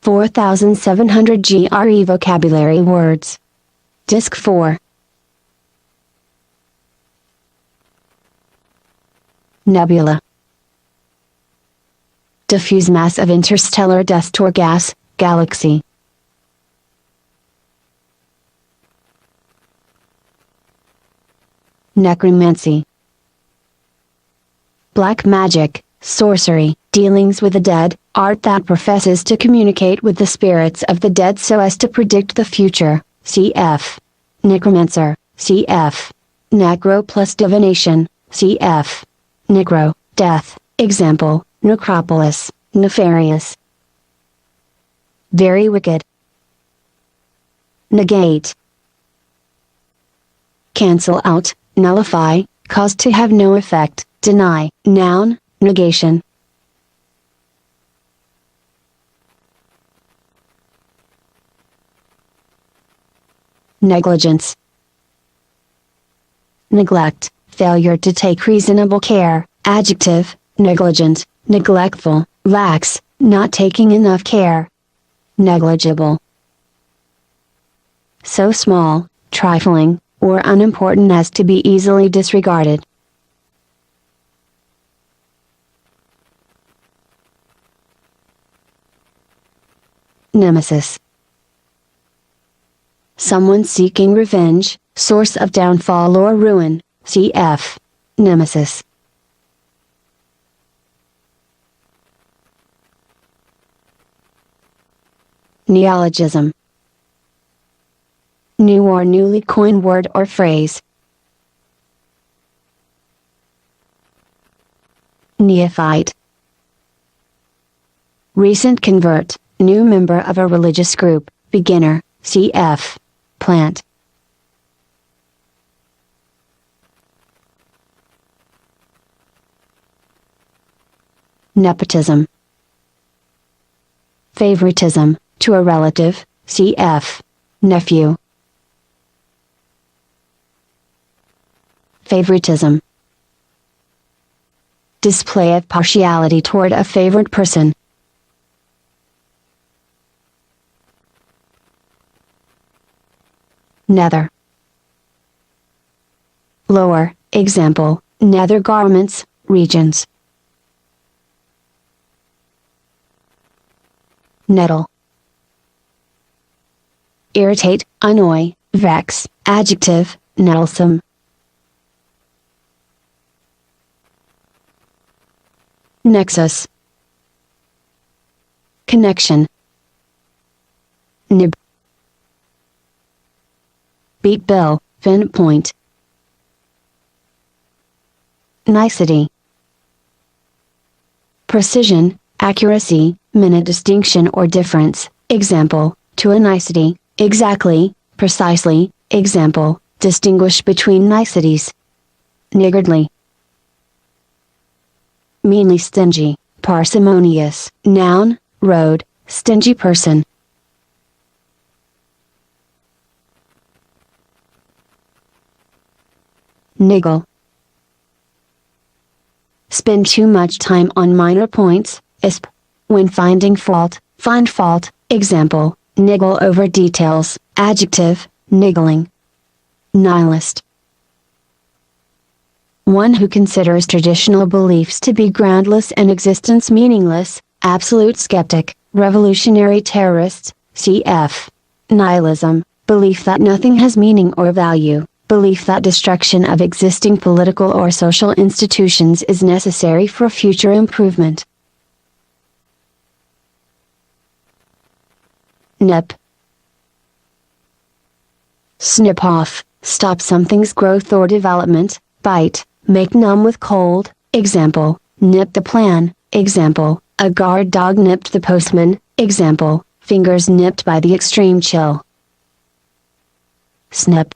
4700 GRE Vocabulary Words. Disc 4. Nebula. Diffuse mass of interstellar dust or gas, galaxy. Necromancy. Black magic, sorcery, dealings with the dead, art that professes to communicate with the spirits of the dead so as to predict the future, cf. Necromancer, cf. Necro plus divination, cf. Necro, death, example, necropolis, nefarious. Very wicked. Negate. Cancel out, nullify, cause to have no effect, deny, noun, negation. Negligence. Neglect, failure to take reasonable care, adjective, negligent, neglectful, lax, not taking enough care. Negligible. So small, trifling, or unimportant as to be easily disregarded. Nemesis. Someone seeking revenge, source of downfall or ruin, cf. Nemesis. Neologism. New or newly coined word or phrase. Neophyte. Recent convert, new member of a religious group, beginner, cf. Plant. Nepotism. Favoritism, to a relative, cf. Nephew. Favoritism. Display of partiality toward a favored person. Nether. Lower, example, nether garments, regions. Nettle. Irritate, annoy, vex, adjective, nettlesome. Nexus. Connection. Nib. Beat bill, pinpoint. Nicety. Precision, accuracy, minute distinction or difference, example, to a nicety, exactly, precisely, example, distinguish between niceties. Niggardly. Meanly stingy, parsimonious, noun, road, stingy person. Niggle. Spend too much time on minor points, isp. When finding fault, find fault, example, niggle over details, adjective, niggling. Nihilist. One who considers traditional beliefs to be groundless and existence meaningless, absolute skeptic, revolutionary terrorist, cf. Nihilism, belief that nothing has meaning or value. Belief that destruction of existing political or social institutions is necessary for future improvement. Nip. Snip off, stop something's growth or development, bite, make numb with cold, example, nip the plan, example, a guard dog nipped the postman, example, fingers nipped by the extreme chill. Snip.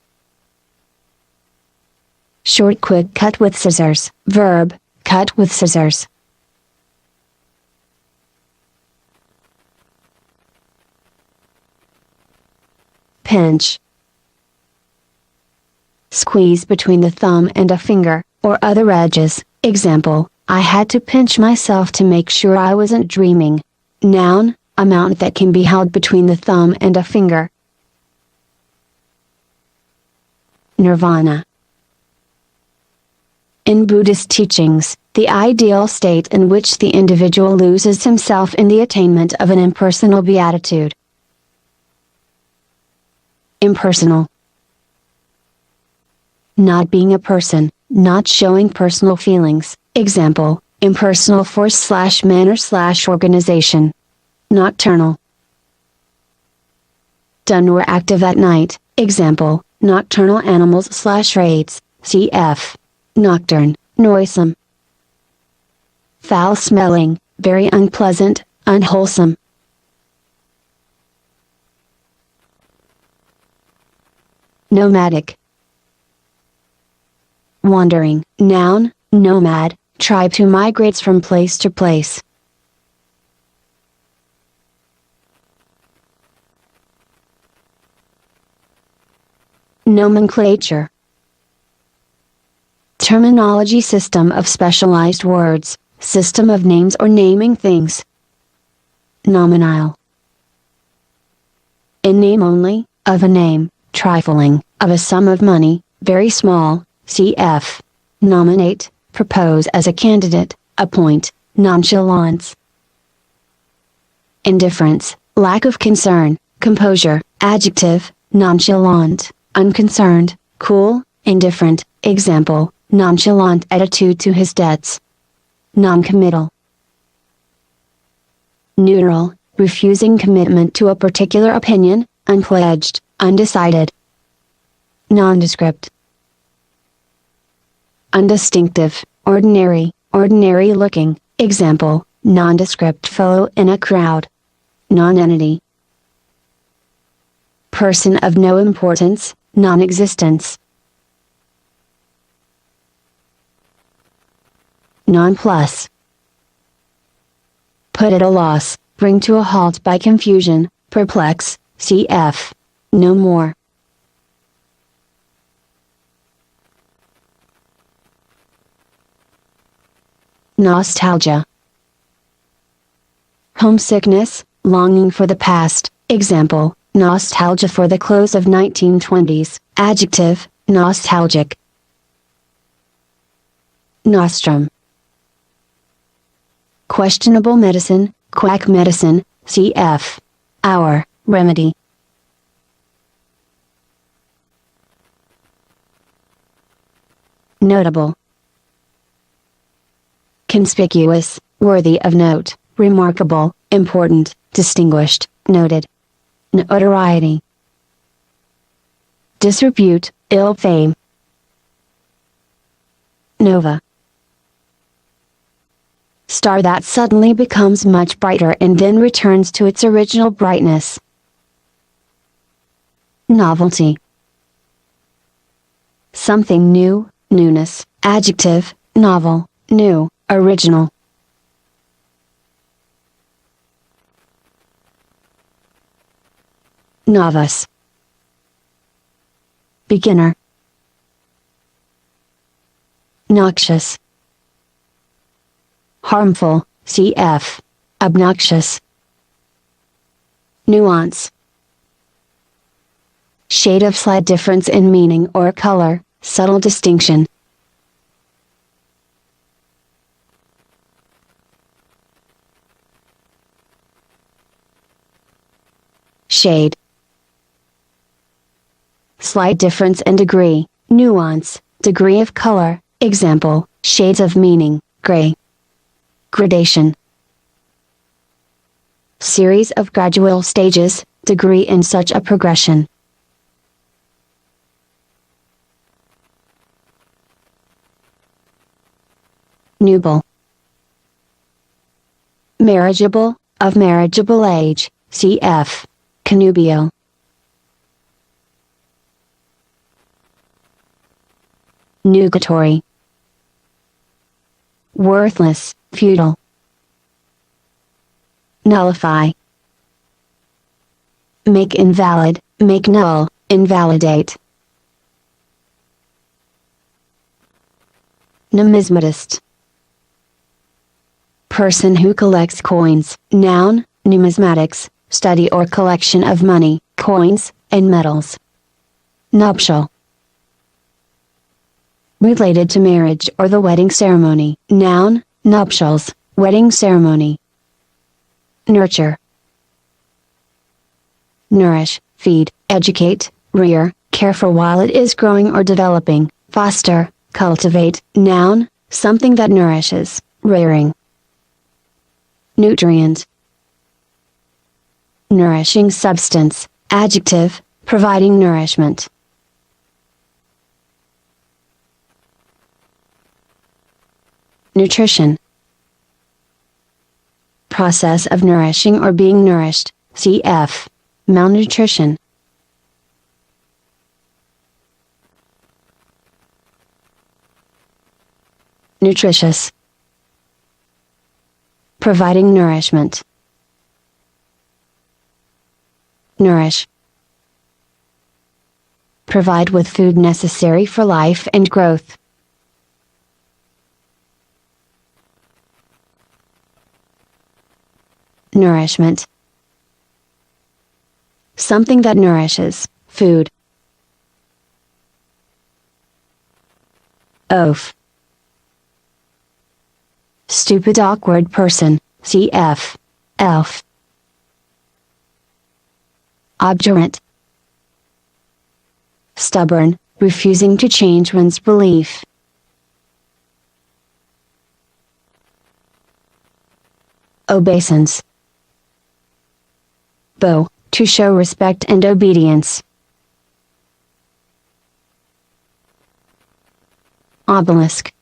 Short quick cut with scissors, verb, cut with scissors. Pinch. Squeeze between the thumb and a finger, or other edges, example, I had to pinch myself to make sure I wasn't dreaming. Noun, amount that can be held between the thumb and a finger. Nirvana. In Buddhist teachings, the ideal state in which the individual loses himself in the attainment of an impersonal beatitude. Impersonal. Not being a person, not showing personal feelings, example, impersonal force/manner/organization. Nocturnal. Done or active at night, example, nocturnal animals/raids, cf. Nocturne, noisome. Foul-smelling, very unpleasant, unwholesome. Nomadic. Wandering, noun, nomad, tribe who migrates from place to place. Nomenclature. Terminology: system of specialized words, system of names or naming things. Nominal. In name only, of a name, trifling, of a sum of money, very small, cf. Nominate, propose as a candidate, appoint, nonchalance. Indifference, lack of concern, composure, adjective, nonchalant, unconcerned, cool, indifferent, example, nonchalant attitude to his debts. Noncommittal. Neutral, refusing commitment to a particular opinion, unpledged, undecided. Nondescript. Undistinctive, ordinary, ordinary looking, example, nondescript fellow in a crowd. Nonentity. Person of no importance, non-existence. Nonplus. Put at a loss, bring to a halt by confusion, perplex, cf. No more. Nostalgia. Homesickness, longing for the past, example, nostalgia for the close of 1920s, adjective, nostalgic. Nostrum. Questionable medicine, quack medicine, cf. Our remedy. Notable. Conspicuous, worthy of note, remarkable, important, distinguished, noted. Notoriety. Disrepute, ill fame. Nova. Star that suddenly becomes much brighter and then returns to its original brightness. Novelty. Something new, newness, adjective, novel, new, original. Novice. Beginner. Noxious. Harmful, cf. Obnoxious. Nuance. Shade of slight difference in meaning or color, subtle distinction. Shade. Slight difference in degree, nuance, degree of color, example, shades of meaning, gray. Gradation. Series of gradual stages, degree in such a progression. Nubile. Marriageable, of marriageable age, cf. Connubial. Nugatory. Worthless, futile. Nullify. Make invalid, make null, invalidate. Numismatist. Person who collects coins, noun, numismatics, study or collection of money, coins, and metals. Nuptial. Related to marriage or the wedding ceremony. Noun, nuptials, wedding ceremony. Nurture. Nourish, feed, educate, rear, care for while it is growing or developing, foster, cultivate. Noun, something that nourishes, rearing. Nutrient. Nourishing substance, adjective, providing nourishment. Nutrition. Process of nourishing or being nourished, cf. malnutrition. Nutritious. Providing nourishment. Nourish. Provide with food necessary for life and growth. Nourishment. Something that nourishes, food. Oaf. Stupid awkward person, cf. elf. Obdurate. Stubborn, refusing to change one's belief. Obeisance. Bow, to show respect and obedience. Obelisk.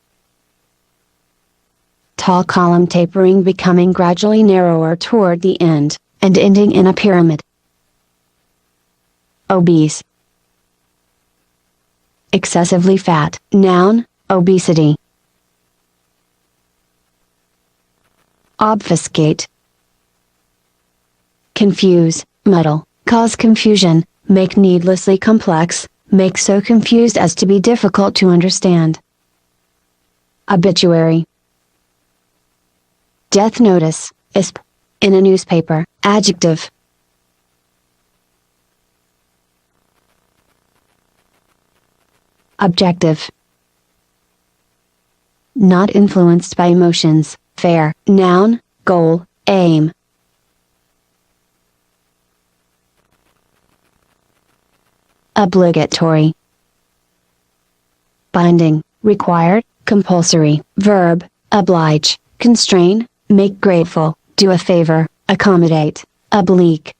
Tall column tapering becoming gradually narrower toward the end, and ending in a pyramid. Obese. Excessively fat. Noun, obesity. Obfuscate. Confuse, muddle, cause confusion, make needlessly complex, make so confused as to be difficult to understand. Obituary. Death notice, ISP. In a newspaper, adjective. Objective. Not influenced by emotions, fair. Noun, goal, aim. Obligatory. Binding, required, compulsory. Verb, oblige, constrain, make grateful, do a favor, accommodate, oblique.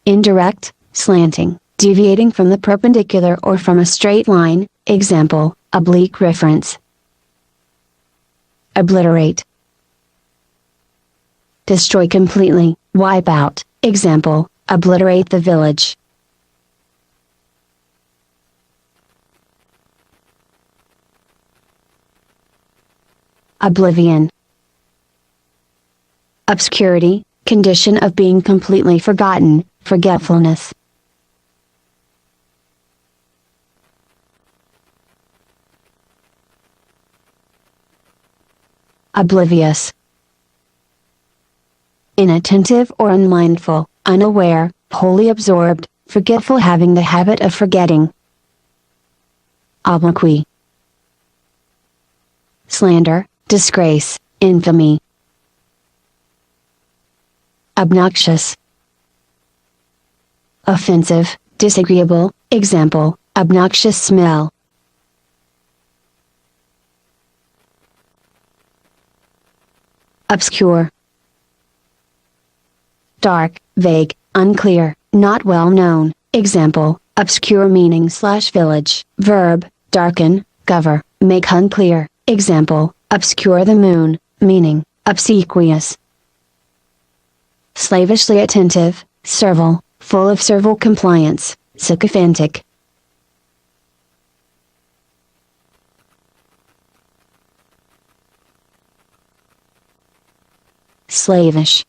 Indirect, slanting, deviating from the perpendicular or from a straight line, example, oblique reference. Obliterate. Destroy completely, wipe out, example, obliterate the village. Oblivion. Obscurity, condition of being completely forgotten, forgetfulness. Oblivious. Inattentive or unmindful, unaware, wholly absorbed, forgetful, having the habit of forgetting. Obloquy. Slander, disgrace, infamy. Obnoxious. Offensive, disagreeable, example, obnoxious smell. Obscure. Dark, vague, unclear, not well known, example, obscure meaning / village. Verb, darken, cover, make unclear, example, obscure the moon, meaning, obsequious. Slavishly attentive, servile, full of servile compliance, sycophantic. Slavish.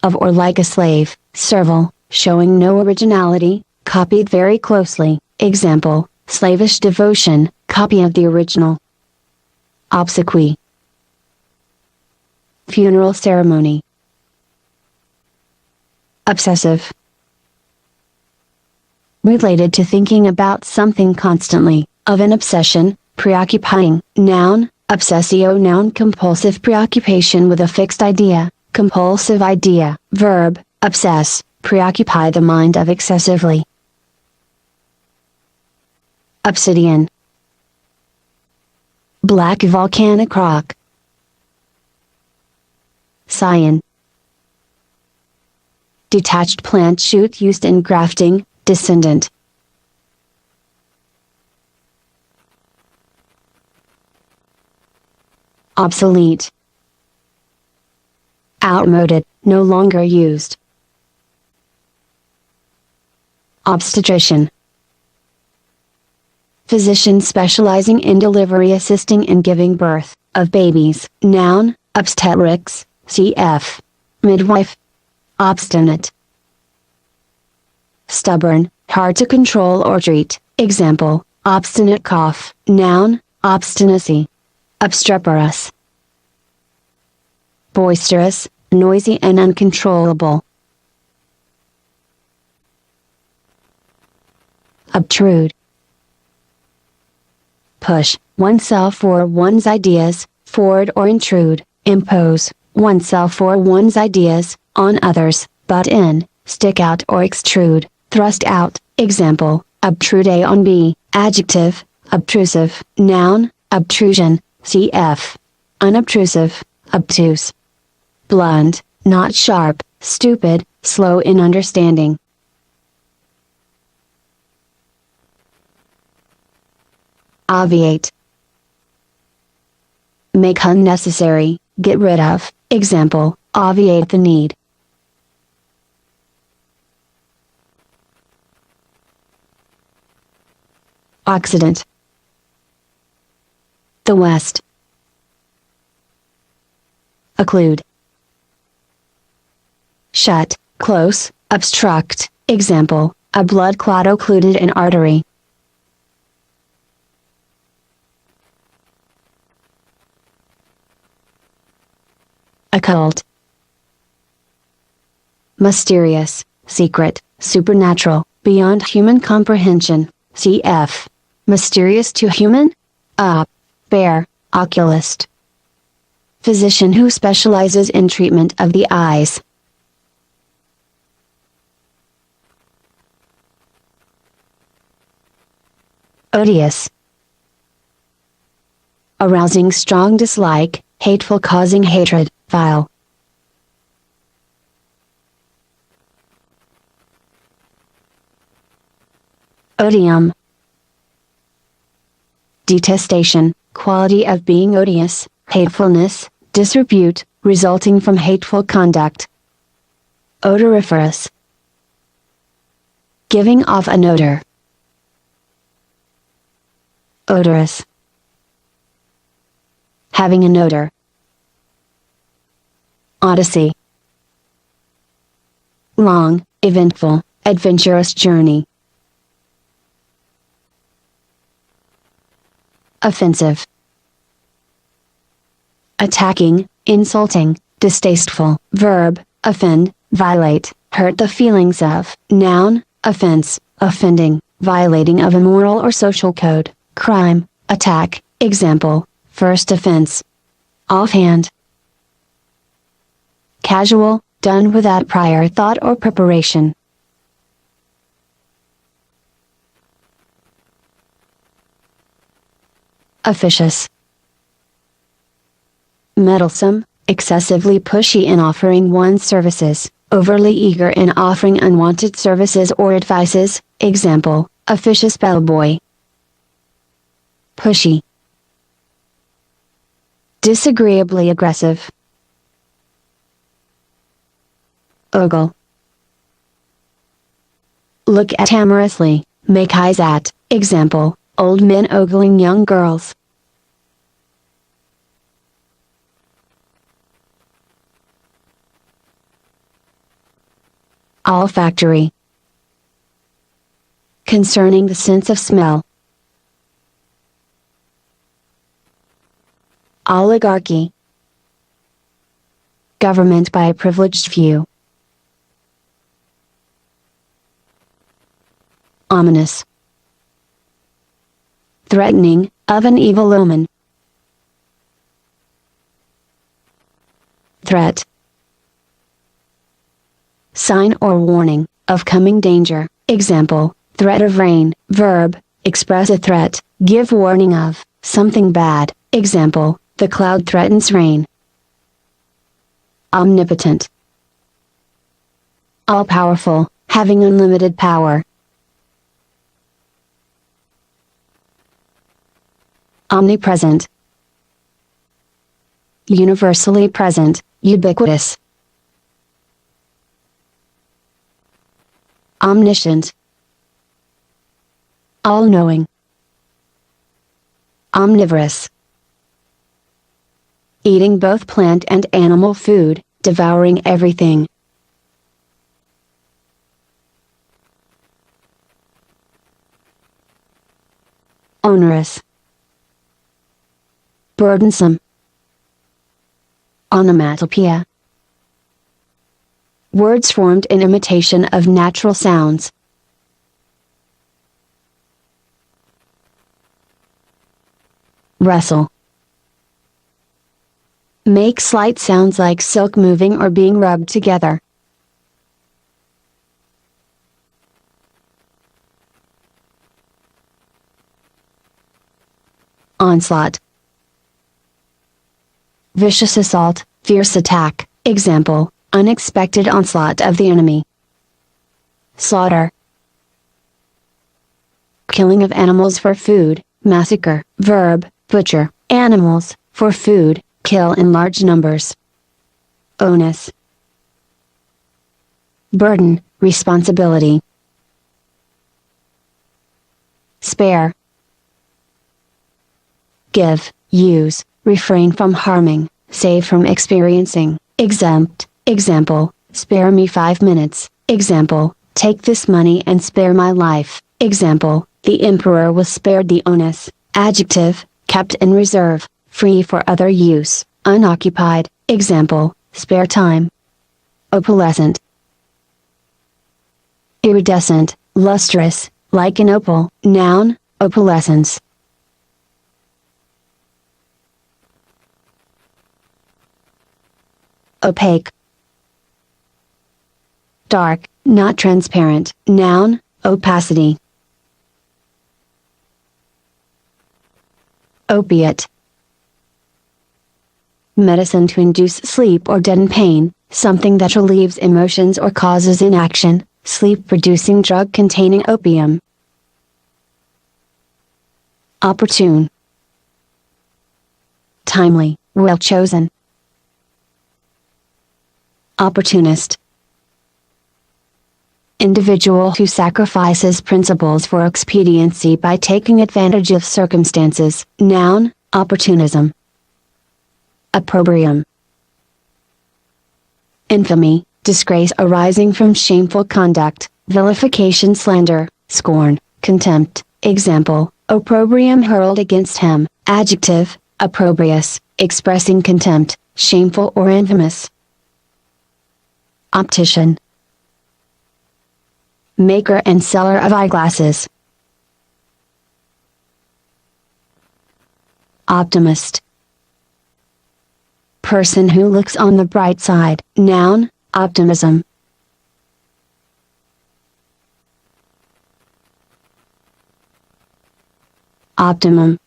Of or like a slave, servile, showing no originality, copied very closely, example, slavish devotion, copy of the original. Obsequy. funeral ceremony. Obsessive. Related to thinking about something constantly, of an obsession, preoccupying. Noun, obsessio. Noun, compulsive preoccupation with a fixed idea, compulsive idea. Verb, obsess, preoccupy the mind of excessively. Obsidian. Black volcanic rock. Scion. Detached plant shoot used in grafting, descendant. Obsolete. Outmoded, no longer used. Obstetrician. Physician specializing in delivery, assisting in giving birth, of babies. Noun, obstetrics, cf. Midwife. Obstinate. Stubborn, hard to control or treat. Example, obstinate cough. Noun, obstinacy. Obstreperous. Boisterous, noisy and uncontrollable. Obtrude. Push oneself or one's ideas forward or intrude, impose oneself or one's ideas on others, butt in, stick out or extrude, thrust out. Example, obtrude A on B. Adjective, obtrusive. Noun, obtrusion, cf. Unobtrusive, obtuse. Blunt, not sharp, stupid, slow in understanding. Obviate. Make unnecessary, get rid of. Example, obviate the need. Occident. The West. Occlude. Shut, close, obstruct. Example, a blood clot occluded an artery. Occult. Mysterious, secret, supernatural, beyond human comprehension. Cf. Mysterious to human? Bear, oculist. Physician who specializes in treatment of the eyes. Odious. Arousing strong dislike, hateful, causing hatred, vile. Odium. Detestation, quality of being odious, hatefulness, disrepute, resulting from hateful conduct. Odoriferous. Giving off an odor. Odorous. Having an odor. Odyssey. Long, eventful, adventurous journey. Offensive. Attacking, insulting, distasteful. Verb, offend, violate, hurt the feelings of. Noun, offense, offending, violating of a moral or social code. Crime, attack. Example, first offense. Offhand. Casual, done without prior thought or preparation. Officious. Meddlesome, excessively pushy in offering one's services, overly eager in offering unwanted services or advices. Example, officious bellboy. Pushy. Disagreeably aggressive. Ogle. Look at amorously, make eyes at. Example, old men ogling young girls. Olfactory. Concerning the sense of smell. Oligarchy. government by a privileged few. Ominous. Threatening, of an evil omen. Threat. Sign or warning, of coming danger. Example, threat of rain. Verb, express a threat, give warning of something bad. Example, the cloud threatens rain. Omnipotent. All-powerful, having unlimited power. Omnipresent. Universally present, ubiquitous. Omniscient. All-knowing. Omnivorous. Eating both plant and animal food, devouring everything. Onerous. Burdensome. Onomatopoeia. Words formed in imitation of natural sounds. Rustle. Make slight sounds like silk moving or being rubbed together. Onslaught. Vicious assault, fierce attack. Example, unexpected onslaught of the enemy. Slaughter. Killing of animals for food, massacre. Verb, butcher, animals, for food, kill in large numbers. Onus. Burden, responsibility. Spare. Give, use, refrain from harming, save from experiencing. Exempt. Example, spare me 5 minutes. Example, take this money and spare my life. Example, the emperor was spared the onus. Adjective, kept in reserve, free for other use, unoccupied. Example, spare time. Opalescent. Iridescent, lustrous, like an opal. Noun, opalescence. Opaque. Dark, not transparent. Noun, opacity. Opiate. Medicine to induce sleep or deaden pain, something that relieves emotions or causes inaction, sleep-producing drug containing opium. Opportune. Timely, well chosen. Opportunist. Individual who sacrifices principles for expediency by taking advantage of circumstances. Noun, opportunism. Opprobrium. Infamy, disgrace arising from shameful conduct, vilification, slander, scorn, contempt. Example, opprobrium hurled against him. Adjective, opprobrious, expressing contempt, shameful or infamous. Optician. Maker and seller of eyeglasses. Optimist. Person who looks on the bright side. Noun, optimism. Optimum.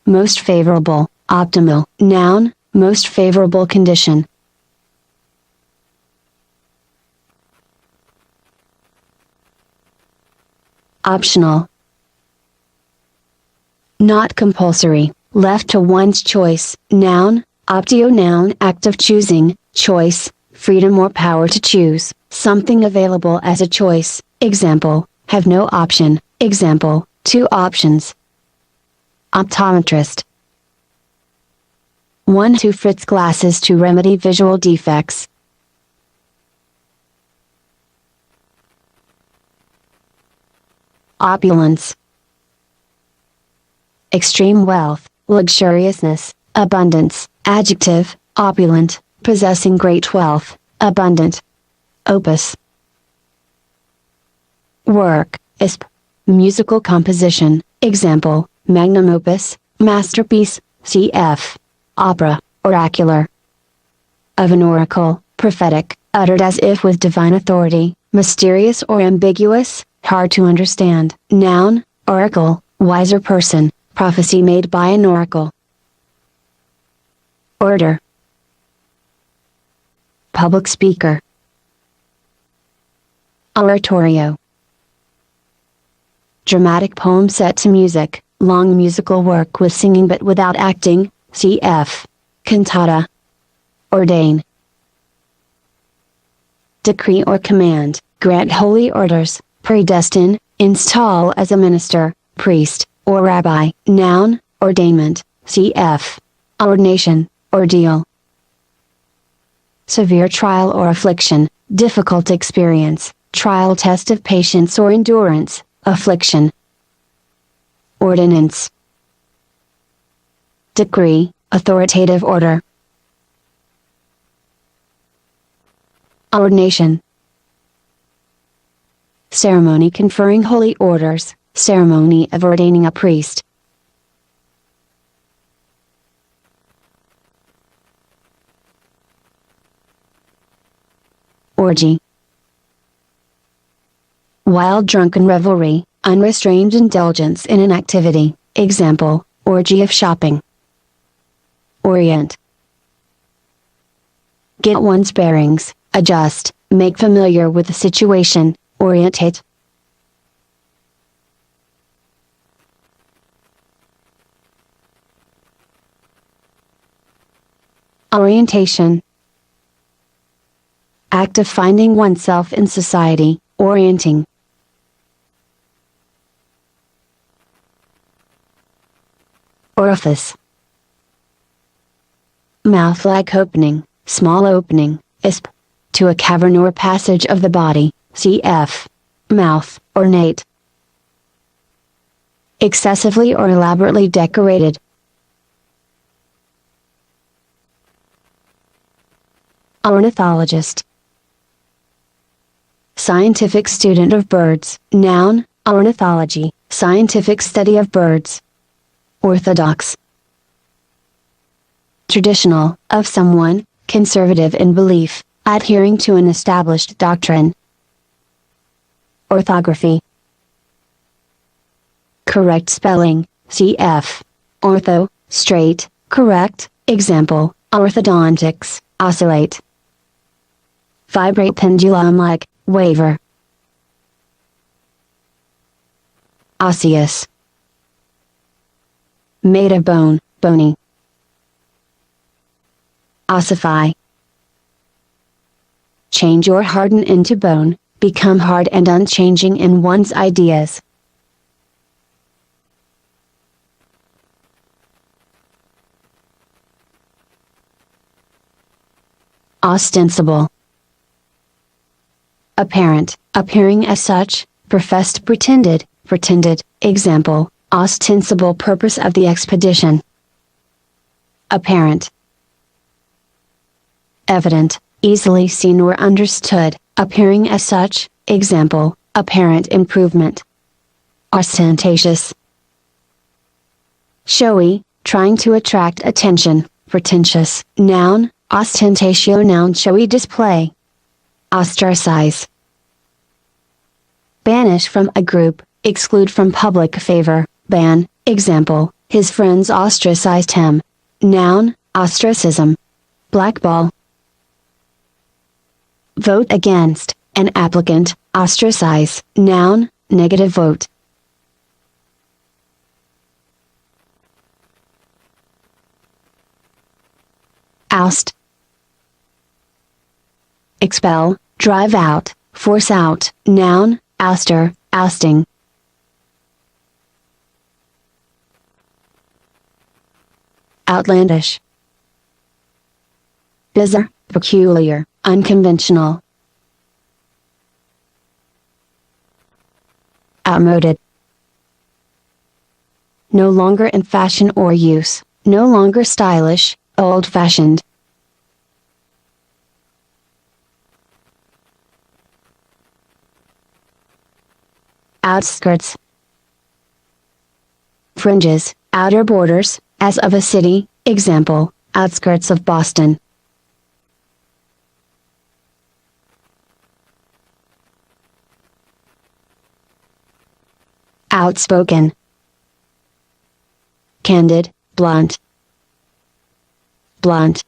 Most favorable, optimal. Noun, most favorable condition. Optional. Not compulsory, left to one's choice. Noun, optio. Noun, act of choosing, choice, freedom or power to choose, something available as a choice. Example, have no option. Example, 2 options. Optometrist. One who fits glasses to remedy visual defects. Opulence. Extreme wealth, luxuriousness, abundance. Adjective, opulent, possessing great wealth, abundant. Opus. Work, isp. Musical composition, example, magnum opus, masterpiece, cf. Opera, oracular. Of an oracle, prophetic, uttered as if with divine authority, mysterious or ambiguous, hard to understand. Noun, oracle, wiser person, prophecy made by an oracle. Orator. Public speaker. Oratorio. Dramatic poem set to music, long musical work with singing but without acting, cf. Cantata. Ordain. Decree or command, grant holy orders, predestine, install as a minister, priest, or rabbi. Noun, ordainment, cf. Ordination, ordeal. Severe trial or affliction, difficult experience, trial test of patience or endurance, affliction. Ordinance. Decree, authoritative order. Ordination. Ceremony conferring holy orders, ceremony of ordaining a priest. Orgy. Wild drunken revelry, unrestrained indulgence in an activity, example, orgy of shopping. Orient. Get one's bearings, adjust, make familiar with the situation, orientate. Orientation. Act of finding oneself in society, orienting. Orifice. Mouth-like opening, small opening, isp. To a cavern or passage of the body, cf. Mouth, ornate. Excessively or elaborately decorated. Ornithologist. Scientific student of birds. Noun, ornithology, scientific study of birds. Orthodox. Traditional, of someone, conservative in belief, adhering to an established doctrine. Orthography. Correct spelling, cf. Ortho, straight, correct, example, orthodontics, oscillate. Vibrate pendulum-like, waver. Osseous. Made of bone, bony. Ossify. Change or harden into bone, become hard and unchanging in one's ideas. Ostensible. Apparent, appearing as such, professed pretended, example, ostensible purpose of the expedition. Apparent. Evident, easily seen or understood, appearing as such, example, apparent improvement. Ostentatious. Showy, trying to attract attention, pretentious. Noun, ostentatio. Noun, showy display. Ostracize. Banish from a group, exclude from public favor, ban, example, his friends ostracized him. Noun, ostracism. Blackball. Vote against, an applicant, ostracize. Noun, negative vote. Oust. Expel, drive out, force out. Noun, ouster, ousting. Outlandish. Bizarre, peculiar, unconventional. Outmoded. No longer in fashion or use, no longer stylish, old-fashioned. outskirts. Fringes, outer borders, as of a city, example, outskirts of Boston. Outspoken. Candid, blunt. Blunt.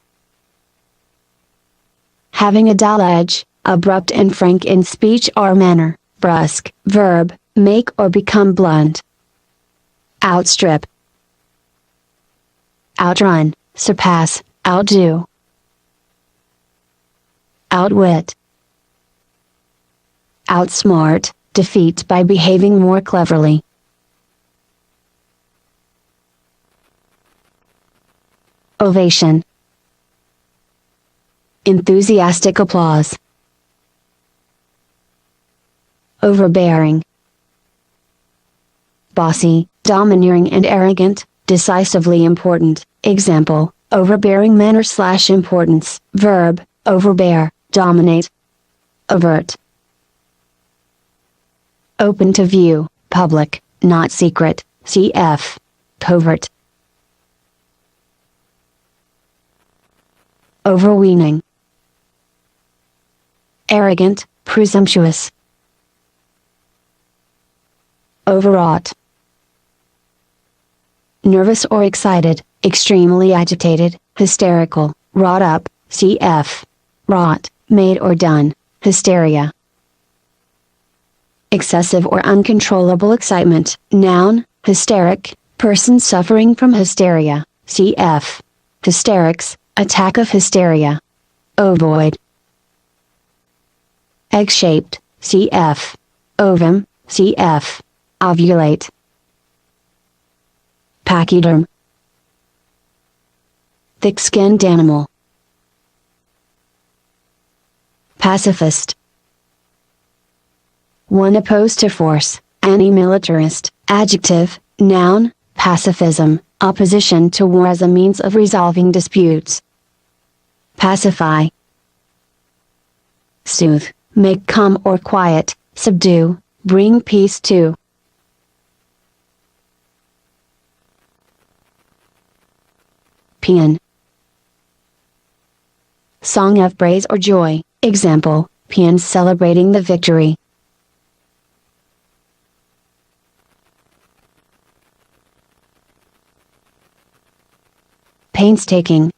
Having a dull edge, abrupt and frank in speech or manner, brusque, verb, make or become blunt. Outstrip. Outrun, surpass, outdo. Outwit. Outsmart, defeat by behaving more cleverly. Ovation. Enthusiastic applause. Overbearing. Bossy, domineering and arrogant, decisively important, example, overbearing manner/importance, verb, overbear, dominate. Overt. Open to view, public, not secret, cf. Covert. Overweening. Arrogant, presumptuous. Overwrought. Nervous or excited, extremely agitated, hysterical, wrought up, cf. Wrought, made or done, hysteria. Excessive or uncontrollable excitement, noun, hysteric, person suffering from hysteria, cf. Hysterics, attack of hysteria. Ovoid. Egg-shaped, cf. Ovum, cf. Ovulate. Pachyderm. Thick-skinned animal. Pacifist. One opposed to force, anti-militarist, adjective, noun, pacifism, opposition to war as a means of resolving disputes. Pacify. Soothe, make calm or quiet, subdue, bring peace to. Paean. Song of praise or joy, example, paeans celebrating the victory. Painstaking.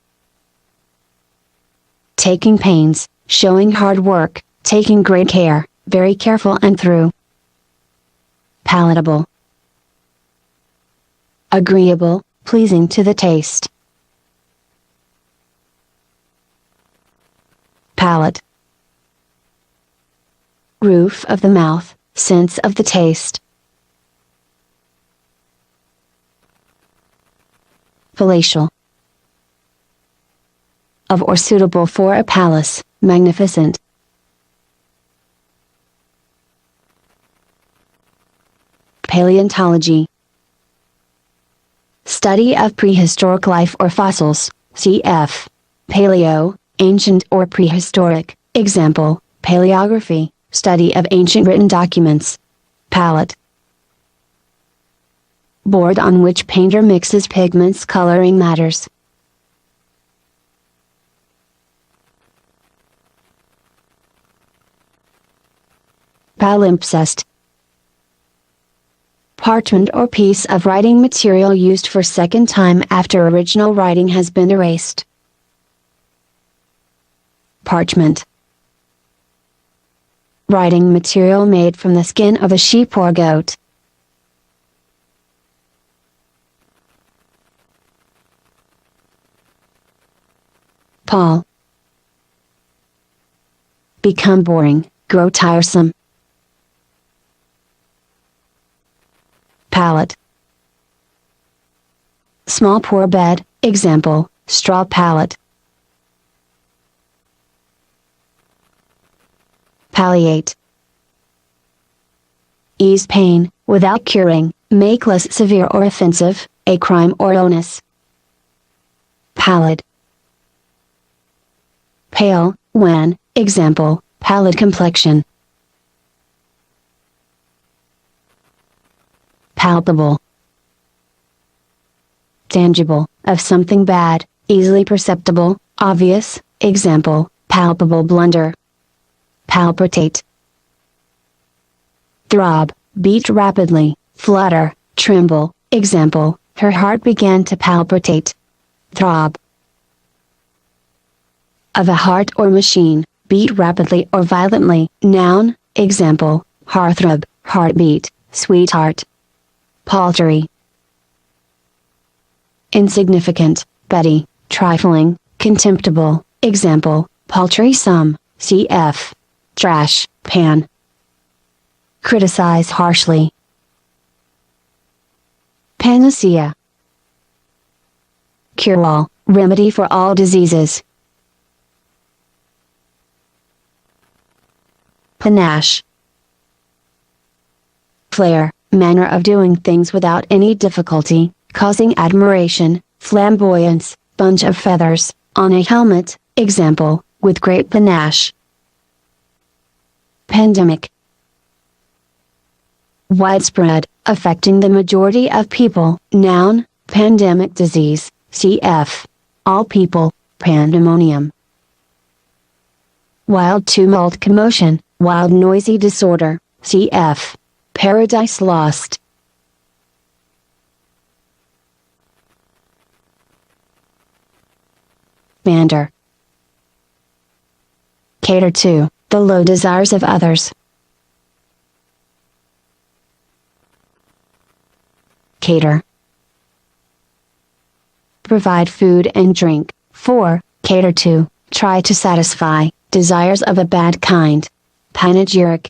Taking pains, showing hard work, taking great care, very careful and thorough. Palatable. Agreeable, pleasing to the taste. Palate. Roof of the mouth, sense of the taste. Palatial. Of or suitable for a palace, magnificent. Paleontology. Study of prehistoric life or fossils, cf. Paleo, ancient or prehistoric, example, paleography, study of ancient written documents. Palette. Board on which painter mixes pigments coloring matters. Palimpsest. Parchment or piece of writing material used for second time after original writing has been erased. Parchment. Writing material made from the skin of a sheep or goat. Pall. Become boring, grow tiresome. Pallet. Small poor bed, example, straw pallet. Palliate. Ease pain, without curing, make less severe or offensive, a crime or illness. Pallid. Pale, when, example, pallid complexion. palpable. Tangible, of something bad, easily perceptible, obvious, example, palpable blunder. Palpitate. Throb, beat rapidly, flutter, tremble, example, her heart began to palpitate. Throb. Of a heart or machine, beat rapidly or violently, noun, example, heartthrob, heartbeat, sweetheart. Paltry. Insignificant, petty, trifling, contemptible, example, paltry sum, cf. Trash, pan. Criticize harshly. Panacea. Cure-all, remedy for all diseases. Panache. Flair, manner of doing things without any difficulty, causing admiration, flamboyance, bunch of feathers, on a helmet, example, with great panache. Pandemic. Widespread, affecting the majority of people, noun, pandemic disease, cf. All people, pandemonium. Wild tumult commotion, wild noisy disorder, cf. Paradise Lost. Pander. Cater to, the low desires of others. Cater. Provide food and drink, for, cater to, try to satisfy, desires of a bad kind. Panegyric.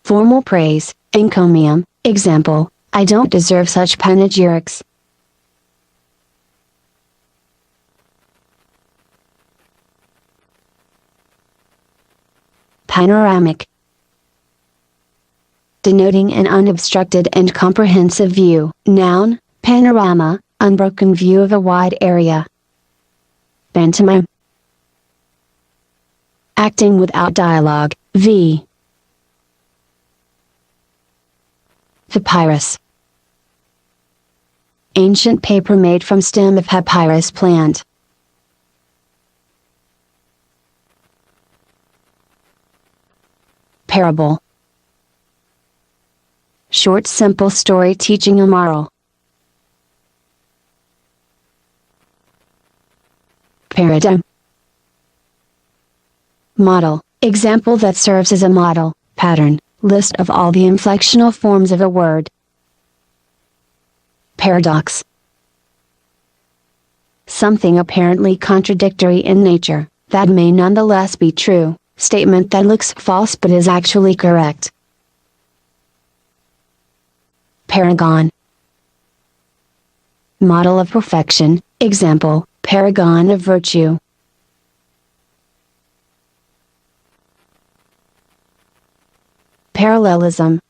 Formal praise, encomium, example, I don't deserve such panegyrics. Panoramic. Denoting an unobstructed and comprehensive view, noun, panorama, unbroken view of a wide area. Pantomime. Acting without dialogue, v. Papyrus. Ancient paper made from stem of papyrus plant. Parable. Short simple story teaching a moral. Paradigm. Model, example that serves as a model, pattern, list of all the inflectional forms of a word. Paradox. Something apparently contradictory in nature, that may nonetheless be true, statement that looks false but is actually correct. Paragon. Model of perfection, example, paragon of virtue. Parallelism.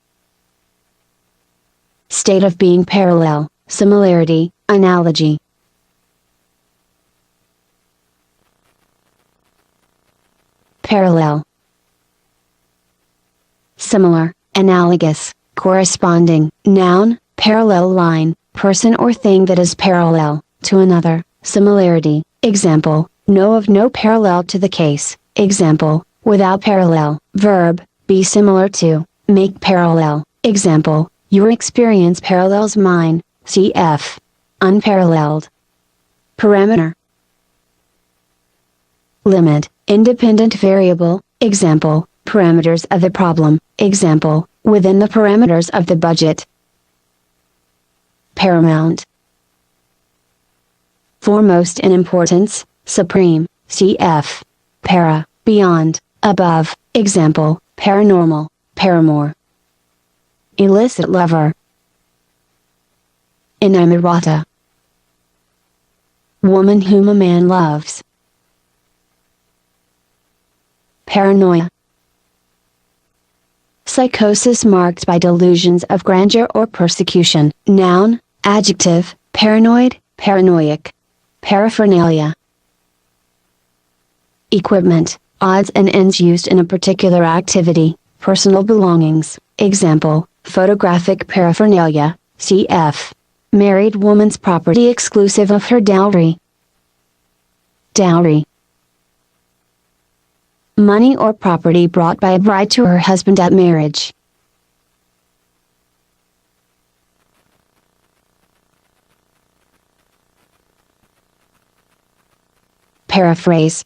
State of being parallel, similarity, analogy. Parallel. Similar, analogous, corresponding, noun, parallel line, person or thing that is parallel to another, similarity, example, know of no parallel to the case, example, without parallel, verb, be similar to, make parallel, example, your experience parallels mine, cf. Unparalleled. Parameter. Limit, independent variable, example, parameters of the problem, example, within the parameters of the budget. Paramount. Foremost in importance, supreme, cf. Para, beyond, above, example, paranormal, paramour. Illicit lover. Inamorata. Woman whom a man loves. Paranoia. Psychosis marked by delusions of grandeur or persecution, noun, adjective, paranoid, paranoiac. Paraphernalia. Equipment, odds and ends used in a particular activity, personal belongings, example, Photographic paraphernalia, cf. Married woman's property exclusive of her dowry. Dowry. Money or property brought by a bride to her husband at marriage. Paraphrase.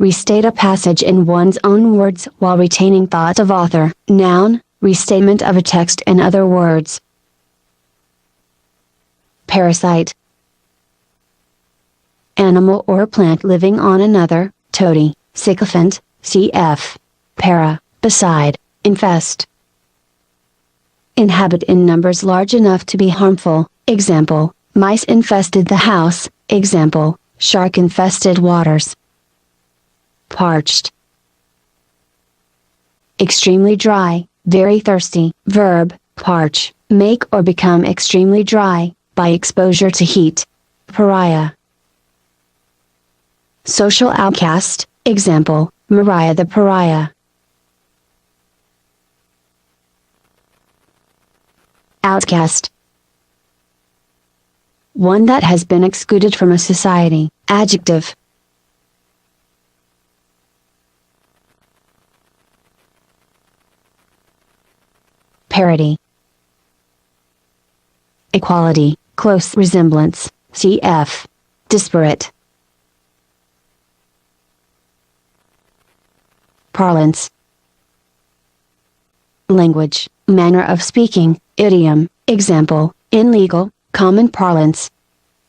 Restate a passage in one's own words while retaining thought of author. Noun, restatement of a text in other words. Parasite. Animal or plant living on another, toady, sycophant, cf. Para, beside, infest. Inhabit in numbers large enough to be harmful, example, mice infested the house, example, shark infested waters. Parched. Extremely dry, very thirsty. Verb, parch, make or become extremely dry, by exposure to heat. Pariah. Social outcast, example, Mariah the Pariah. Outcast. One that has been excluded from a society. Adjective. Parity. Equality, close resemblance, cf. Disparate. Parlance. Language, manner of speaking, idiom, example, in legal, common parlance.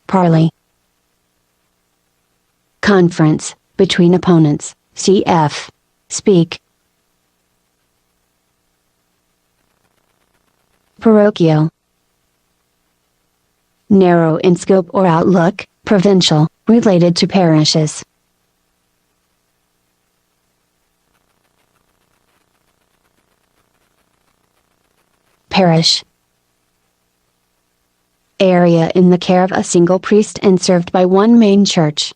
Parley. Conference, between opponents, cf. Speak. Parochial. Narrow in scope or outlook, provincial, related to parishes. Parish. Area in the care of a single priest and served by one main church.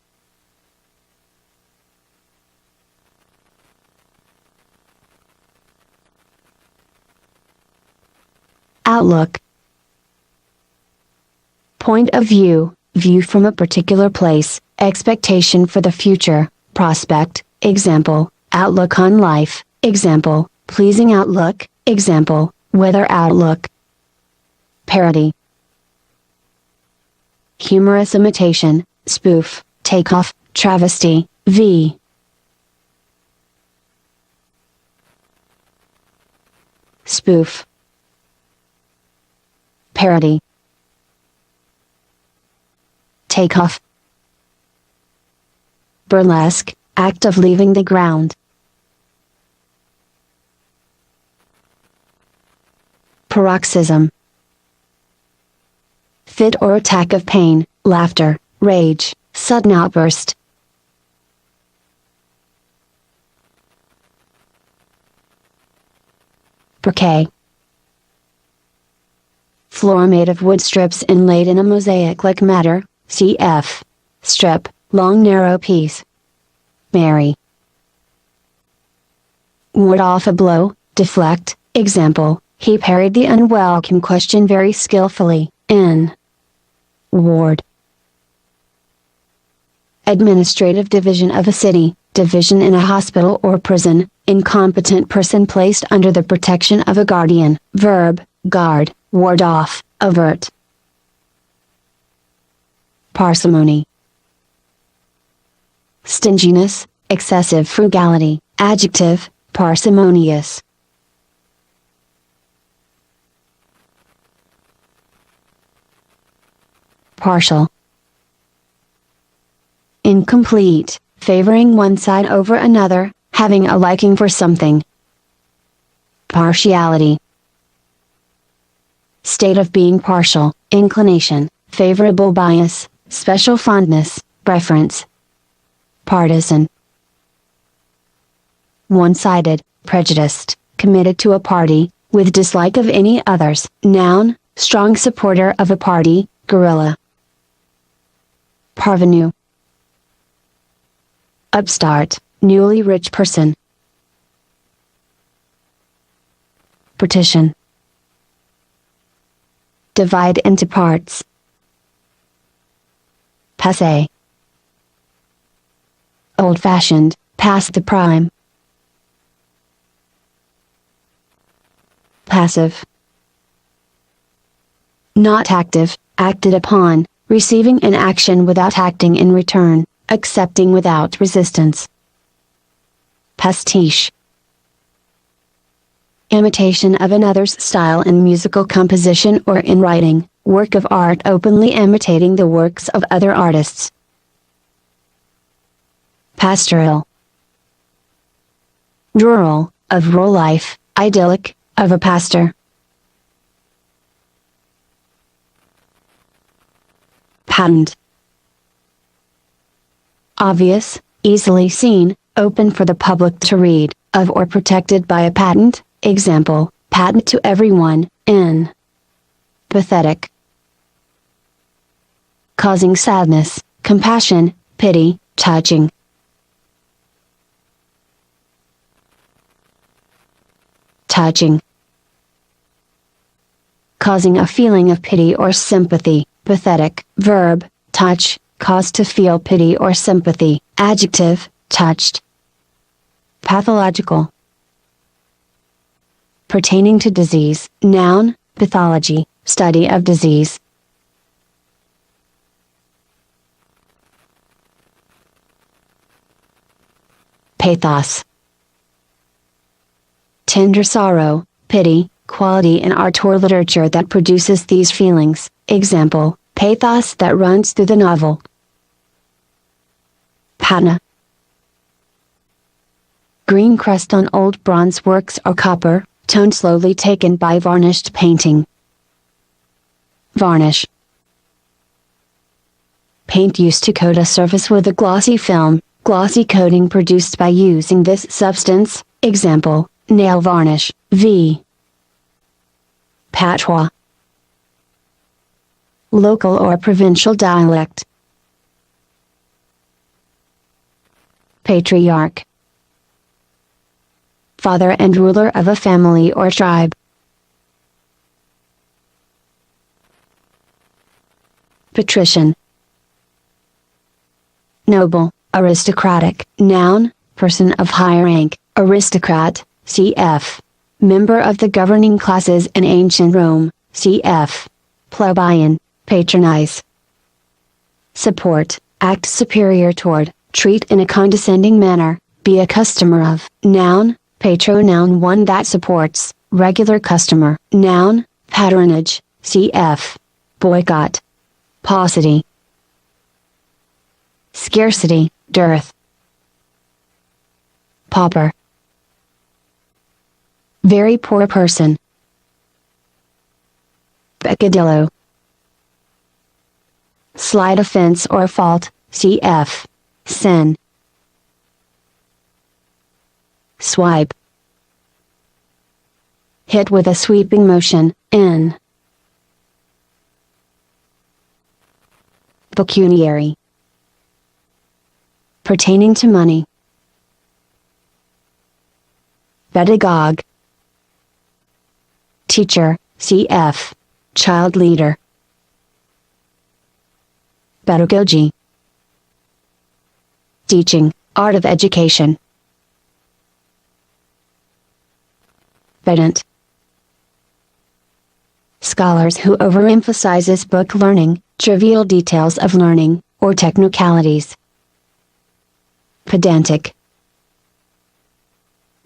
Outlook. Point of view, view from a particular place, expectation for the future, prospect, example, outlook on life, example, pleasing outlook, example, weather outlook. Parody. Humorous imitation, spoof, takeoff, travesty, v. Spoof. Parody. Takeoff. Burlesque, act of leaving the ground. Paroxysm. Fit or attack of pain, laughter, rage, sudden outburst. Briquet. Floor made of wood strips inlaid in a mosaic-like matter, cf. Strip, long narrow piece. Marry. Ward off a blow, deflect, example, he parried the unwelcome question very skillfully, in. Ward. Administrative division of a city, division in a hospital or prison, incompetent person placed under the protection of a guardian. Verb, guard, ward off, avert. Parsimony. Stinginess, excessive frugality, adjective, parsimonious. Partial. Incomplete, favoring one side over another, having a liking for something. Partiality. State of being partial, inclination, favorable bias, special fondness, preference. Partisan. One-sided, prejudiced, committed to a party, with dislike of any others. Noun, strong supporter of a party, guerrilla. Parvenu. Upstart, newly rich person. partition. Divide into parts. Passé. Old-fashioned, past the prime. Passive. Not active, acted upon, receiving an action without acting in return, accepting without resistance. Pastiche. Imitation of another's style in musical composition or in writing, work of art openly imitating the works of other artists. Pastoral. Rural, of rural life, idyllic, of a pastor. Patent. Obvious, easily seen, open for the public to read, of or protected by a patent, example, patent to everyone, in. Pathetic. Causing sadness, compassion, pity, touching. Touching. Causing a feeling of pity or sympathy, pathetic, verb, touch, cause to feel pity or sympathy, adjective, touched. Pathological. Pertaining to disease, noun, pathology, study of disease. Pathos. Tender sorrow, pity, quality in art or literature that produces these feelings, example, pathos that runs through the novel. Patina. Green crust on old bronze works or copper, tone slowly taken by varnished painting. Varnish. Paint used to coat a surface with a glossy film, glossy coating produced by using this substance, example, nail varnish, v. Patois. Local or provincial dialect. Patriarch. Father and ruler of a family or tribe. Patrician. Noble, aristocratic, noun, person of high rank, aristocrat, cf. Member of the governing classes in ancient Rome, cf. Plebeian, patronize. Support, act superior toward, treat in a condescending manner, be a customer of, noun, patronoun one that supports, regular customer, noun, patronage, cf. Boycott. Paucity. Scarcity, dearth. Pauper. Very poor person. Peccadillo. Slight offense or fault, cf. Sin. Swipe. Hit with a sweeping motion, in. Pecuniary. Pertaining to money. Pedagogue. Teacher, cf. Child leader. Pedagogy. Teaching, art of education. Pedant. Scholars who overemphasizes book learning, trivial details of learning, or technicalities. Pedantic.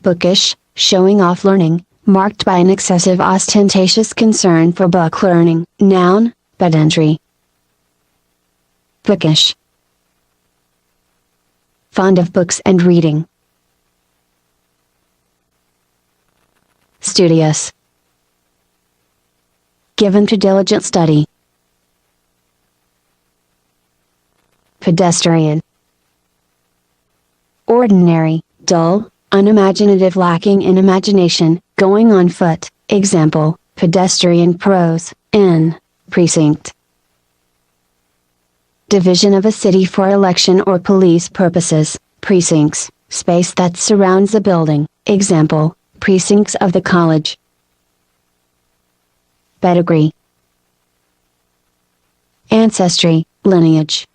Bookish, showing off learning, marked by an excessive ostentatious concern for book learning, noun, pedantry. Bookish. Fond of books and reading. Studious. Given to diligent study. Pedestrian. Ordinary, dull, unimaginative, lacking in imagination, going on foot, example, pedestrian prose, in. Precinct. Division of a city for election or police purposes, precincts, space that surrounds a building, example, precincts of the college. pedigree. Ancestry, lineage.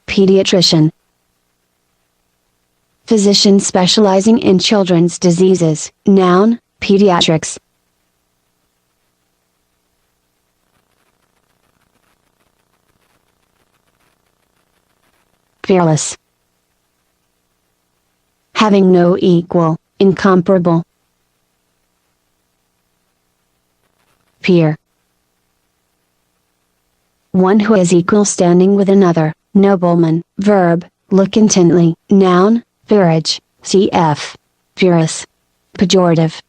Pediatrician. Physician specializing in children's diseases, noun, pediatrics. Fearless. Having no equal, incomparable. Peer. One who has equal standing with another, nobleman, verb, look intently, noun, peerage, cf. Peerless. Pejorative.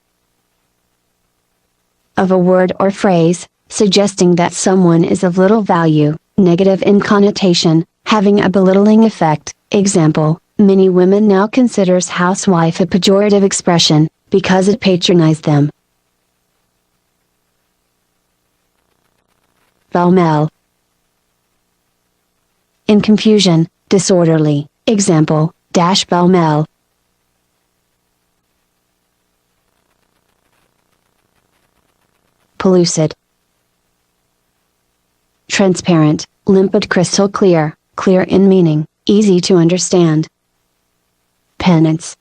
Of a word or phrase, suggesting that someone is of little value, negative in connotation, having a belittling effect. Example, many women now considers housewife a pejorative expression, because it patronized them. Pell-mell. In confusion, disorderly. Example, dash pell-mell. Pellucid. Transparent, limpid, crystal clear, clear in meaning, easy to understand. Penance.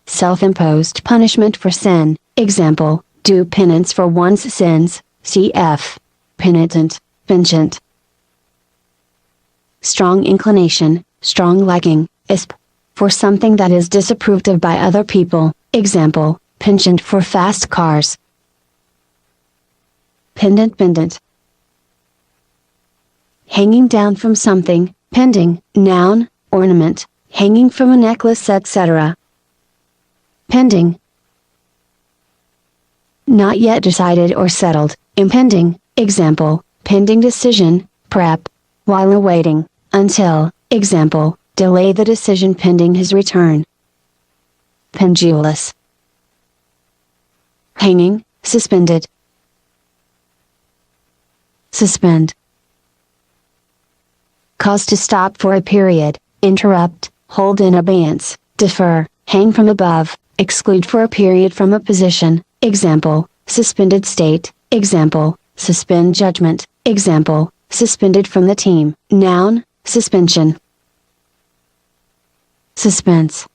Self-imposed punishment for sin. Example, do penance for one's sins, cf. Penitent, penchant. Strong inclination, strong liking, isp. For something that is disapproved of by other people. Example, penchant for fast cars. Pendant. Hanging down from something, pending, noun, ornament, hanging from a necklace, etc. Pending. Not yet decided or settled, impending. Example, pending decision, prep. While awaiting, until. Example, delay the decision pending his return. Pendulous. Hanging, suspended. Suspend. Cause to stop for a period, interrupt, hold in abeyance, defer, hang from above, exclude for a period from a position. Example, suspended state. Example, suspend judgment. Example, suspended from the team. Noun, suspension. Suspense.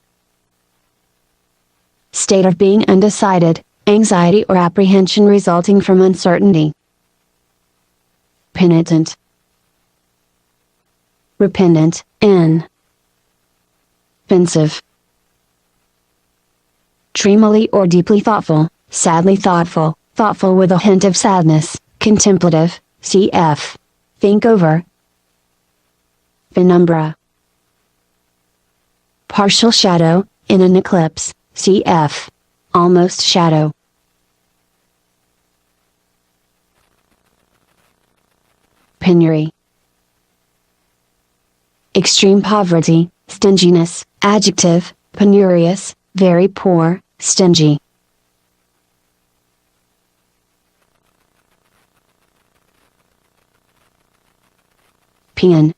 State of being undecided, anxiety or apprehension resulting from uncertainty. Penitent. Repentant, n. Pensive. Dreamily or deeply thoughtful, sadly thoughtful, thoughtful with a hint of sadness, contemplative, cf. Think over. Penumbra. Partial shadow, in an eclipse, cf. Almost shadow. Penury. Extreme poverty, stinginess, adjective, penurious, very poor, stingy. Peon.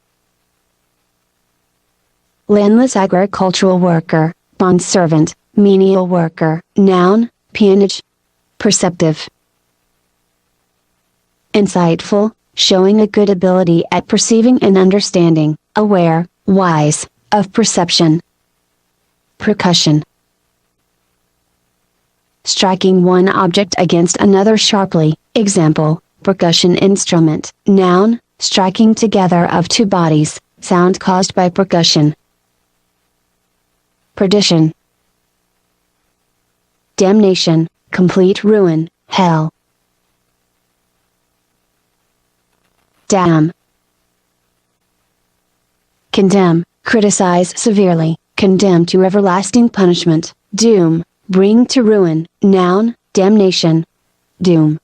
Landless agricultural worker, bondservant, menial worker. Noun, peonage. Perceptive. Insightful, showing a good ability at perceiving and understanding, aware, wise, of perception. Percussion. Striking one object against another sharply. Example, percussion instrument. Noun, striking together of two bodies, sound caused by percussion. Perdition. Damnation, complete ruin, hell. Damn. Condemn, criticize severely, condemn to everlasting punishment. Doom, bring to ruin. Noun, damnation. Doom.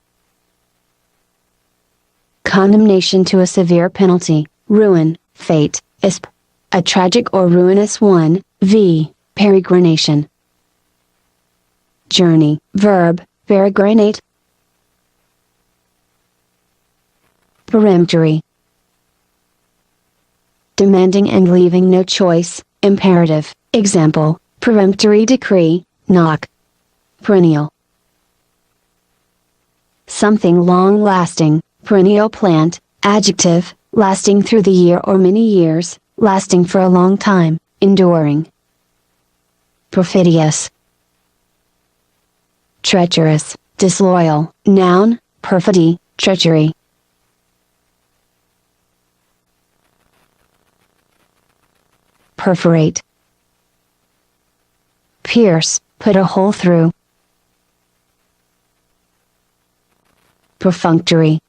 Condemnation to a severe penalty, ruin, fate, isp. A tragic or ruinous one, v. Peregrination. Journey, verb, peregrinate. Peremptory. Demanding and leaving no choice, imperative. Example, peremptory decree, knock. Perennial. something long-lasting, perennial plant. Adjective, lasting through the year or many years, lasting for a long time, enduring. Perfidious. Treacherous, disloyal. Noun, perfidy, treachery. Perforate. Pierce, put a hole through. Perfunctory.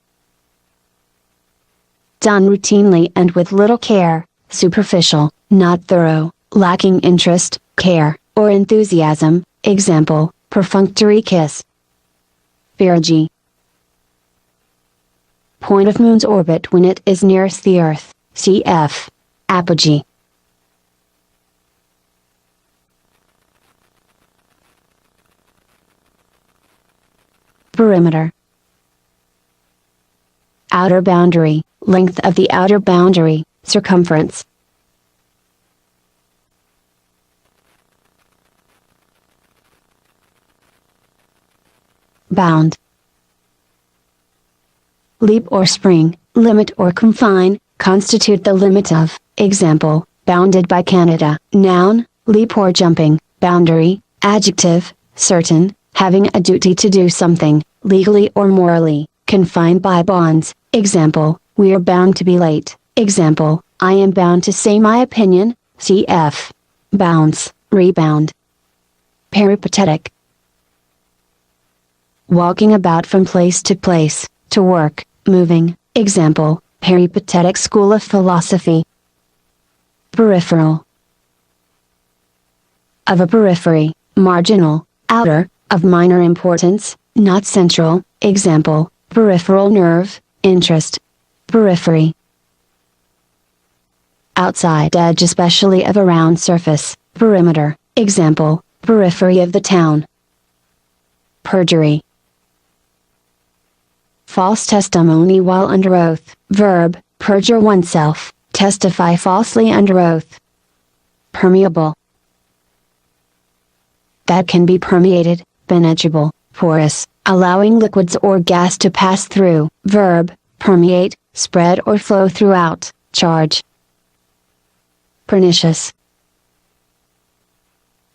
Done routinely and with little care, superficial, not thorough, lacking interest, care, or enthusiasm. Example, perfunctory kiss. Perigee. Point of moon's orbit when it is nearest the Earth, cf. Apogee. Perimeter. Outer boundary, length of the outer boundary, circumference. Bound. Leap or spring, limit or confine, constitute the limit of. Example, bounded by Canada. Noun, leap or jumping. Boundary, adjective, certain, having a duty to do something, legally or morally, confined by bonds. Example, we are bound to be late. Example, I am bound to say my opinion, cf. Bounce, rebound. Peripatetic. Walking about from place to place, to work, moving. Example, peripatetic school of philosophy. Peripheral. Of a periphery, marginal, outer, of minor importance, not central. Example, peripheral nerve, interest. Periphery. Outside edge especially of a round surface, perimeter. Example, periphery of the town. Perjury. False testimony while under oath. Verb, perjure oneself, testify falsely under oath. Permeable. That can be permeated, penetrable, porous, allowing liquids or gas to pass through. Verb, permeate, spread or flow throughout. Charge. Pernicious.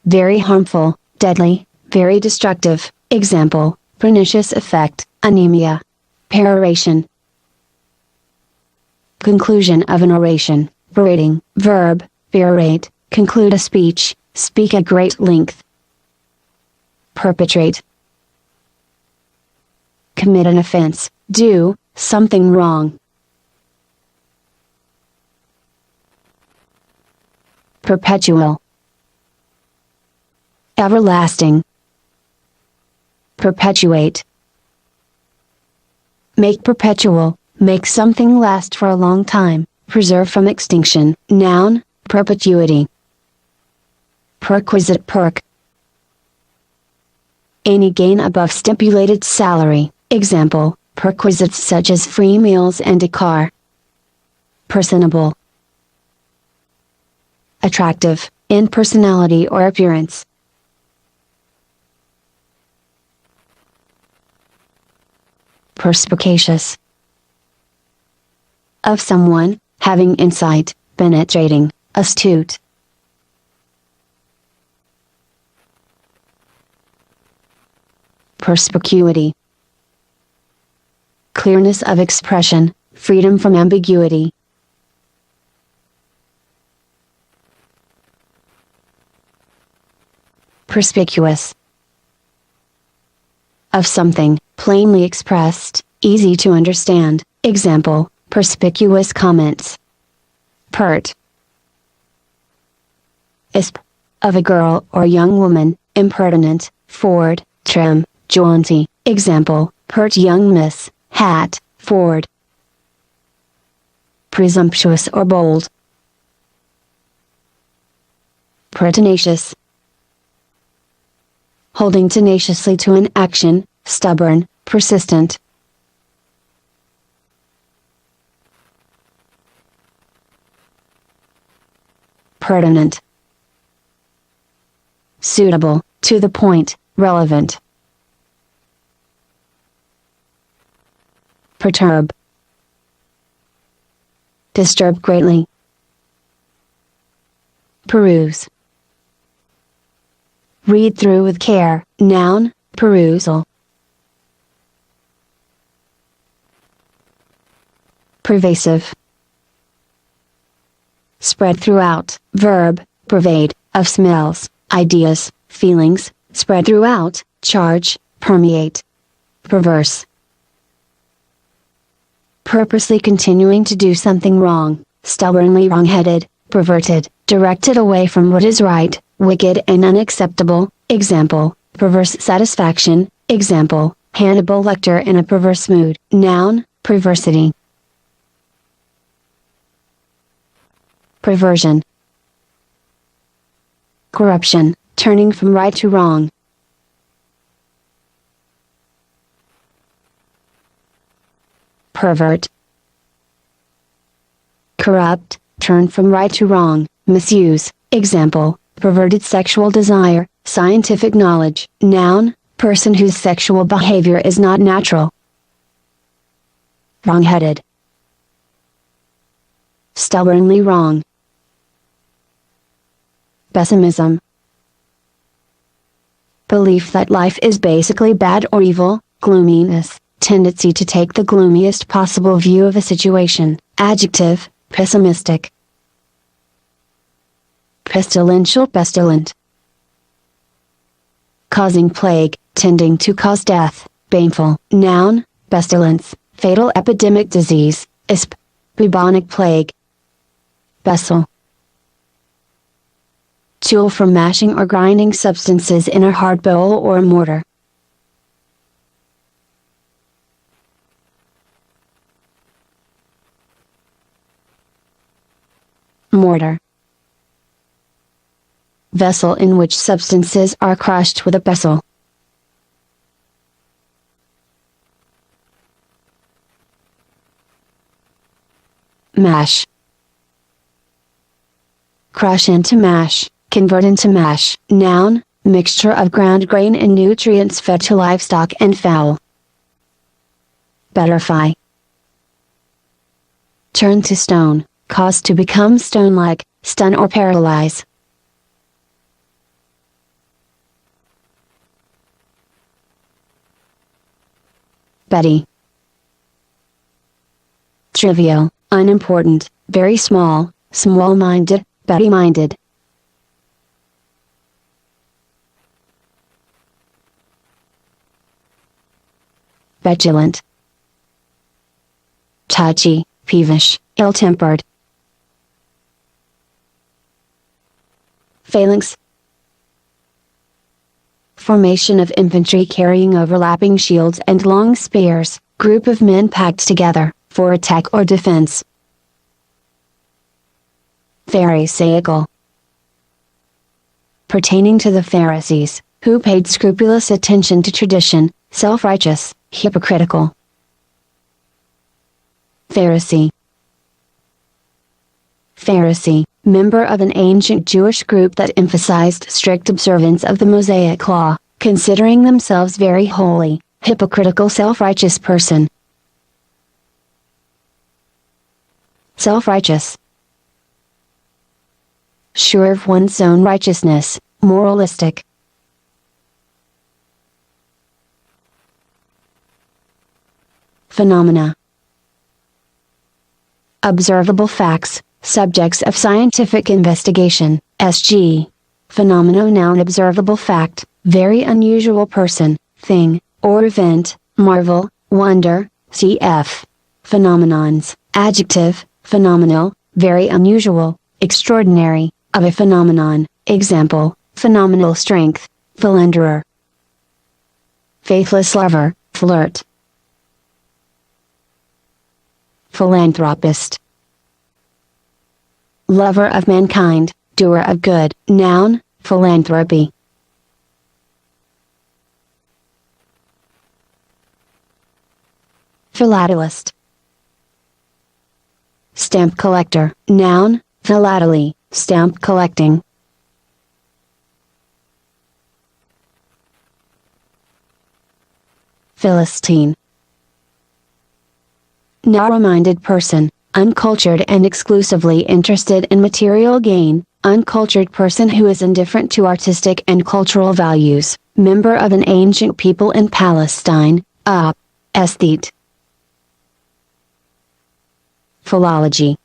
Very harmful, deadly, very destructive. Example, pernicious effect, anemia. Peroration. Conclusion of an oration, orating. Verb, perorate, conclude a speech, speak at great length. Perpetrate. Commit an offense, do something wrong. Perpetual. Everlasting. Perpetuate. Make perpetual, make something last for a long time, preserve from extinction. Noun, perpetuity. Perquisite perk. Any gain above stipulated salary. Example, perquisites such as free meals and a car. Personable. Attractive, in personality or appearance. Perspicacious. Of someone, having insight, penetrating, astute. Perspicuity. Clearness of expression, freedom from ambiguity. Perspicuous. Of something, plainly expressed, easy to understand. Example, perspicuous comments. Pert. Isp. Of a girl or young woman, impertinent, forward, trim, jaunty. Example, pert young miss, hat, forward. Presumptuous or bold. Pertinacious. Holding tenaciously to an action, stubborn, persistent. Pertinent. Suitable, to the point, relevant. perturb, disturb greatly, peruse, read through with care, noun, perusal, pervasive, spread throughout, verb, pervade, of smells, ideas, feelings, spread throughout, charge, permeate, perverse, purposely continuing to do something wrong, stubbornly wrong-headed, perverted, directed away from what is right, wicked and unacceptable, example, perverse satisfaction, example, Hannibal Lecter in a perverse mood, noun, perversity, perversion, corruption, turning from right to wrong, pervert, corrupt, turn from right to wrong, misuse, example, perverted sexual desire, scientific knowledge, noun, person whose sexual behavior is not natural, wrong-headed, stubbornly wrong, pessimism, belief that life is basically bad or evil, gloominess, tendency to take the gloomiest possible view of a situation, adjective, pessimistic, pestilential, pestilent, causing plague, tending to cause death, baneful, noun, pestilence, fatal epidemic disease, ISP, bubonic plague, pestle, tool for mashing or grinding substances in a hard bowl or a mortar, mortar, vessel in which substances are crushed with a pestle, mash, crush into mash, convert into mash, noun, mixture of ground grain and nutrients fed to livestock and fowl, butterfly, turn to stone, cause to become stone-like, stun or paralyze, Betty, trivial, unimportant, very small, small-minded, Betty-minded, petulant, touchy, peevish, ill-tempered, phalanx, formation of infantry carrying overlapping shields and long spears, group of men packed together, for attack or defense, Pharisaical, pertaining to the Pharisees, who paid scrupulous attention to tradition, self-righteous, hypocritical, Pharisee, Pharisee, member of an ancient Jewish group that emphasized strict observance of the Mosaic law, considering themselves very holy, hypocritical self-righteous person. Self-righteous, sure of one's own righteousness, moralistic. Phenomena, observable facts, subjects of scientific investigation, SG. Phenomenon, noun, observable fact, very unusual person, thing, or event, marvel, wonder, cf. Phenomenons, adjective, phenomenal, very unusual, extraordinary, of a phenomenon, example, phenomenal strength, philanderer, faithless lover, flirt, philanthropist, lover of mankind, doer of good, noun, philanthropy, philatelist, stamp collector, noun, philately, stamp collecting, Philistine, narrow-minded person, uncultured and exclusively interested in material gain, uncultured person who is indifferent to artistic and cultural values, member of an ancient people in Palestine, aesthete. Philology.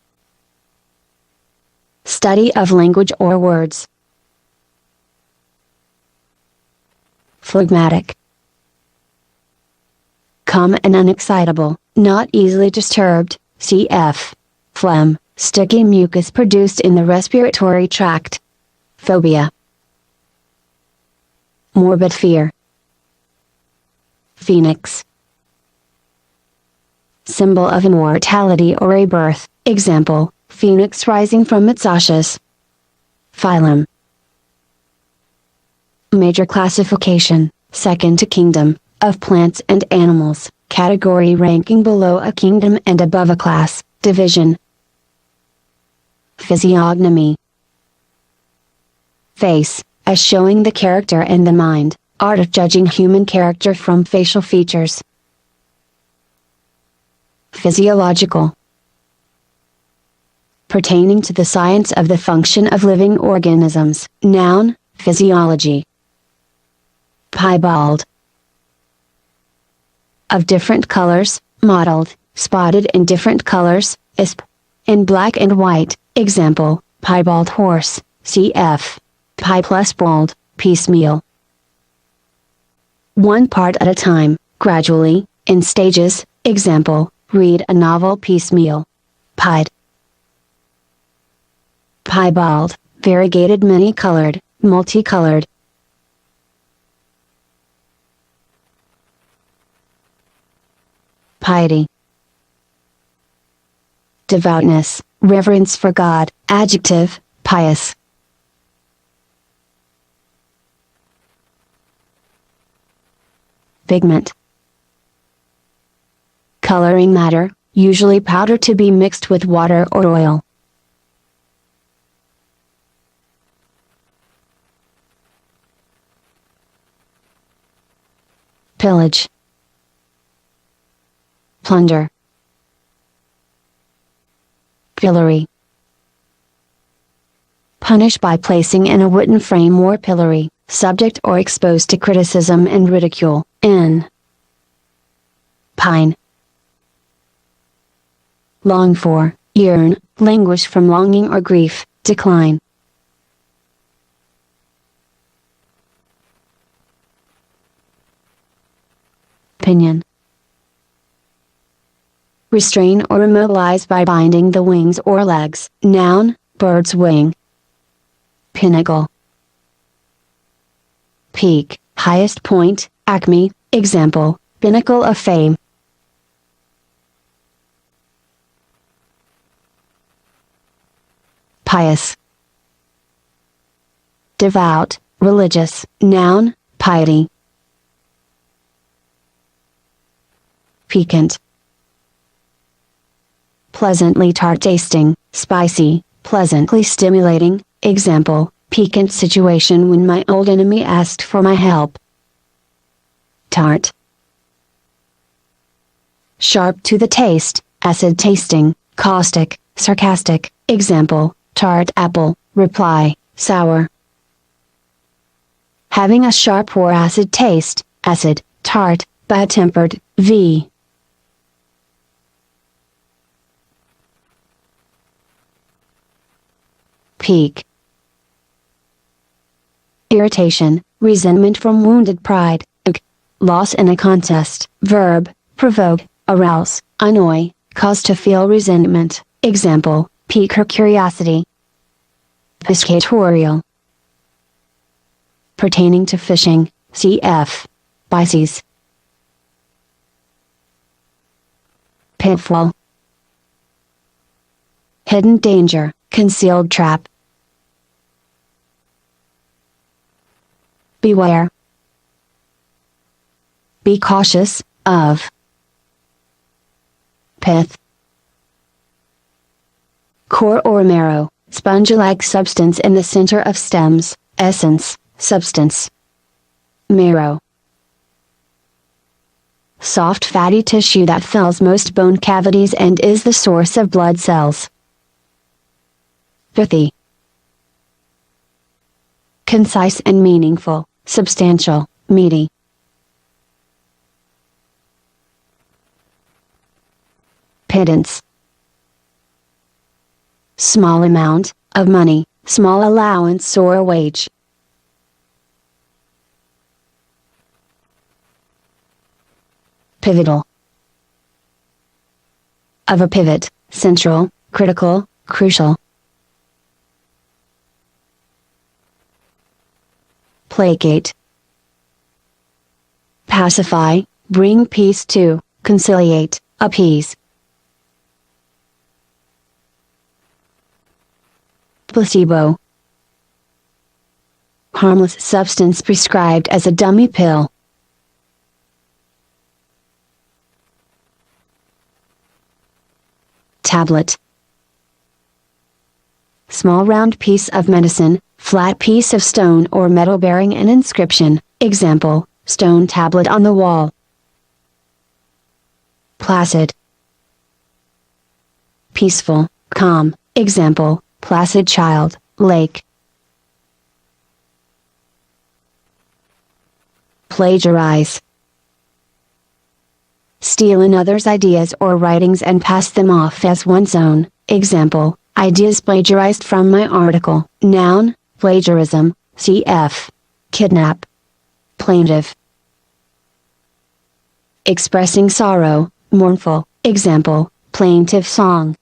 Study of language or words. Phlegmatic. Calm and unexcitable, not easily disturbed, cf. Phlegm, sticky mucus produced in the respiratory tract. Phobia. Morbid fear. Phoenix. Symbol of immortality or rebirth, example, phoenix rising from its ashes. Phylum. Major classification, second to kingdom, of plants and animals, category ranking below a kingdom and above a class, division. Physiognomy. Face, as showing the character and the mind, art of judging human character from facial features. Physiological. Pertaining to the science of the function of living organisms, noun, physiology. Piebald. Of different colors, mottled, spotted in different colors, isp. In black and white, example, piebald horse, cf. Pie plus bald, piecemeal. One part at a time, gradually, in stages, example, read a novel piecemeal. Pied. Piebald, variegated, many-colored, multicolored. Piety. Devoutness, reverence for God, adjective, pious. Pigment. Coloring matter, usually powder to be mixed with water or oil. Pillage. Plunder. Pillory. Punish by placing in a wooden frame or pillory, subject or exposed to criticism and ridicule, in. Pine. Long for, yearn, languish from longing or grief, decline. Pinion. Restrain or immobilize by binding the wings or legs, noun, bird's wing. Pinnacle. Peak, highest point, acme, example, pinnacle of fame. Pious. Devout, religious, noun, piety. Piquant. Pleasantly tart tasting, spicy, pleasantly stimulating, example, piquant situation when my old enemy asked for my help. Tart. Sharp to the taste, acid tasting, caustic, sarcastic, example, tart apple, reply, sour. Having a sharp or acid taste, acid, tart, bad-tempered, v. Pique. Irritation, resentment from wounded pride, loss in a contest, verb, provoke, arouse, annoy, cause to feel resentment, example, pique her curiosity. Piscatorial. Pertaining to fishing, cf. Bices. Pitfall. Hidden danger, concealed trap. Beware. Be cautious, of. Pith. Core or marrow, sponge-like substance in the center of stems, essence, substance. Marrow. soft fatty tissue that fills most bone cavities and is the source of blood cells. Pithy. Concise and meaningful, substantial, meaty. Pittance. Small amount of money, small allowance or wage. Pivotal. Of a pivot, central, critical, crucial. Placate. Pacify, bring peace to, conciliate, appease. Placebo. Harmless substance prescribed as a dummy pill. Tablet. Small round piece of medicine, flat piece of stone or metal bearing an inscription, example, stone tablet on the wall. Placid. Peaceful, calm, example, placid child, lake. Plagiarize. Steal another's ideas or writings and pass them off as one's own, example, ideas plagiarized from my article. Noun, plagiarism, cf. Kidnap. Plaintive. Expressing sorrow, mournful, example, plaintive song.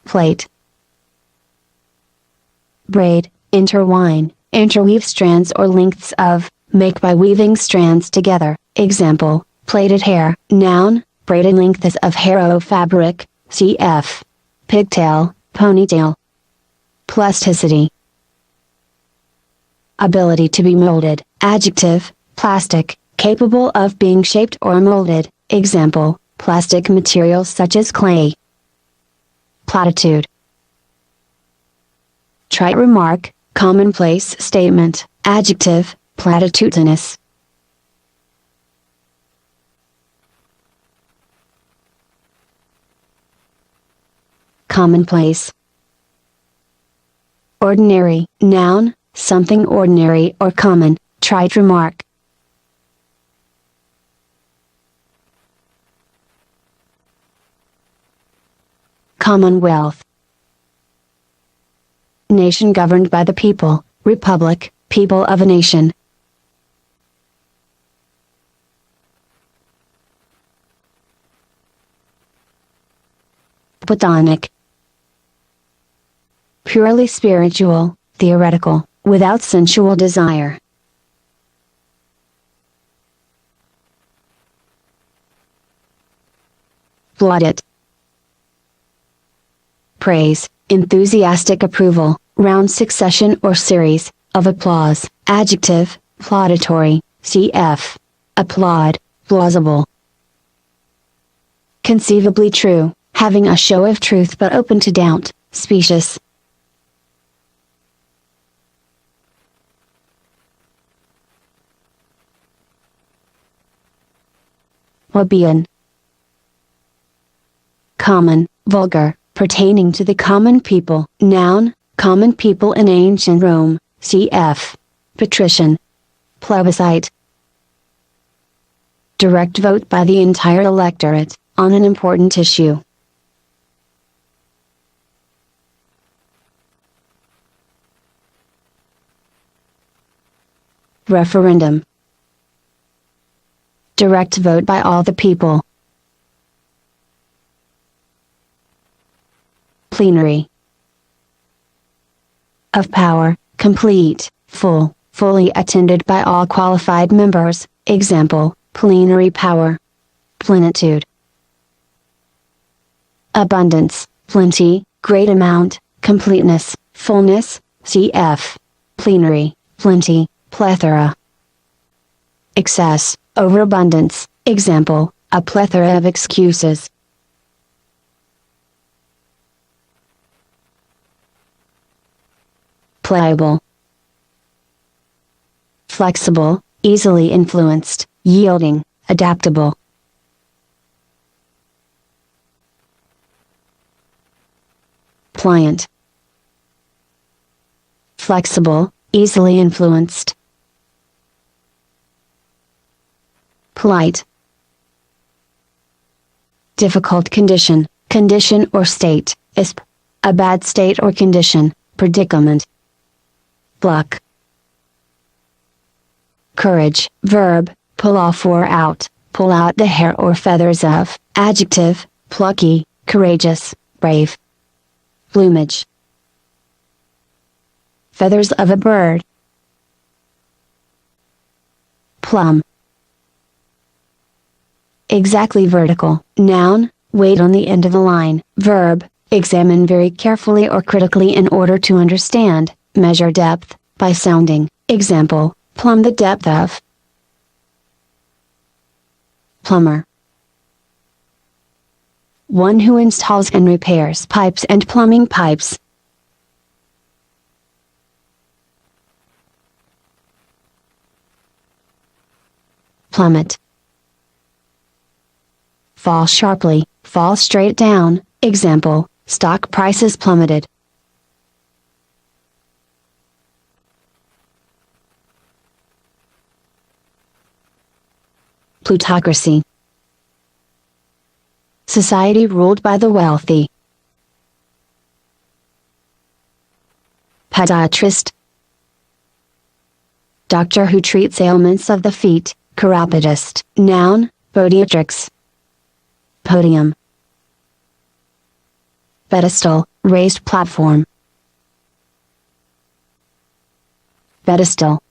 Plait. Braid, intertwine, interweave strands or lengths of, make by weaving strands together, example, plaited hair. Noun, braided lengths of hair o fabric, cf. Pigtail, ponytail. Plasticity. Ability to be molded, adjective, plastic, capable of being shaped or molded, example, plastic materials such as clay. Platitude. Trite remark, commonplace statement, adjective, platitudinous. Commonplace. Ordinary, noun, something ordinary or common, trite remark. Commonwealth. Nation governed by the people, republic, people of a nation. Platonic. Purely spiritual, theoretical, without sensual desire. Plaudit. Praise, enthusiastic approval, round succession or series, of applause, adjective, plauditory, cf. Applaud, plausible. Conceivably true, having a show of truth but open to doubt, specious. Plebeian. Common, vulgar, pertaining to the common people. Noun, common people in ancient Rome, cf. Patrician. Plebiscite. Direct vote by the entire electorate, on an important issue. Referendum. Direct vote by all the people. Plenary. Of power, complete, full, fully attended by all qualified members, example, plenary power. Plenitude. Abundance, plenty, great amount, completeness, fullness, cf. Plenary, plenty, plethora. Excess, overabundance, example, a plethora of excuses. Pliable. flexible, easily influenced, yielding, adaptable. Pliant, flexible, easily influenced. Polite, difficult condition, condition or state, isp, a bad state or condition, predicament. Pluck, courage, verb, pull off or out, pull out the hair or feathers of, adjective, plucky, courageous, brave. Plumage, feathers of a bird. Plumb, exactly vertical, noun, wait on the end of a line. Verb, examine very carefully or critically in order to understand, measure depth, by sounding. Example, plumb the depth of. Plumber, one who installs and repairs pipes and plumbing pipes. Plummet, fall sharply, fall straight down. Example, stock prices plummeted. Plutocracy, society ruled by the wealthy. Podiatrist, doctor who treats ailments of the feet. Chiropodist, noun, podiatrics. Podium, pedestal, raised platform. Pedestal,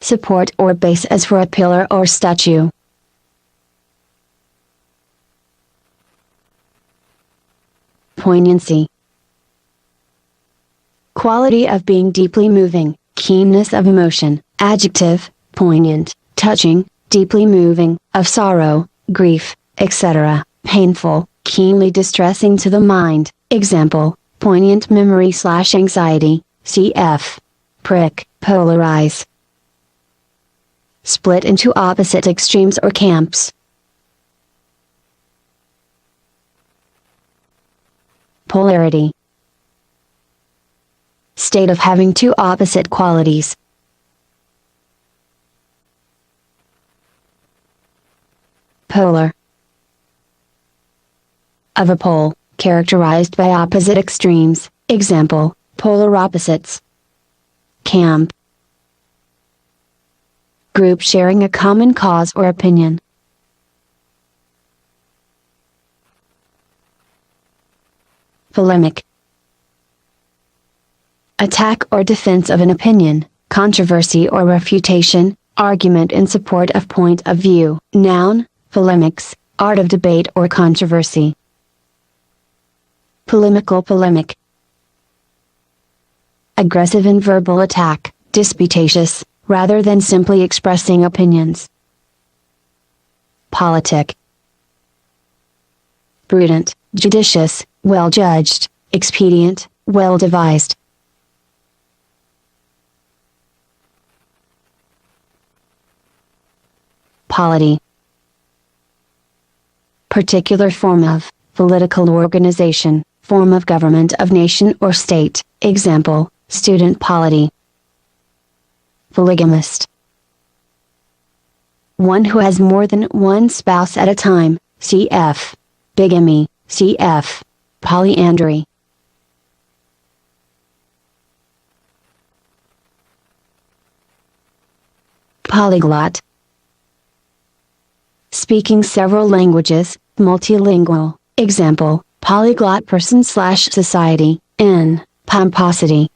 support or base as for a pillar or statue. Poignancy, quality of being deeply moving, keenness of emotion. Adjective, poignant, touching, deeply moving, of sorrow, grief, etc., painful, keenly distressing to the mind. Example, poignant memory/anxiety, cf. Prick, polarize. Split into opposite extremes or camps. Polarity, state of having two opposite qualities. Polar, of a pole, characterized by opposite extremes. Example, polar opposites. Camp, group sharing a common cause or opinion. Polemic, attack or defense of an opinion, controversy or refutation, argument in support of point of view. Noun, polemics, art of debate or controversy. Polemical polemic, aggressive in verbal attack, disputatious, rather than simply expressing opinions. Politic, prudent, judicious, well judged, expedient, well devised. Polity, particular form of, political organization, form of government of nation or state. Example, student polity. Polygamist, one who has more than one spouse at a time. Cf. Bigamy, cf. Polyandry. Polyglot, speaking several languages, multilingual. Example, polyglot person/society, in, pomposity.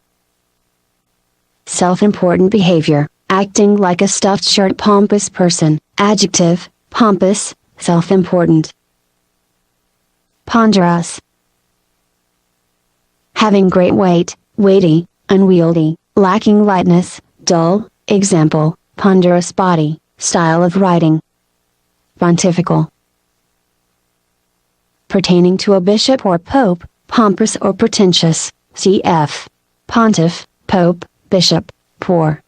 Self-important behavior, acting like a stuffed shirt. Pompous person. Adjective, pompous, self-important. Ponderous, having great weight, weighty, unwieldy, lacking lightness, dull. Example, ponderous body, style of writing. Pontifical, pertaining to a bishop or pope, pompous or pretentious. Cf. Pontiff, pope, bishop. pour.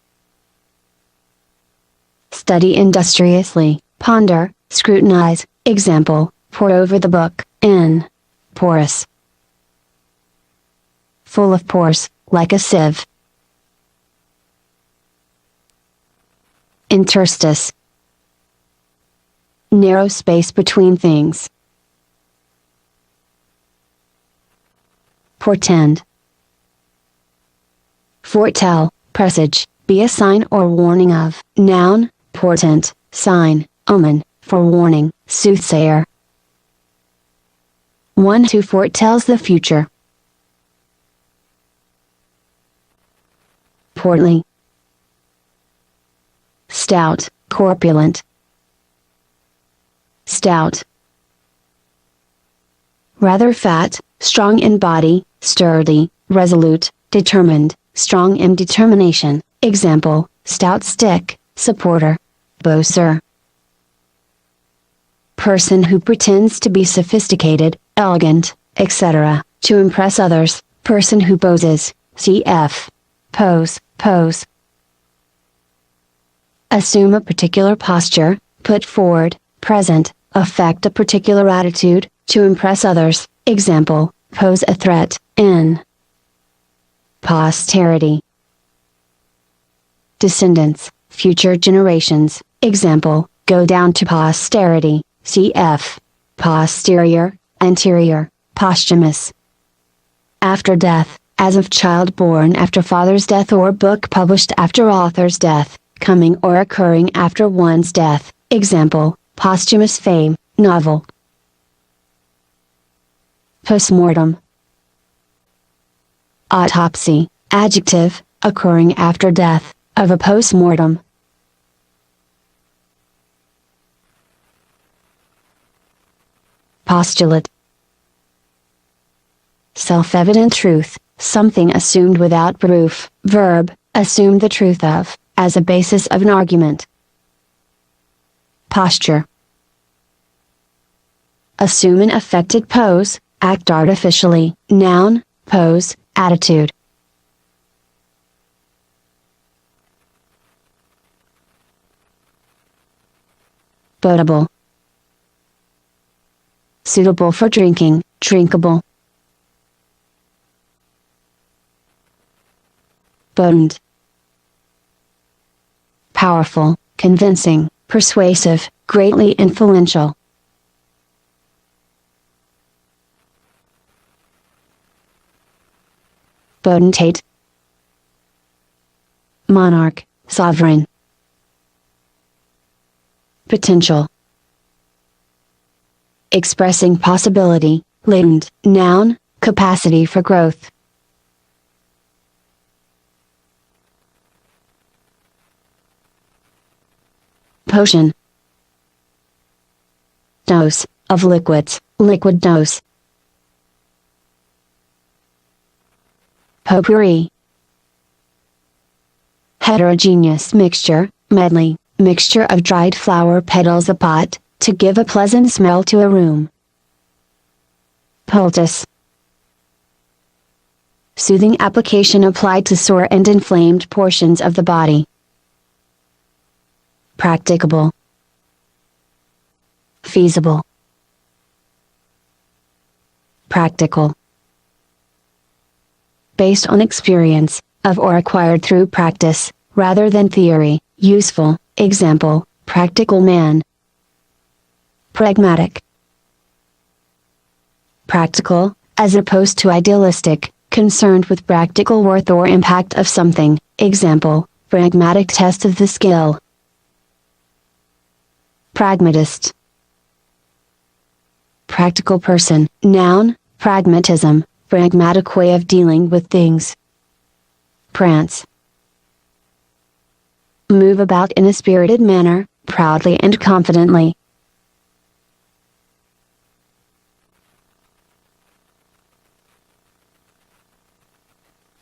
Study industriously, ponder, scrutinize, example, pour over the book, in. Porous. Full of pores, like a sieve. Interstice. Narrow space between things. Portend. Foretell, presage, be a sign or warning of. Noun, portent, sign, omen, forewarning, soothsayer. One who foretells the future. Portly. Stout, corpulent. Stout. Rather fat, strong in body, sturdy, resolute, determined, strong in determination, example, stout stick, supporter. Boaster. Person who pretends to be sophisticated, elegant, etc., to impress others, person who poses, cf. Pose, pose. Assume a particular posture, put forward, present, affect a particular attitude, to impress others, example, pose a threat, in. Posterity. Descendants, future generations, example, go down to posterity, cf. Posterior, anterior, posthumous. After death, as of child born after father's death or book published after author's death, coming or occurring after one's death, example, posthumous fame, novel. Postmortem. Autopsy, adjective, occurring after death, of a postmortem. Postulate. Self-evident truth, something assumed without proof. Verb, assume the truth of, as a basis of an argument. Posture. Assume an affected pose, act artificially. Noun, pose, attitude. Potable. Suitable for drinking, drinkable. Potent. Powerful, convincing, persuasive, greatly influential. Potentate. Monarch, sovereign. Potential. Expressing possibility, latent. Noun, capacity for growth. Potion. Dose, of liquids, liquid dose. Potpourri. Heterogeneous mixture, medley, mixture of dried flower petals a pot, to give a pleasant smell to a room. Poultice. Soothing application applied to sore and inflamed portions of the body. Practicable. Feasible. Practical. Based on experience, of or acquired through practice, rather than theory, useful, example, practical man. Pragmatic. Practical, as opposed to idealistic, concerned with practical worth or impact of something, example, pragmatic test of the skill. Pragmatist. Practical person. Noun, pragmatism, pragmatic way of dealing with things. Prance. Move about in a spirited manner, proudly and confidently.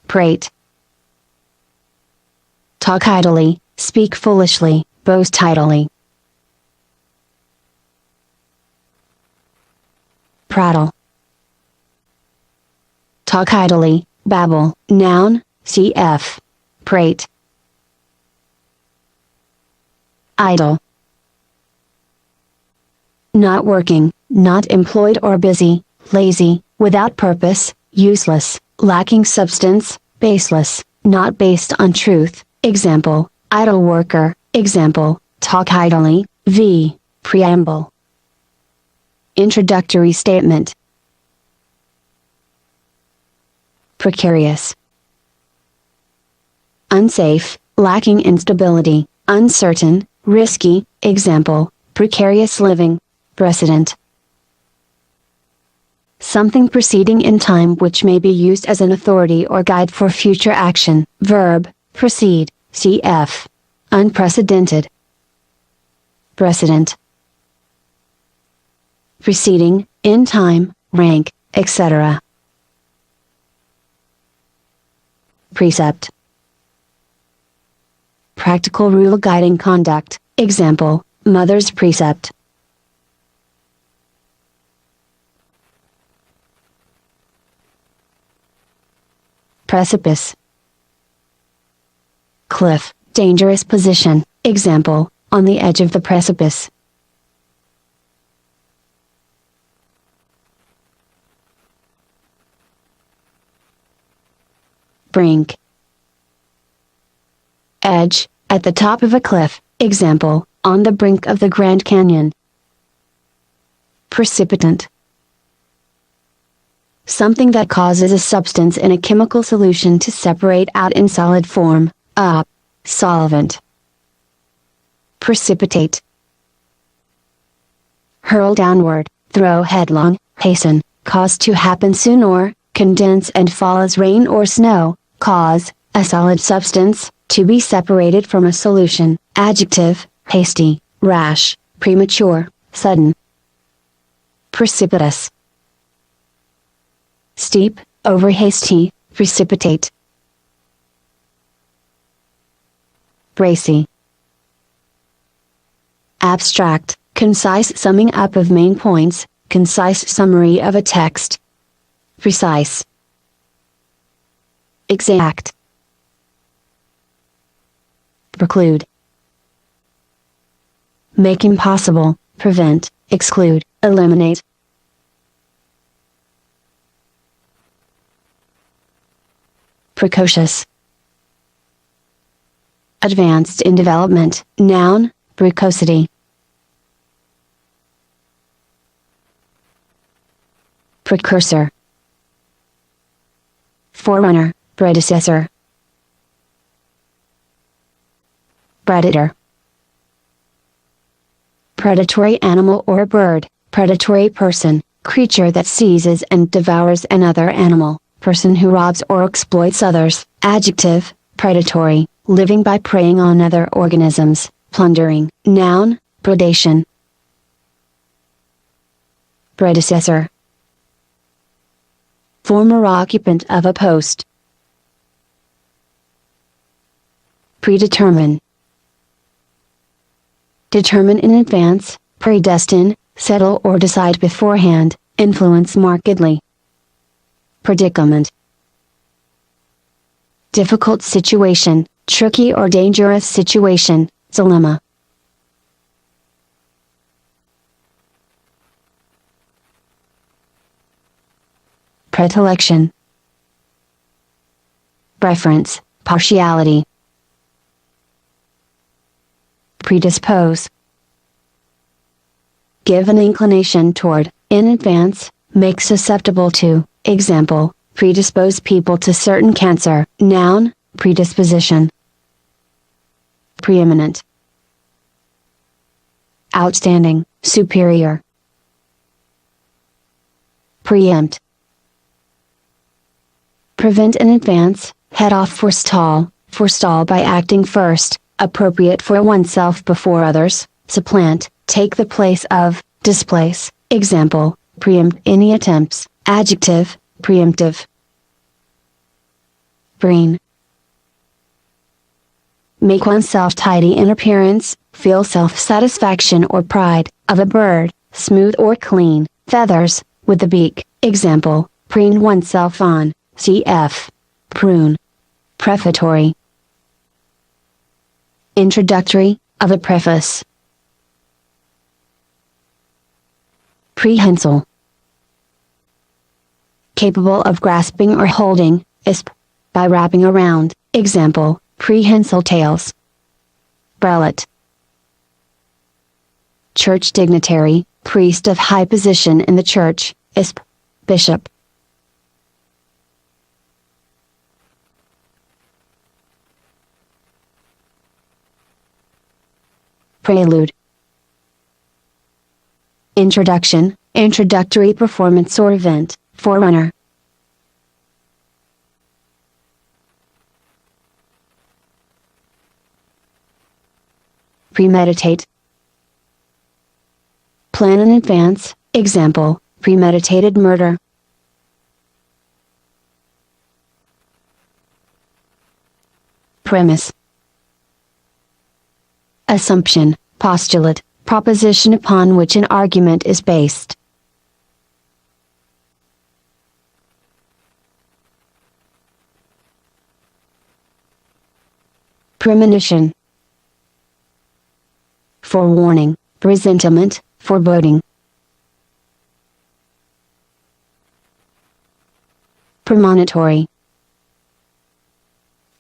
Prate. Talk idly, speak foolishly, boast idly. Prattle. Talk idly, babble. Noun, cf. Prate. idle. Not working, not employed or busy, lazy, without purpose, useless, lacking substance, baseless, not based on truth. Example, idle worker. Example, talk idly. V. Preamble. Introductory statement. Precarious. Unsafe, lacking in stability, uncertain, risky. Example, precarious living. Precedent. Something preceding in time which may be used as an authority or guide for future action. Verb, precede, cf. Unprecedented. Precedent. Preceding, in time, rank, etc. Precept. Practical rule guiding conduct. Example, mother's precept. Precipice. Cliff, dangerous position. Example, on the edge of the precipice. Brink. Edge, at the top of a cliff. Example, on the brink of the Grand Canyon. Precipitant. Something that causes a substance in a chemical solution to separate out in solid form. Solvent. Precipitate. Hurl downward, throw headlong, hasten, cause to happen soon or, condense and fall as rain or snow, cause, a solid substance, to be separated from a solution. Adjective, hasty, rash, premature, sudden. Precipitous. Steep, over hasty, precipitate. Bracy. Abstract, concise summing up of main points, concise summary of a text. Precise. Exact. Preclude. Make impossible, prevent, exclude, eliminate. Precocious. Advanced in development. Noun, precocity. Precursor. Forerunner, predecessor. Predator. Predatory animal or bird, predatory person, creature that seizes and devours another animal, person who robs or exploits others. Adjective, predatory, living by preying on other organisms, plundering. Noun, predation. Predecessor. Former occupant of a post. Predetermine. Determine in advance, predestine, settle or decide beforehand, influence markedly. Predicament. Difficult situation, tricky or dangerous situation, dilemma. Predilection. Preference, partiality. Predispose. Give an inclination toward, in advance, make susceptible to. Example, predispose people to certain cancer. Noun, predisposition. Preeminent. Outstanding, superior. Preempt. Prevent in advance, head off, forestall by acting first, appropriate for oneself before others, supplant, take the place of, displace. Example, preempt any attempts. Adjective, preemptive. Breen. Make oneself tidy in appearance, feel self-satisfaction or pride, of a bird, smooth or clean, feathers, with the beak. Example, preen oneself on, cf. Prune. Prefatory. Introductory, of a preface. Prehensile. Capable of grasping or holding, by wrapping around, example, prehensile tails. Prelate. Church dignitary, priest of high position in the church, bishop. Prelude. Introduction, introductory performance or event, forerunner. Premeditate. Plan in advance, example, premeditated murder. Premise. Assumption, postulate, proposition upon which an argument is based. Premonition. Forewarning, presentiment, foreboding. Premonitory.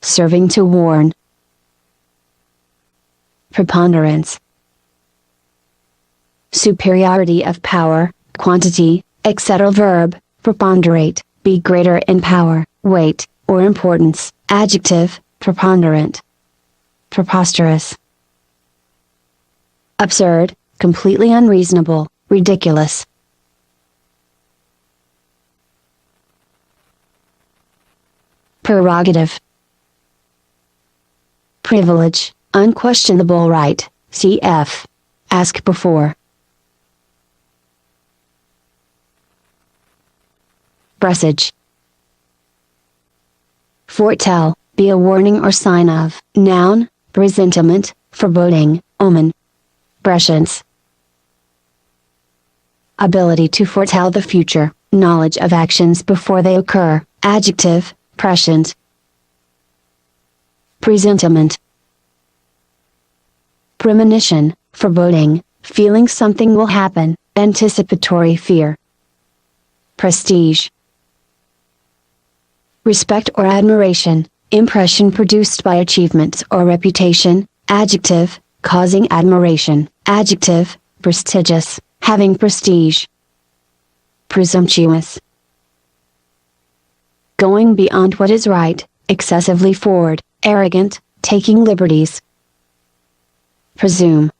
Serving to warn. Preponderance. Superiority of power, quantity, etc. Verb, preponderate, be greater in power, weight, or importance. Adjective, preponderant. Preposterous. Absurd, completely unreasonable, ridiculous. Prerogative. Privilege, unquestionable right, cf. Ask before. Presage. Foretell, be a warning or sign of. Noun, presentiment, foreboding, omen. Prescience. Ability to foretell the future, knowledge of actions before they occur. Adjective, prescient. Presentiment. Premonition, foreboding, feeling something will happen, anticipatory fear. Prestige. Respect or admiration, impression produced by achievements or reputation. Adjective, causing admiration. Adjective, prestigious, having prestige. Presumptuous. Going beyond what is right, excessively forward, arrogant, taking liberties. Presume.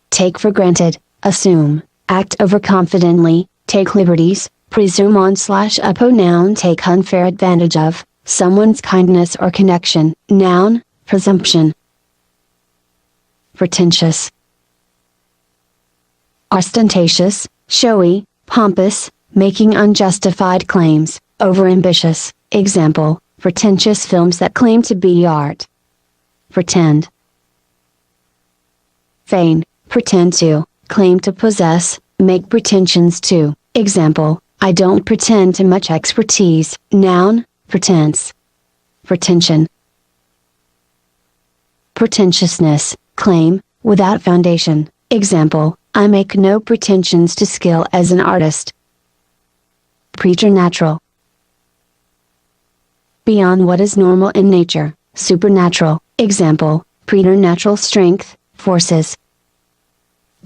Take for granted, assume, act overconfidently, take liberties, presume on/upon. Noun, take unfair advantage of, someone's kindness or connection. Noun, presumption. Pretentious. Ostentatious, showy, pompous, making unjustified claims, overambitious. Example, pretentious films that claim to be art. Pretend. Feign, pretend to, claim to possess, make pretensions to. Example, I don't pretend to much expertise. Noun, pretense. Pretension. Pretentiousness, claim, without foundation. Example, I make no pretensions to skill as an artist. Preternatural. Beyond what is normal in nature, supernatural. Example, preternatural strength, forces.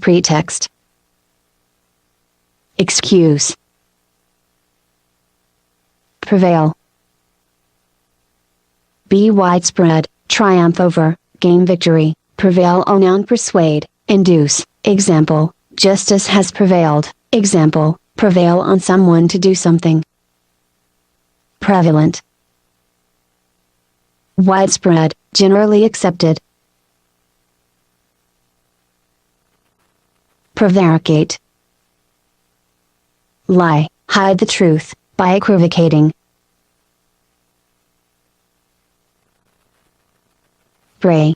Pretext. Excuse. Prevail. Be widespread, triumph over, gain victory, prevail on. Noun, persuade, induce. Example, justice has prevailed. Example, prevail on someone to do something. Prevalent. Widespread, generally accepted. Prevaricate. Lie, hide the truth, by equivocating. Prey.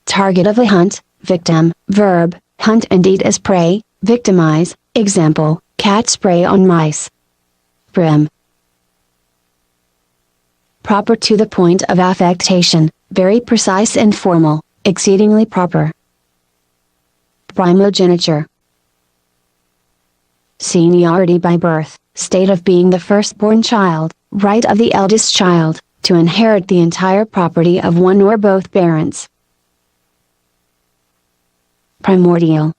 Target of a hunt, victim. Verb, hunt and eat as prey, victimize. Example, cats prey on mice. Prim. proper to the point of affectation, very precise and formal, exceedingly proper. Primogeniture. Seniority by birth, state of being the firstborn child, right of the eldest child, to inherit the entire property of one or both parents. Primordial.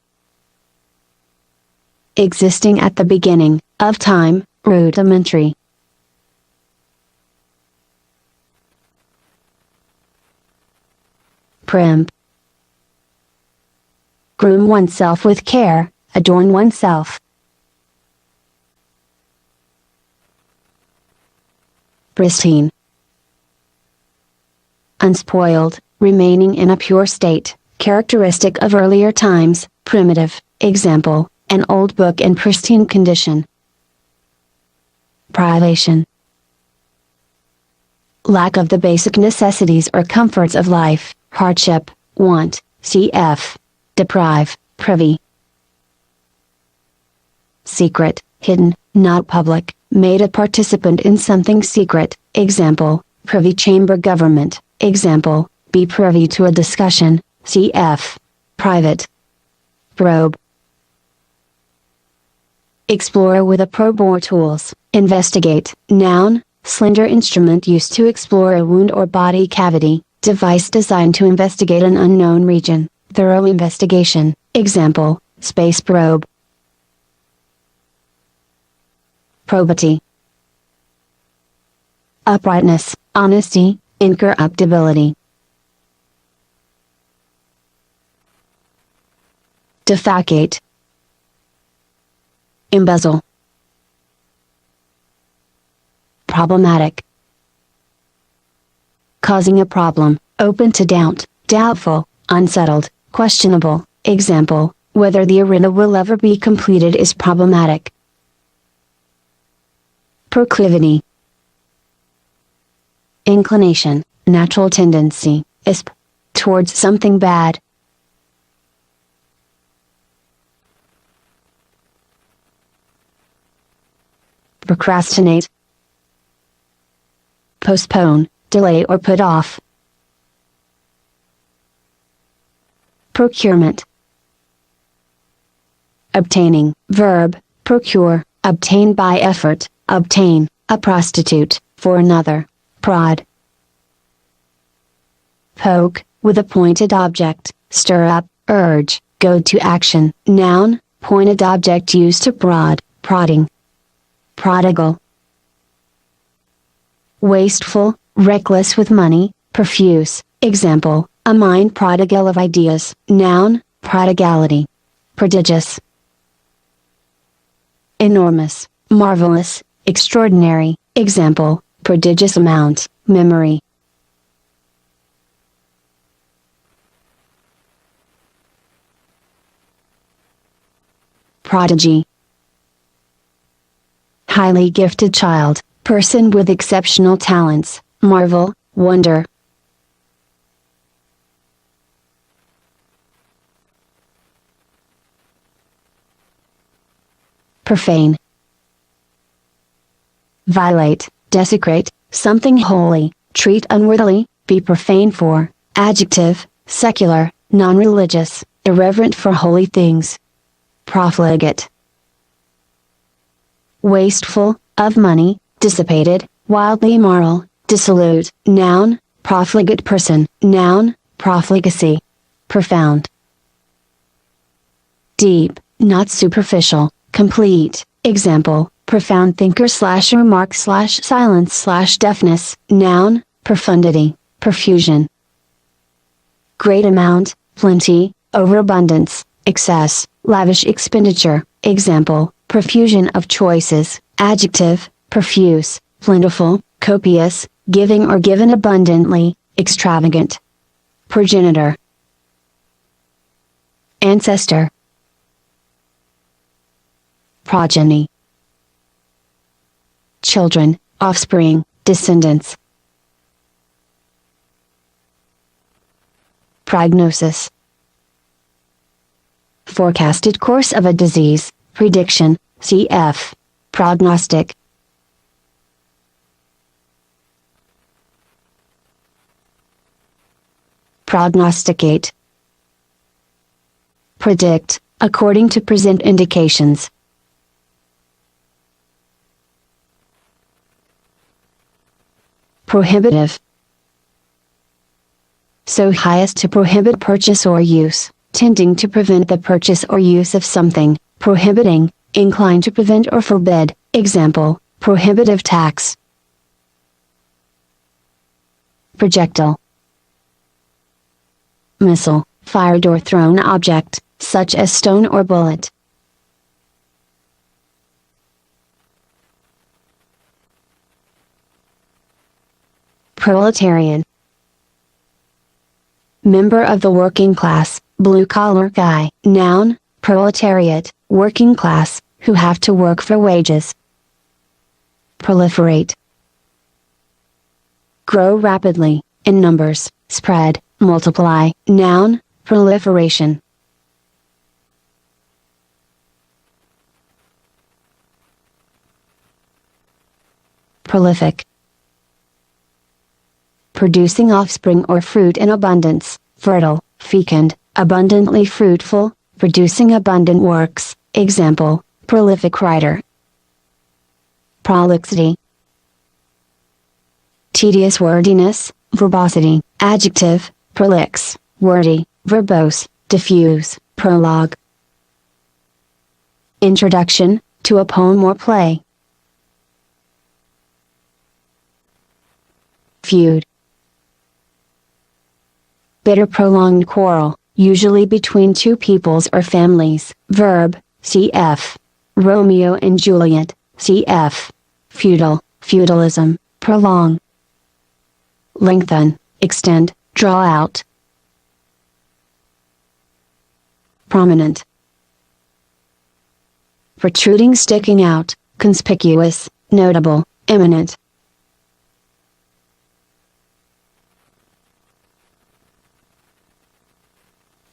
Existing at the beginning of time, rudimentary. Primp. Groom oneself with care, adorn oneself. Pristine. Unspoiled, remaining in a pure state, characteristic of earlier times, primitive, example, an old book in pristine condition. Privation. Lack of the basic necessities or comforts of life, hardship, want, cf. Deprive, privy. Secret, hidden, not public, made a participant in something secret, example, privy chamber government, example, be privy to a discussion, cf. Private. Probe. Explore with a probe or tools, investigate, noun, slender instrument used to explore a wound or body cavity, device designed to investigate an unknown region, thorough investigation, example, space probe. Probity. Uprightness, honesty, incorruptibility. Defecate. Embezzle. Problematic. Causing a problem, open to doubt, doubtful, unsettled, questionable, example, whether the arena will ever be completed is problematic. Proclivity. Inclination, natural tendency, isp. Towards something bad. Procrastinate. Postpone, delay or put off. Procurement. Obtaining, verb, procure, obtain by effort, obtain, a prostitute, for another, prod. Poke, with a pointed object, stir up, urge, go to action, noun, pointed object used to prod, prodding. Prodigal. Wasteful, reckless with money, profuse, example, a mind prodigal of ideas, noun, prodigality. Prodigious. Enormous, marvelous, extraordinary, example, prodigious amount, memory. Prodigy. Highly gifted child, person with exceptional talents, marvel, wonder. Profane. Violate, desecrate, something holy, treat unworthily, be profane for, adjective, secular, non-religious, irreverent for holy things. Profligate. Wasteful, of money, dissipated, wildly immoral, dissolute, noun, profligate person, noun, profligacy. Profound. Deep, not superficial, complete, example, profound thinker / remark / silence / deafness, noun, profundity, profusion. Great amount, plenty, overabundance, excess, lavish expenditure, example, profusion of choices, adjective, profuse, plentiful, copious, giving or given abundantly, extravagant. Progenitor. Ancestor. Progeny. Children, offspring, descendants. Prognosis. Forecasted course of a disease, prediction, cf. Prognostic. prognosticate. Predict, according to present indications. Prohibitive. So high as to prohibit purchase or use, tending to prevent the purchase or use of something, prohibiting, inclined to prevent or forbid, example, prohibitive tax. Projectile. Missile, fired or thrown object, such as stone or bullet. Proletarian. Member of the working class, blue-collar guy. Noun, proletariat, working class, who have to work for wages. Proliferate. Grow rapidly, in numbers, spread, multiply. Noun, proliferation. Prolific. Producing offspring or fruit in abundance, fertile, fecund, abundantly fruitful, producing abundant works, example, prolific writer. Prolixity. Tedious wordiness, verbosity, adjective, prolix, wordy, verbose, diffuse, prologue. Introduction, to a poem or play. Feud. Bitter prolonged quarrel, usually between two peoples or families. Verb, cf. Romeo and Juliet, cf. Feudal, feudalism, prolong. Lengthen, extend, draw out. Prominent. Protruding, sticking out, conspicuous, notable, eminent.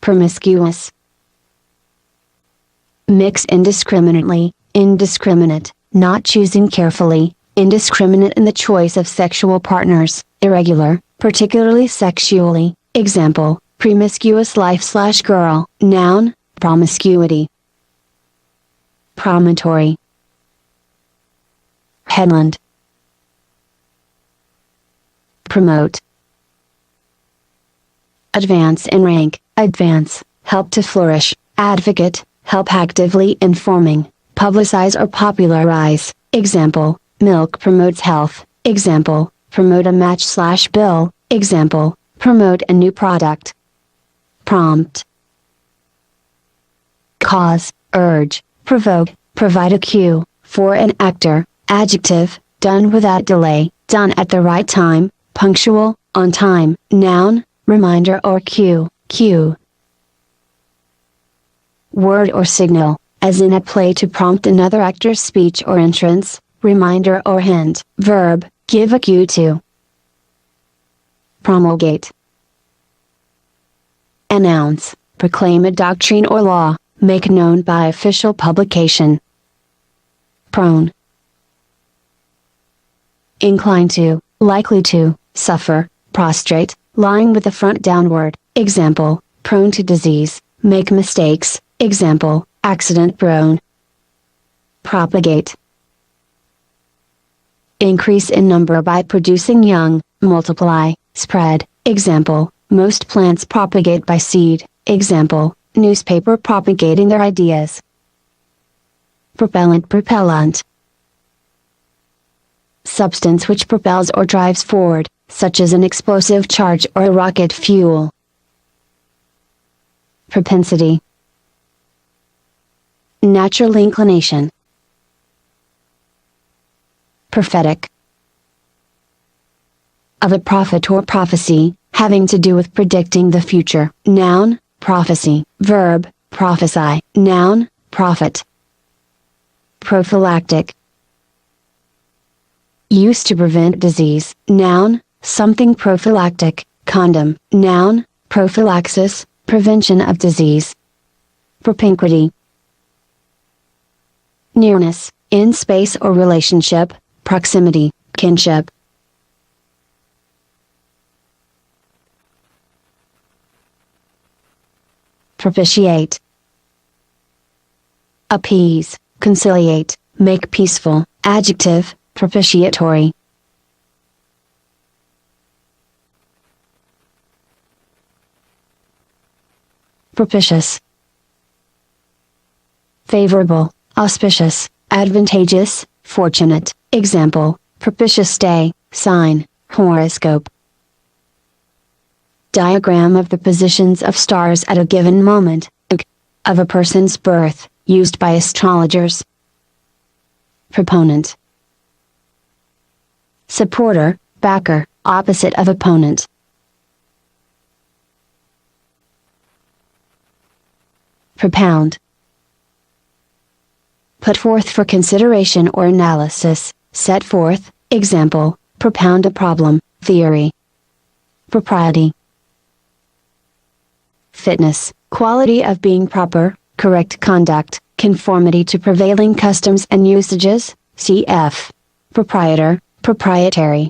Promiscuous. Mix indiscriminately, indiscriminate, not choosing carefully, indiscriminate in the choice of sexual partners, irregular, particularly sexually, example, promiscuous life/girl. Noun, promiscuity. Promontory. Headland. Promote. Advance in rank, advance, help to flourish, advocate, help actively in forming, publicize or popularize, example, milk promotes health, example, promote a match/bill, example, promote a new product. Prompt. Cause, urge, provoke, provide a cue, for an actor, adjective, done without delay, done at the right time, punctual, on time. Noun, reminder or cue, cue. Word or signal, as in a play to prompt another actor's speech or entrance, reminder or hint. Verb, give a cue to. Promulgate. Announce, proclaim a doctrine or law, make known by official publication. Prone. Inclined to, likely to, suffer, prostrate, lying with the front downward, example, prone to disease, make mistakes, example, accident prone. Propagate. Increase in number by producing young, multiply, spread, example, most plants propagate by seed, example, newspaper propagating their ideas. Propellant, propellant. Substance which propels or drives forward, such as an explosive charge or a rocket fuel. Propensity. Natural inclination. Prophetic. Of a prophet or prophecy, having to do with predicting the future. Noun, prophecy. Verb, prophesy. Noun, prophet. Prophylactic. Used to prevent disease. Noun, something prophylactic. Condom. Noun, prophylaxis, prevention of disease. Propinquity. Nearness, in space or relationship, proximity, kinship. propitiate. Appease, conciliate, make peaceful, adjective, propitiatory. Propitious. Favorable, auspicious, advantageous, fortunate. Example, propitious day, sign, horoscope. Diagram of the positions of stars at a given moment, of a person's birth, used by astrologers. Proponent. Supporter, backer, opposite of opponent. Propound. Put forth for consideration or analysis, set forth, example, propound a problem, theory. Propriety. Fitness, quality of being proper, correct conduct, conformity to prevailing customs and usages, cf. Proprietor, proprietary.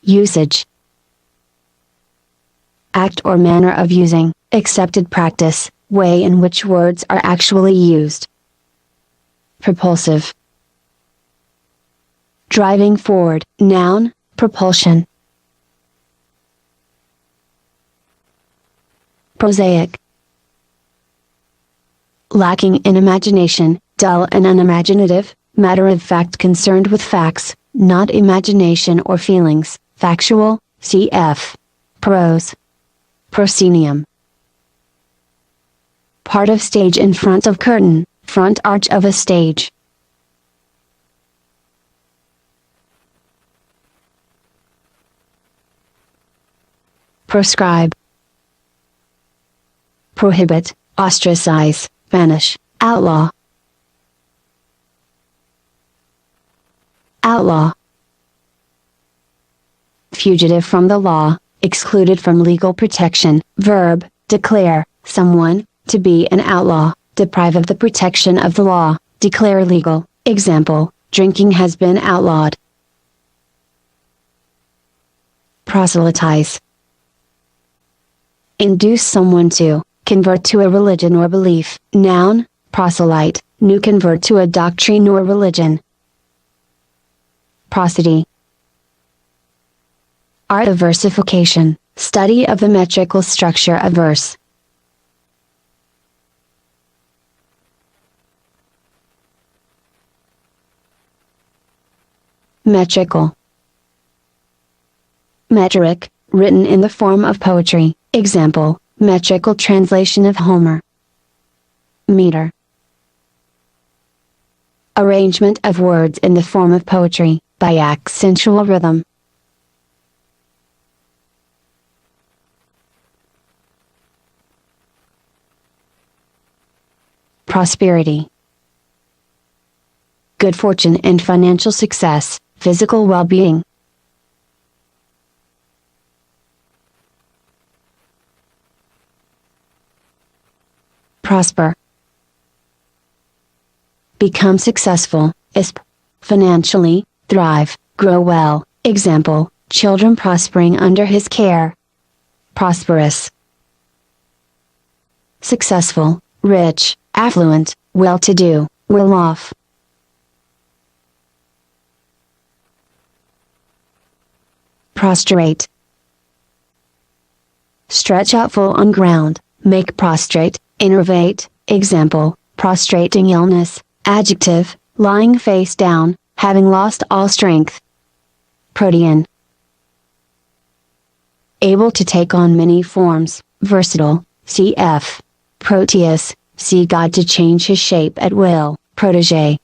Usage. Act or manner of using, accepted practice, way in which words are actually used. Propulsive. Driving forward, noun, propulsion. Prosaic. Lacking in imagination, dull and unimaginative, matter of fact concerned with facts, not imagination or feelings, factual, cf. Prose. Proscenium. Part of stage in front of curtain, front arch of a stage. Proscribe. Prohibit, ostracize, banish, outlaw. Outlaw. Fugitive from the law, excluded from legal protection. Verb, declare, someone, to be an outlaw, deprive of the protection of the law, declare legal. Example, drinking has been outlawed. Proselytize. Induce someone to convert to a religion or belief. Noun, proselyte, new convert to a doctrine or religion. Prosody. Art of versification, study of the metrical structure of verse. Metrical. Metric, written in the form of poetry. Example, metrical translation of Homer. Meter. Arrangement of words in the form of poetry, by accentual rhythm. Prosperity. Good fortune and financial success, physical well-being. Prosper. Become successful, financially, thrive, grow well. Example, children prospering under his care. Prosperous. Successful, rich, affluent, well-to-do, well-off. Prostrate. Stretch out full on ground, make prostrate, innervate. Example, prostrating illness. Adjective, lying face down, having lost all strength. Protean. Able to take on many forms, versatile, cf. Proteus, see God to change his shape at will. Protege.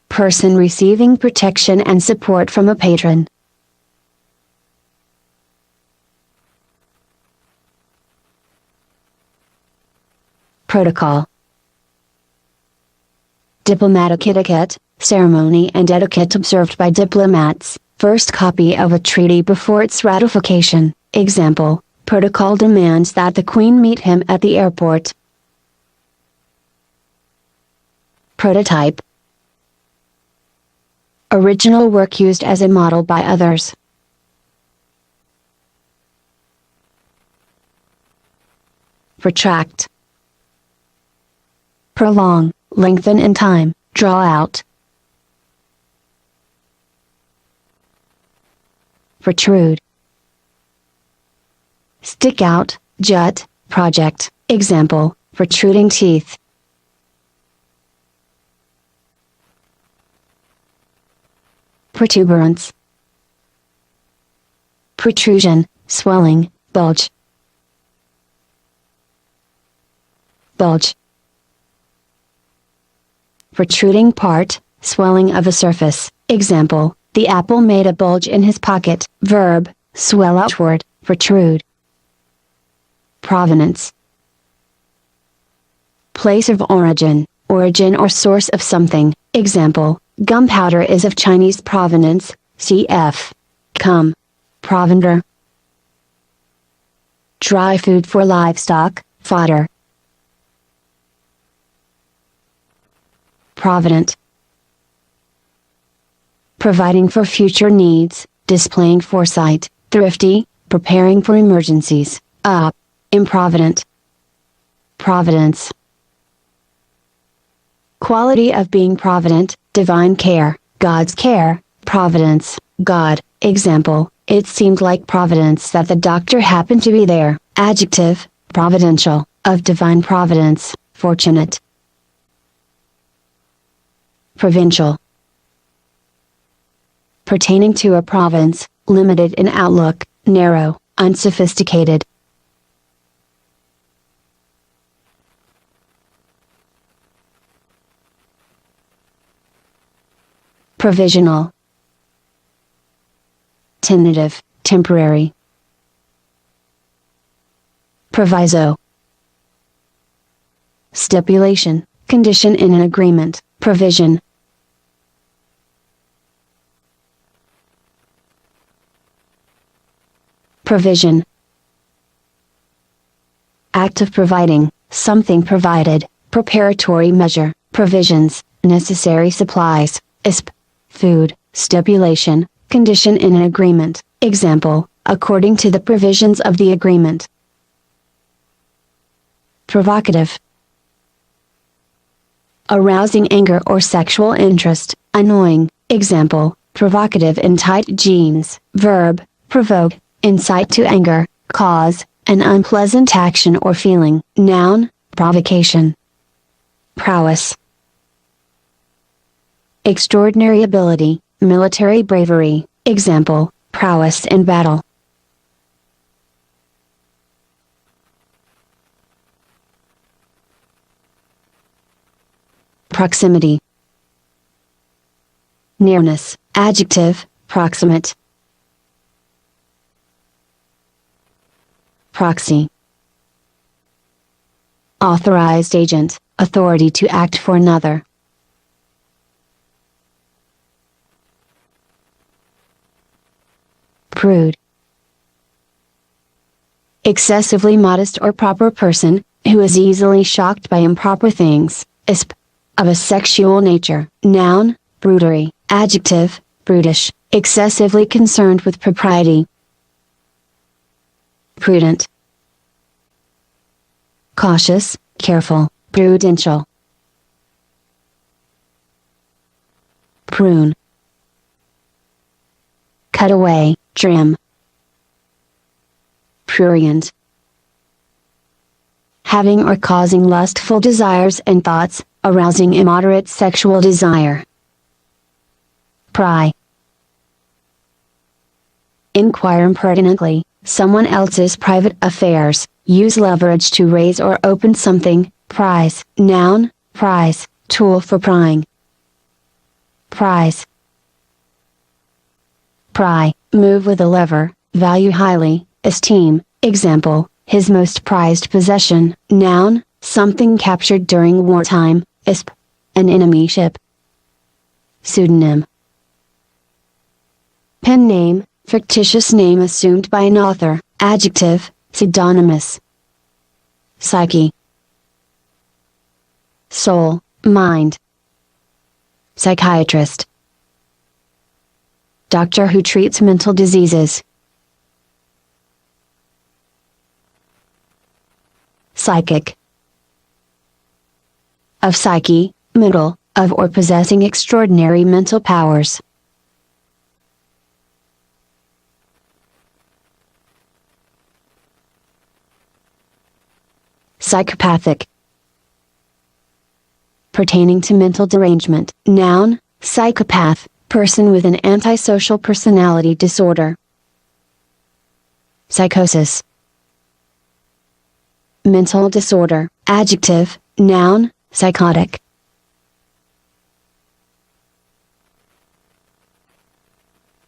Person receiving protection and support from a patron. Protocol. Diplomatic etiquette, ceremony and etiquette observed by diplomats, first copy of a treaty before its ratification. Example, protocol demands that the Queen meet him at the airport. Prototype. Original work used as a model by others. protract. Prolong, lengthen in time, draw out. Protrude. Stick out, jut, project, example, protruding teeth. Protuberance. Protrusion, swelling, bulge. Bulge. Protruding part, swelling of a surface, example, the apple made a bulge in his pocket. Verb, swell outward, protrude. Provenance. Place of origin, origin or source of something, example, gunpowder is of Chinese provenance, cf. Cum. Provender. Dry food for livestock, fodder. Provident. Providing for future needs, displaying foresight, thrifty, preparing for emergencies, improvident. Providence. Quality of being provident, divine care, God's care, providence, God, example, it seemed like providence that the doctor happened to be there. Adjective, providential, of divine providence, fortunate. Provincial. Pertaining to a province, limited in outlook, narrow, unsophisticated. Provisional. Tentative, temporary. Proviso. Stipulation, condition in an agreement, provision. Provision. Act of providing, something provided, preparatory measure, provisions, necessary supplies, isp. Food, stipulation, condition in an agreement, example, according to the provisions of the agreement. Provocative. Arousing anger or sexual interest, annoying, example, provocative in tight jeans. Verb, provoke, incite to anger, cause, an unpleasant action or feeling. Noun, provocation. Prowess. Extraordinary ability, military bravery, example, prowess in battle. Proximity. Nearness, adjective, proximate. Proxy. Authorized agent, authority to act for another. Prude. Excessively modest or proper person, who is easily shocked by improper things, isp. Of a sexual nature. Noun, prudery, adjective, prudish, excessively concerned with propriety. Prudent. Cautious, careful, prudential. Prune. Cut away, trim. Prurient. Having or causing lustful desires and thoughts, arousing immoderate sexual desire. Pry. Inquire impertinently, someone else's private affairs, use leverage to raise or open something, prize. Noun, prize, tool for prying. Prize. Pry, move with a lever, value highly, esteem, example, his most prized possession. Noun, something captured during wartime, isp. An enemy ship. Pseudonym. Pen name, fictitious name assumed by an author, adjective, pseudonymous. Psyche. Soul, mind. Psychiatrist. Doctor who treats mental diseases. psychic. Of psyche, mental, of or possessing extraordinary mental powers. Psychopathic. Pertaining to mental derangement. Noun, psychopath, person with an antisocial personality disorder. Psychosis. Mental disorder. Adjective, noun, psychotic.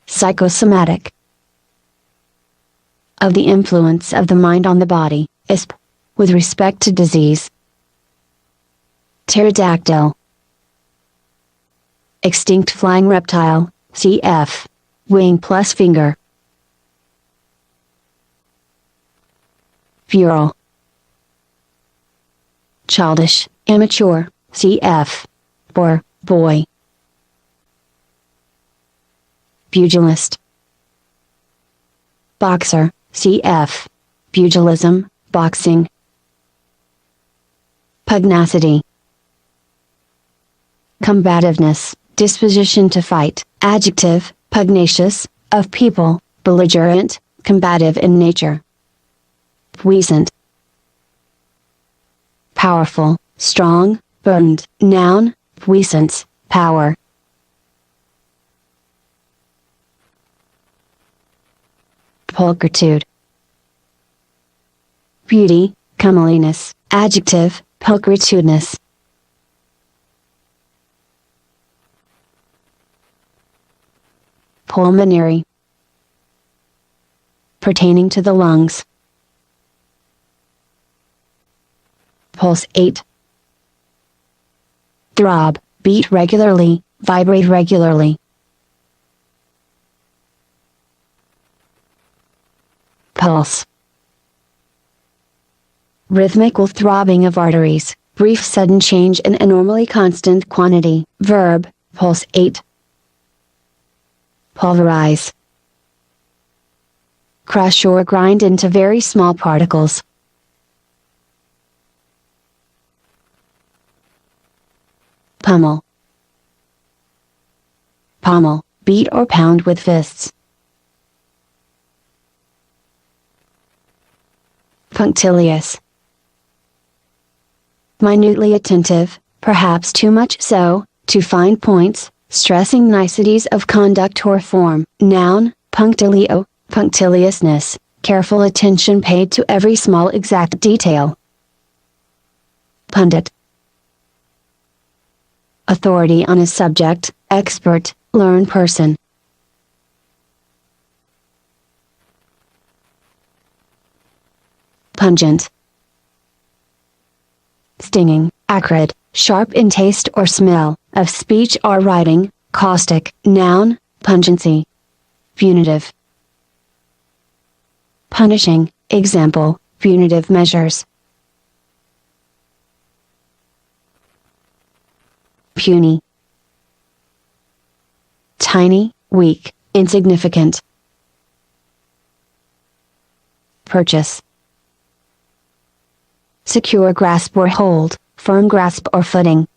Psychosomatic. Of the influence of the mind on the body, ISP. With respect to disease. Pterodactyl. Extinct flying reptile, cf. Wing plus finger. Puerile. Childish, immature, cf. Boy. Pugilist. Boxer, cf. Pugilism, boxing. Pugnacity. Combativeness, disposition to fight. Adjective, pugnacious, of people, belligerent, combative in nature. Puissant. Powerful, strong, burdened. Noun, puissance, power. Pulchritude. Beauty, comeliness. Adjective, pulchritudinous. Pulmonary. Pertaining to the lungs. Pulsate. Throb, beat regularly, vibrate regularly. Pulse. Rhythmical throbbing of arteries, brief sudden change in a normally constant quantity. Verb, pulsate. Pulverize. Crush or grind into very small particles. Pummel. Pommel, beat or pound with fists. Punctilious. Minutely attentive, perhaps too much so, to fine points, stressing niceties of conduct or form. Noun, punctilio, punctiliousness, careful attention paid to every small exact detail. Pundit. Authority on a subject, expert, learned person. Pungent. Stinging, acrid, sharp in taste or smell, of speech or writing, caustic. Noun, pungency. Punitive. Punishing, example, punitive measures. Puny. Tiny, weak, insignificant. Purchase. Secure grasp or hold, firm grasp or footing.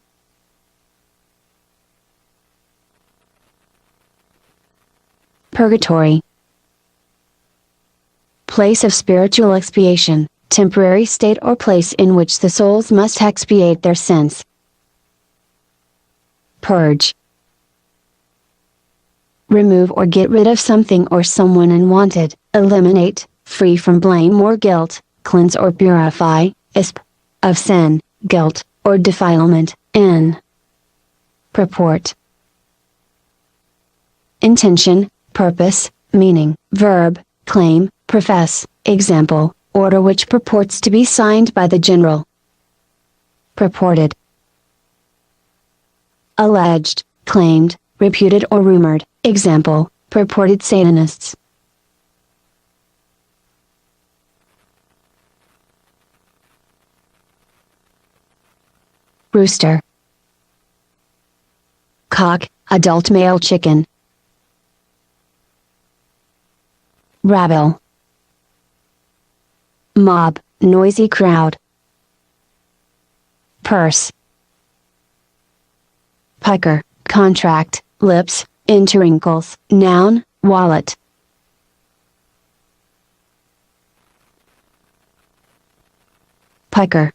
Purgatory. Place of spiritual expiation, temporary state or place in which the souls must expiate their sins. Purge. Remove or get rid of something or someone unwanted, eliminate, free from blame or guilt, cleanse or purify, of sin, guilt, or defilement, in. Purport. Intention, purpose, meaning. Verb, claim, profess, example, order which purports to be signed by the general. Purported. Alleged, claimed, reputed or rumored, example, purported Satanists. Rooster. Cock, adult male chicken. Rabble. Mob, noisy crowd. purse. Pucker, contract, lips, into wrinkles. Noun, wallet. Pucker.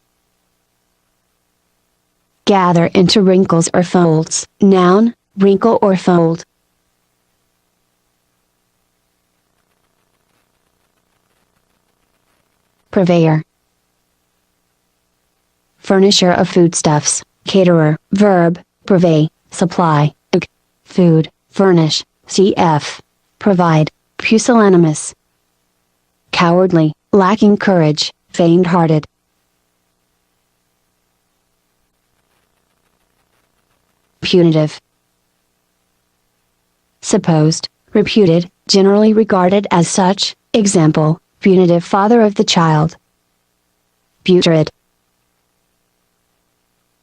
Gather into wrinkles or folds. Noun, wrinkle or fold. Purveyor. Furnisher of foodstuffs. Caterer. Verb, purvey, supply. Food, furnish. Cf. Provide. Pusillanimous. Cowardly, lacking courage, faint-hearted. Punitive. Supposed, reputed, generally regarded as such. Example, punitive father of the child. Putrid.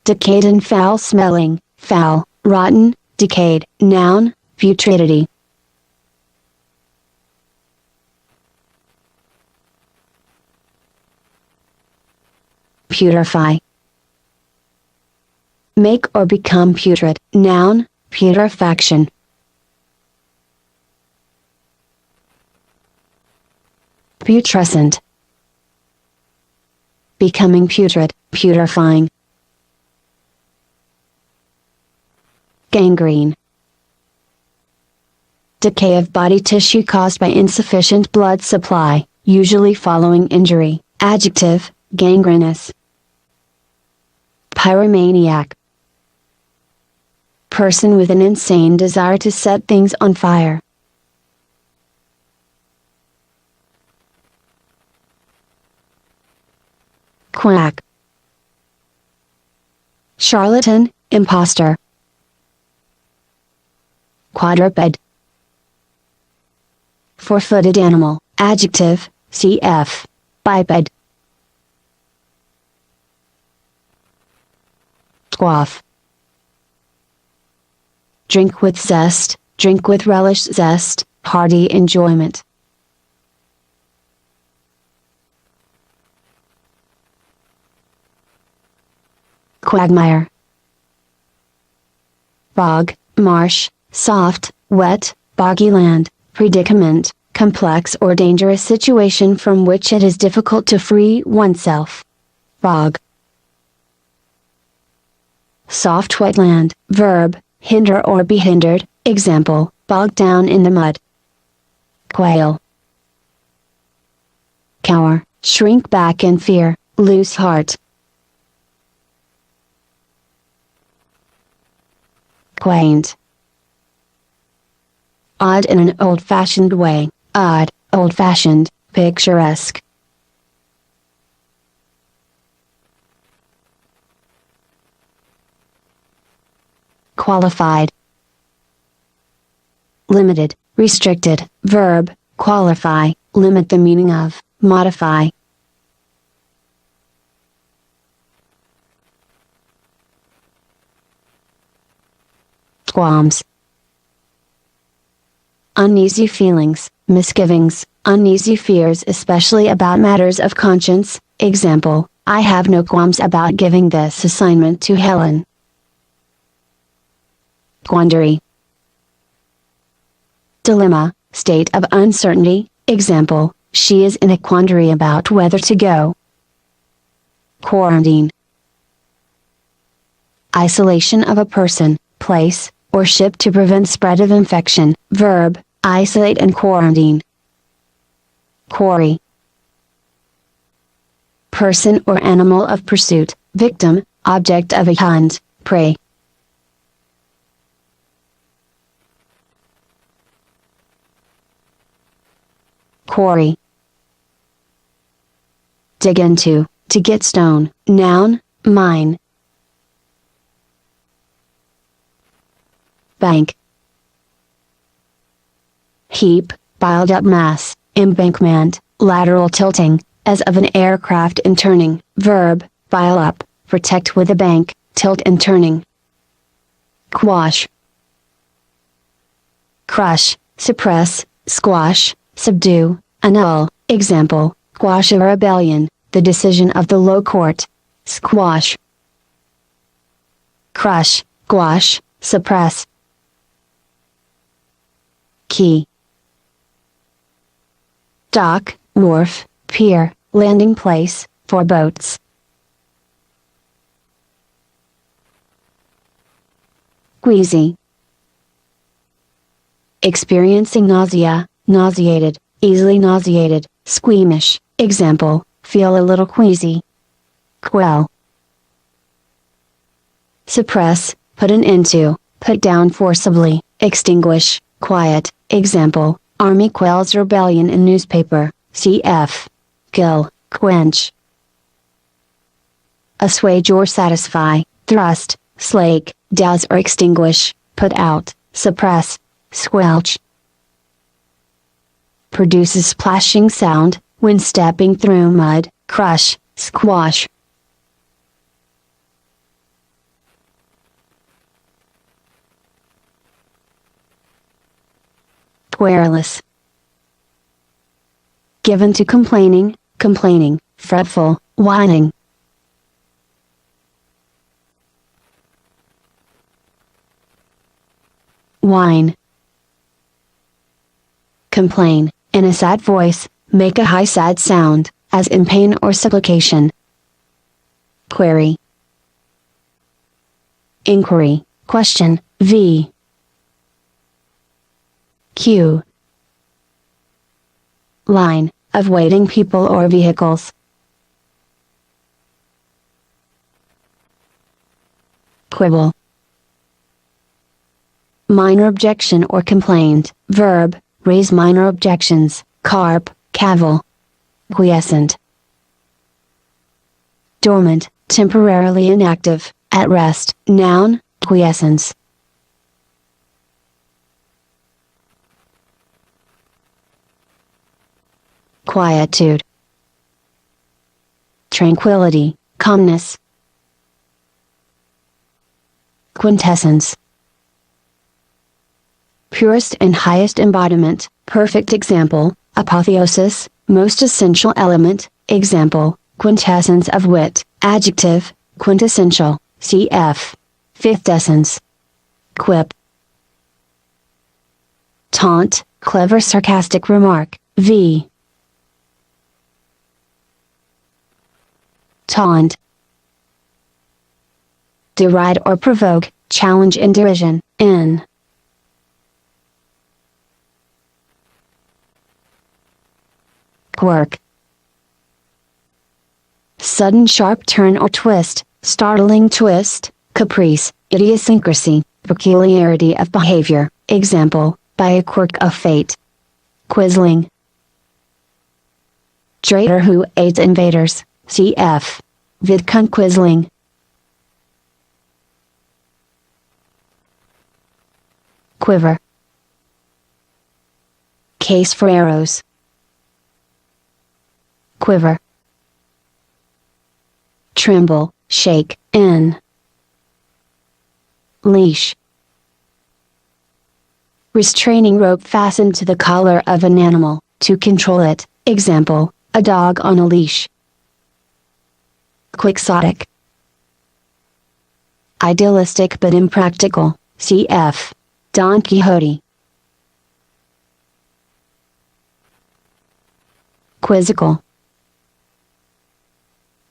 Decayed and foul-smelling, foul, rotten, decayed. Noun, putridity. Putrefy. Make or become putrid. Noun, putrefaction. Putrescent. Becoming putrid, putrefying. Gangrene. Decay of body tissue caused by insufficient blood supply, usually following injury. Adjective, gangrenous. Pyromaniac. Person with an insane desire to set things on fire. Quack. Charlatan, impostor. Quadruped. Four-footed animal. Adjective, cf. Biped. Quaff. Drink with zest, drink with relish, zest, hearty enjoyment. Quagmire. Bog, marsh, soft, wet, boggy land, predicament, complex or dangerous situation from which it is difficult to free oneself. Bog. Soft wetland. Verb, hinder or be hindered. Example, bogged down in the mud. Quail. Cower, shrink back in fear, lose heart. Quaint. Odd in an old-fashioned way. Odd, old-fashioned, picturesque. Qualified. Limited, restricted. Verb, qualify, limit the meaning of, modify. Qualms. Uneasy feelings, misgivings, uneasy fears especially about matters of conscience. Example, I have no qualms about giving this assignment to Helen. Quandary. Dilemma, state of uncertainty. Example, she is in a quandary about whether to go. Quarantine. Isolation of a person, place, or ship to prevent spread of infection. Verb, isolate and quarantine. Quarry. Person or animal of pursuit, victim, object of a hunt, prey. Quarry. Dig into, to get stone. Noun, mine. Bank. Heap, piled up mass. Embankment, lateral tilting, as of an aircraft in turning. Verb, pile up, protect with a bank, tilt and turning. Quash. Crush, suppress, squash, subdue, annul. Example, quash a rebellion, the decision of the low court. Squash. crush, quash, suppress. Quay. Dock, wharf, pier, landing place, for boats. Queasy. Experiencing nausea, nauseated, easily nauseated, squeamish. Example, feel a little queasy. Quell. Suppress, put an end to, put down forcibly, extinguish, quiet. Example, Army quells rebellion in newspaper. Cf. Kill, quench. Assuage or satisfy, thrust, slake, douse or extinguish, put out, suppress, squelch. Produces splashing sound, when stepping through mud, crush, squash. Querulous. Given to complaining, complaining, fretful, whining. Whine. Complain, in a sad voice, make a high sad sound, as in pain or supplication. Query. Inquiry, question, v. Queue. Line, of waiting people or vehicles. Quibble. Minor objection or complaint, verb, raise minor objections, carp, cavil. Quiescent. Dormant, temporarily inactive, at rest, noun, quiescence. Quietude. Tranquility, calmness. Quintessence. Purest and highest embodiment, perfect example, apotheosis, most essential element, example, quintessence of wit, adjective, quintessential, cf. Fifth essence. Quip. Taunt, clever sarcastic remark, v. Taunt. Deride or provoke, challenge in derision, n. Quirk. Sudden sharp turn or twist, startling twist, caprice, idiosyncrasy, peculiarity of behavior, example, by a quirk of fate. Quisling. Traitor who aids invaders, cf. Vidcun Quisling. Quiver. Case for arrows. Quiver. Tremble, shake, n. Leash. Restraining rope fastened to the collar of an animal, to control it, example, a dog on a leash. Quixotic. Idealistic but impractical, cf. Don Quixote. Quizzical.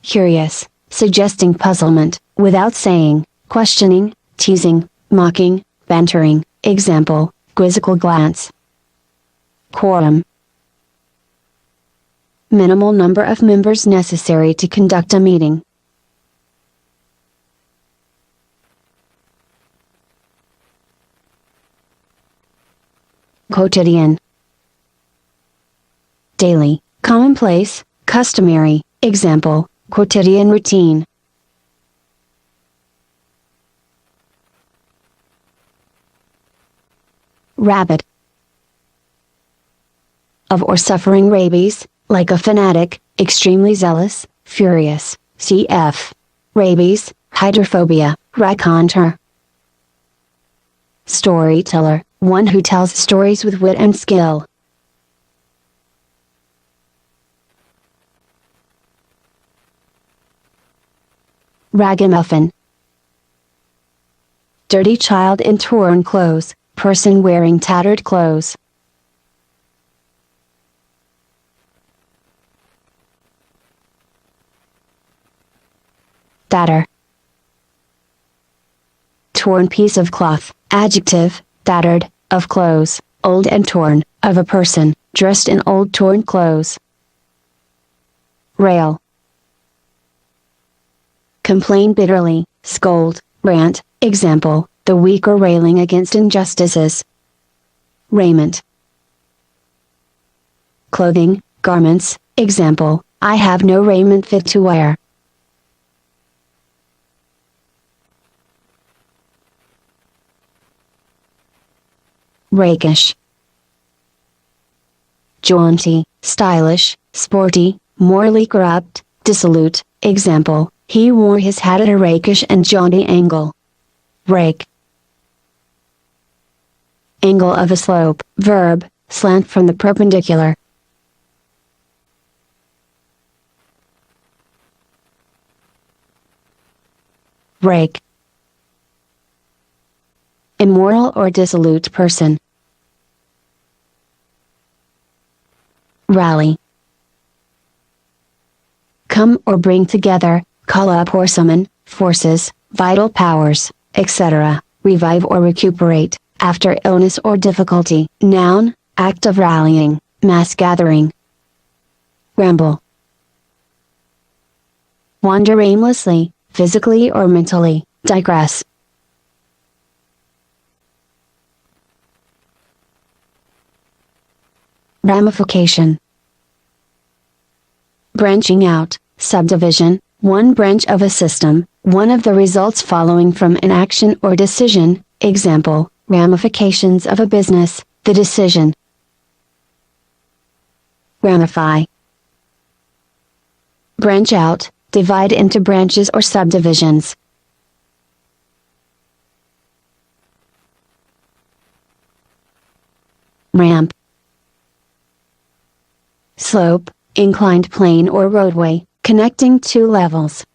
Curious, suggesting puzzlement, without saying, questioning, teasing, mocking, bantering, example, quizzical glance. Quorum. Minimal number of members necessary to conduct a meeting. Quotidian. Daily, commonplace, customary, example, quotidian routine. Rabid. Of or suffering rabies, like a fanatic, extremely zealous, furious, cf. Rabies, hydrophobia, raconteur. Storyteller, one who tells stories with wit and skill. Ragamuffin. dirty child in torn clothes, person wearing tattered clothes. Tatter. Torn piece of cloth, adjective, tattered, of clothes, old and torn, of a person, dressed in old torn clothes. Rail. Complain bitterly, scold, rant, example, the weak are railing against injustices. Raiment. Clothing, garments, example, I have no raiment fit to wear. Rakish. Jaunty, stylish, sporty, morally corrupt, dissolute, example, he wore his hat at a rakish and jaunty angle. Rake. Angle of a slope, verb, slant from the perpendicular. Rake. Immoral or dissolute person. Rally. Come or bring together, call up or summon, forces, vital powers, etc., revive or recuperate, after illness or difficulty. Noun, act of rallying, mass gathering. Ramble. Wander aimlessly, physically or mentally, digress. Ramification. Branching out, subdivision, one branch of a system, one of the results following from an action or decision, example, ramifications of a business, the decision. Ramify. Branch out, divide into branches or subdivisions. Ramp. Slope, inclined plane or roadway, connecting two levels.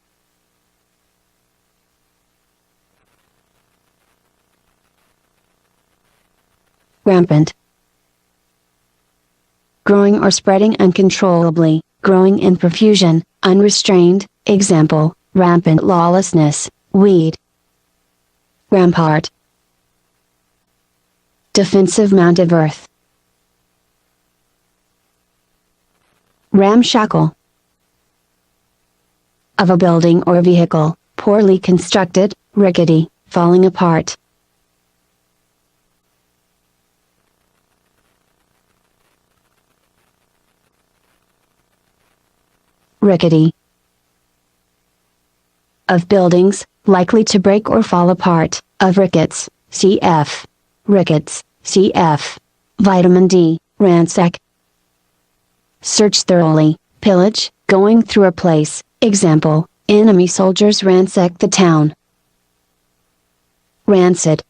Rampant. Growing or spreading uncontrollably, growing in profusion, unrestrained, example, rampant lawlessness, weed. Rampart. Defensive mound of earth. Ramshackle. Of a building or vehicle, poorly constructed, rickety, falling apart. Rickety. Of buildings, likely to break or fall apart, of rickets, cf. Rickets, cf. Vitamin D, ransack. Search thoroughly, pillage, going through a place, example, enemy soldiers ransack the town. Rancid.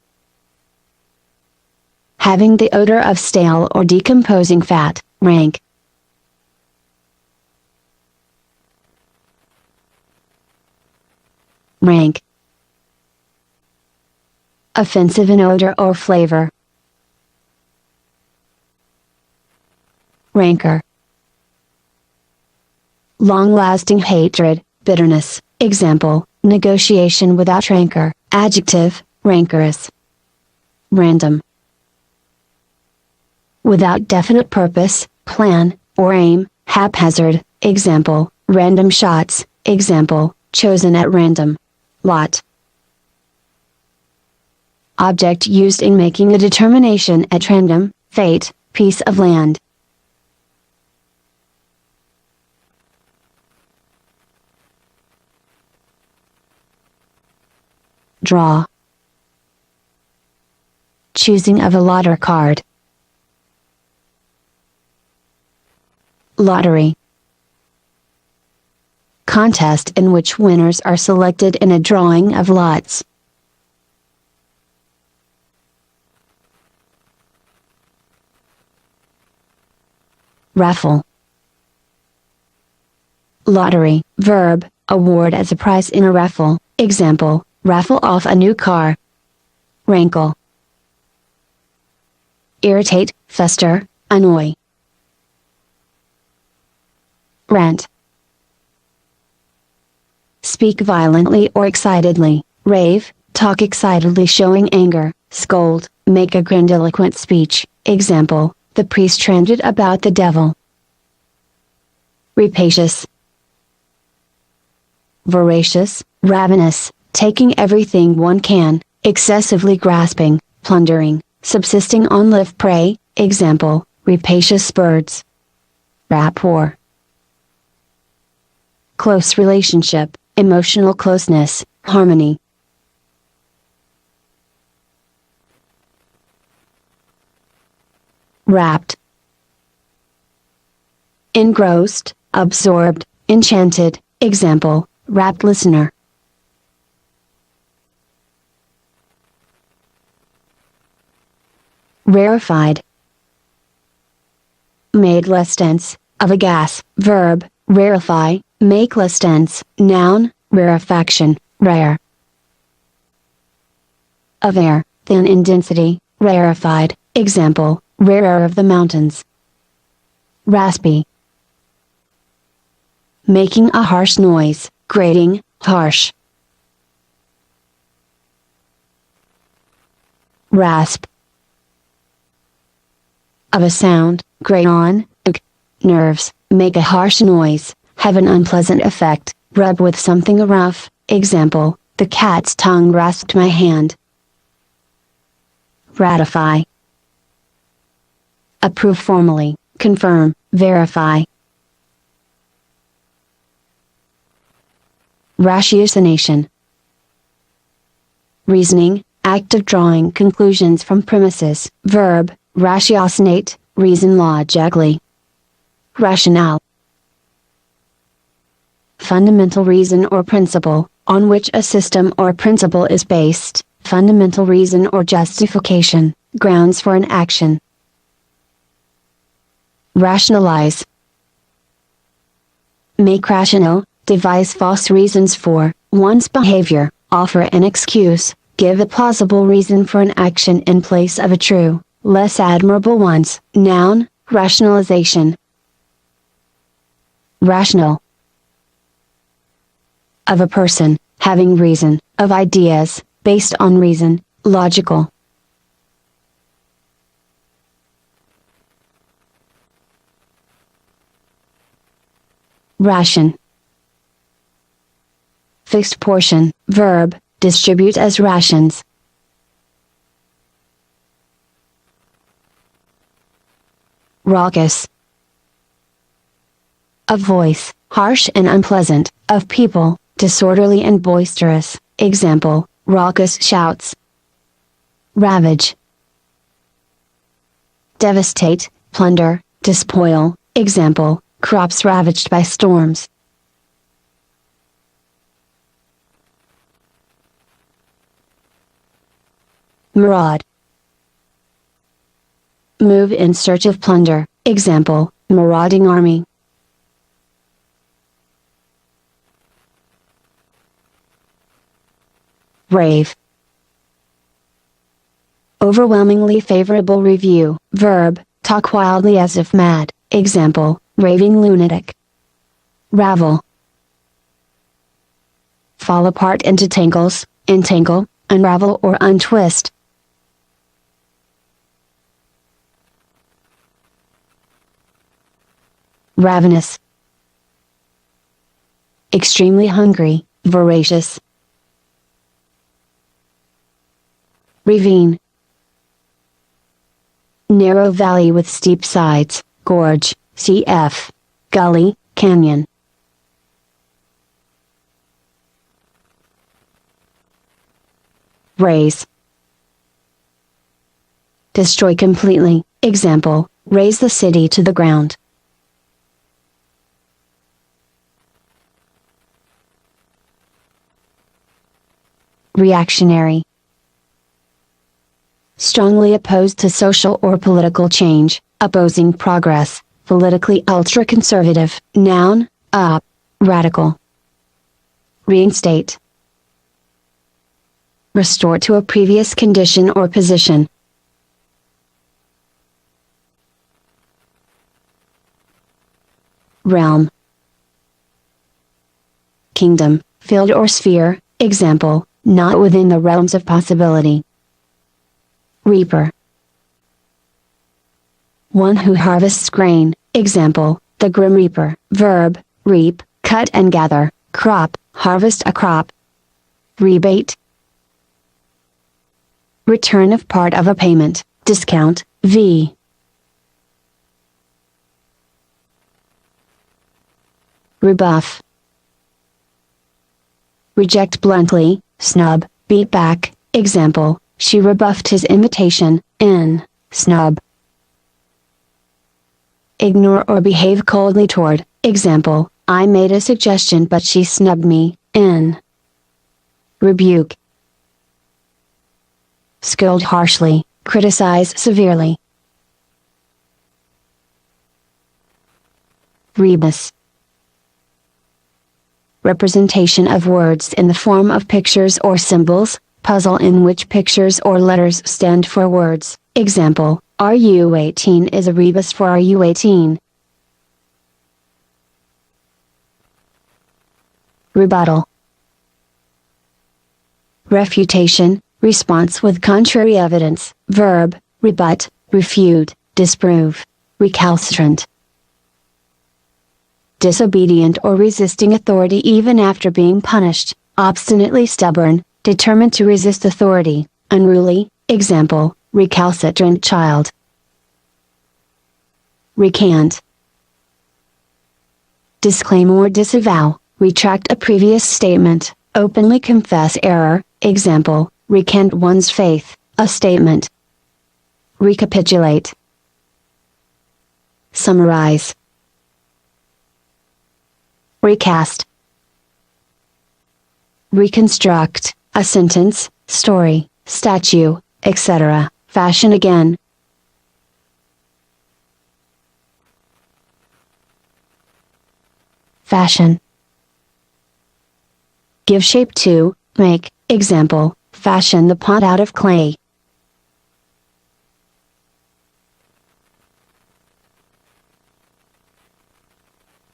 Having the odor of stale or decomposing fat, rank. Rank. Offensive in odor or flavor. Rancor. Long-lasting hatred, bitterness, example, negotiation without rancor, adjective, rancorous. Random. Without definite purpose, plan, or aim, haphazard, example, random shots, example, chosen at random. Lot. Object used in making a determination at random, fate, piece of land. Draw. Choosing of a lot or card. Lottery. Contest in which winners are selected in a drawing of lots. Raffle. Lottery, verb, award as a prize in a raffle, example, raffle off a new car. rankle. Irritate, fester, annoy. Rant. Speak violently or excitedly, rave, talk excitedly showing anger, scold, make a grandiloquent speech, example, the priest ranted about the devil. Rapacious. Voracious, ravenous, taking everything one can, excessively grasping, plundering, subsisting on live prey, example, rapacious birds. Rapport. Close relationship, emotional closeness, harmony. Rapt. Engrossed, absorbed, enchanted, example, rapt listener. Rarefied. Made less dense, of a gas, verb, rarefy, make less dense, noun, rarefaction, rare. Of air, thin in density, rarefied, example, rare air of the mountains. Raspy. Making a harsh noise, grating, harsh. Rasp. Of a sound, grate on, nerves, make a harsh noise, have an unpleasant effect, rub with something rough, example, the cat's tongue rasped my hand. Ratify. Approve formally, confirm, verify. Ratiocination. Reasoning, act of drawing conclusions from premises, verb, ratiocinate, reason logically. Rationale. Fundamental reason or principle, on which a system or principle is based, fundamental reason or justification, grounds for an action. Rationalize. Make rational, devise false reasons for one's behavior, offer an excuse, give a plausible reason for an action in place of a true, less admirable ones. Noun, rationalization. Rational. Of a person, having reason, of ideas, based on reason, logical. Ration. Fixed portion, verb, distribute as rations. Raucous. Of voice, harsh and unpleasant, of people, disorderly and boisterous, example, raucous shouts. Ravage. Devastate, plunder, despoil, example, crops ravaged by storms. Maraud. Move in search of plunder, example, marauding army. Rave. Overwhelmingly favorable review, verb, talk wildly as if mad, example, raving lunatic. Ravel. Fall apart into tangles, entangle, unravel or untwist. Ravenous. Extremely hungry, voracious. Ravine. Narrow valley with steep sides, gorge, cf. Gully, canyon. Raze. Destroy completely, example, raze the city to the ground. Reactionary. Strongly opposed to social or political change, opposing progress, politically ultra-conservative. Noun, up. Radical. Reinstate. restore to a previous condition or position. Realm. Kingdom, field or sphere, example, not within the realms of possibility. Reaper. One who harvests grain, example, the Grim Reaper. Verb, reap, cut and gather, crop, harvest a crop. Rebate. Return of part of a payment, discount, v. Rebuff. Reject bluntly, snub, beat back, example, she rebuffed his invitation, n. Snub. Ignore or behave coldly toward, example, I made a suggestion but she snubbed me, n. Rebuke. Scold harshly, criticize severely. Rebus. Representation of words in the form of pictures or symbols, puzzle in which pictures or letters stand for words, example, RU18 is a rebus for RU18. Rebuttal. Refutation, response with contrary evidence, verb, rebut, refute, disprove. Recalcitrant. Disobedient or resisting authority even after being punished, obstinately stubborn, determined to resist authority, unruly, example, recalcitrant child. Recant. Disclaim or disavow, retract a previous statement, openly confess error, example, recant one's faith, a statement. Recapitulate. Summarize. Recast. Reconstruct, a sentence, story, statue, etc., fashion again. Fashion. Give shape to, make, example, fashion the pot out of clay.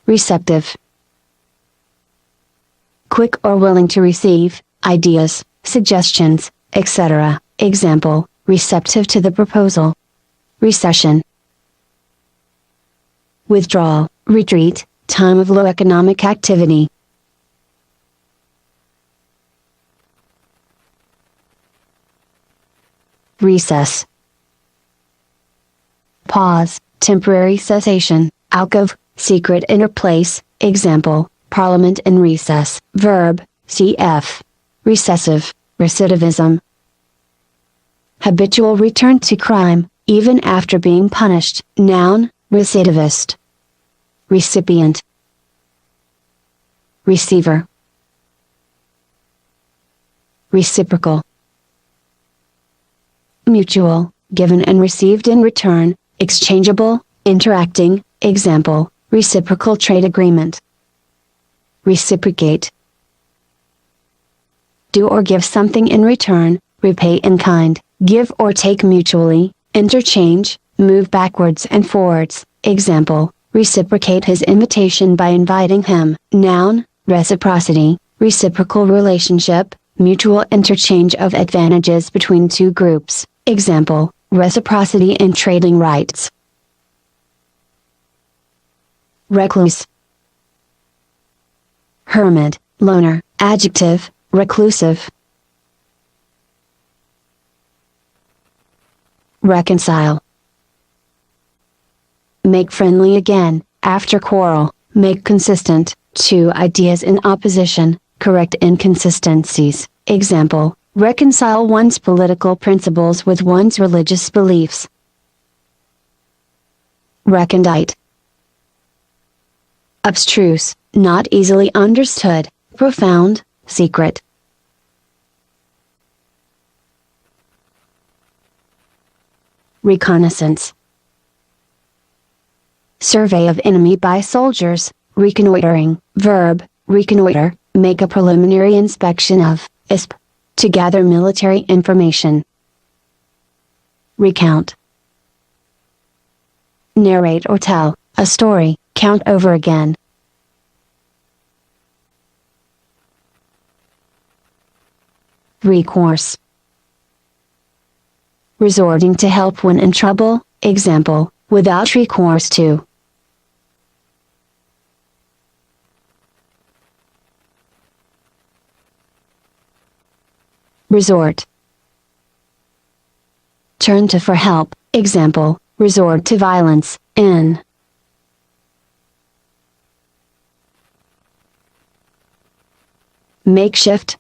Receptive. Quick or willing to receive, ideas, suggestions, etc., example, receptive to the proposal. Recession. Withdrawal, retreat, time of low economic activity. Recess. Pause, temporary cessation, alcove, secret inner place, example, Parliament in recess. Verb, cf. Recessive, recidivism. Habitual return to crime, even after being punished. Noun, recidivist. Recipient. Receiver. Reciprocal. Mutual, given and received in return, exchangeable, interacting, example, reciprocal trade agreement. Reciprocate. Do or give something in return, repay in kind, give or take mutually, interchange, move backwards and forwards, example, reciprocate his invitation by inviting him. Noun, reciprocity, reciprocal relationship, mutual interchange of advantages between two groups, example, reciprocity in trading rights. Recluse. Hermit, loner, adjective, reclusive. Reconcile. Make friendly again, after quarrel, make consistent, two ideas in opposition, correct inconsistencies, example, reconcile one's political principles with one's religious beliefs. Recondite. Abstruse, not easily understood, profound, secret. Reconnaissance. Survey of enemy by soldiers, reconnoitering. Verb, reconnoiter, make a preliminary inspection of, isp. to gather military information. Recount. Narrate or tell a story, count over again. Recourse. Resorting to help when in trouble, example, without recourse to. Resort. Turn to for help, example, resort to violence, in. Makeshift.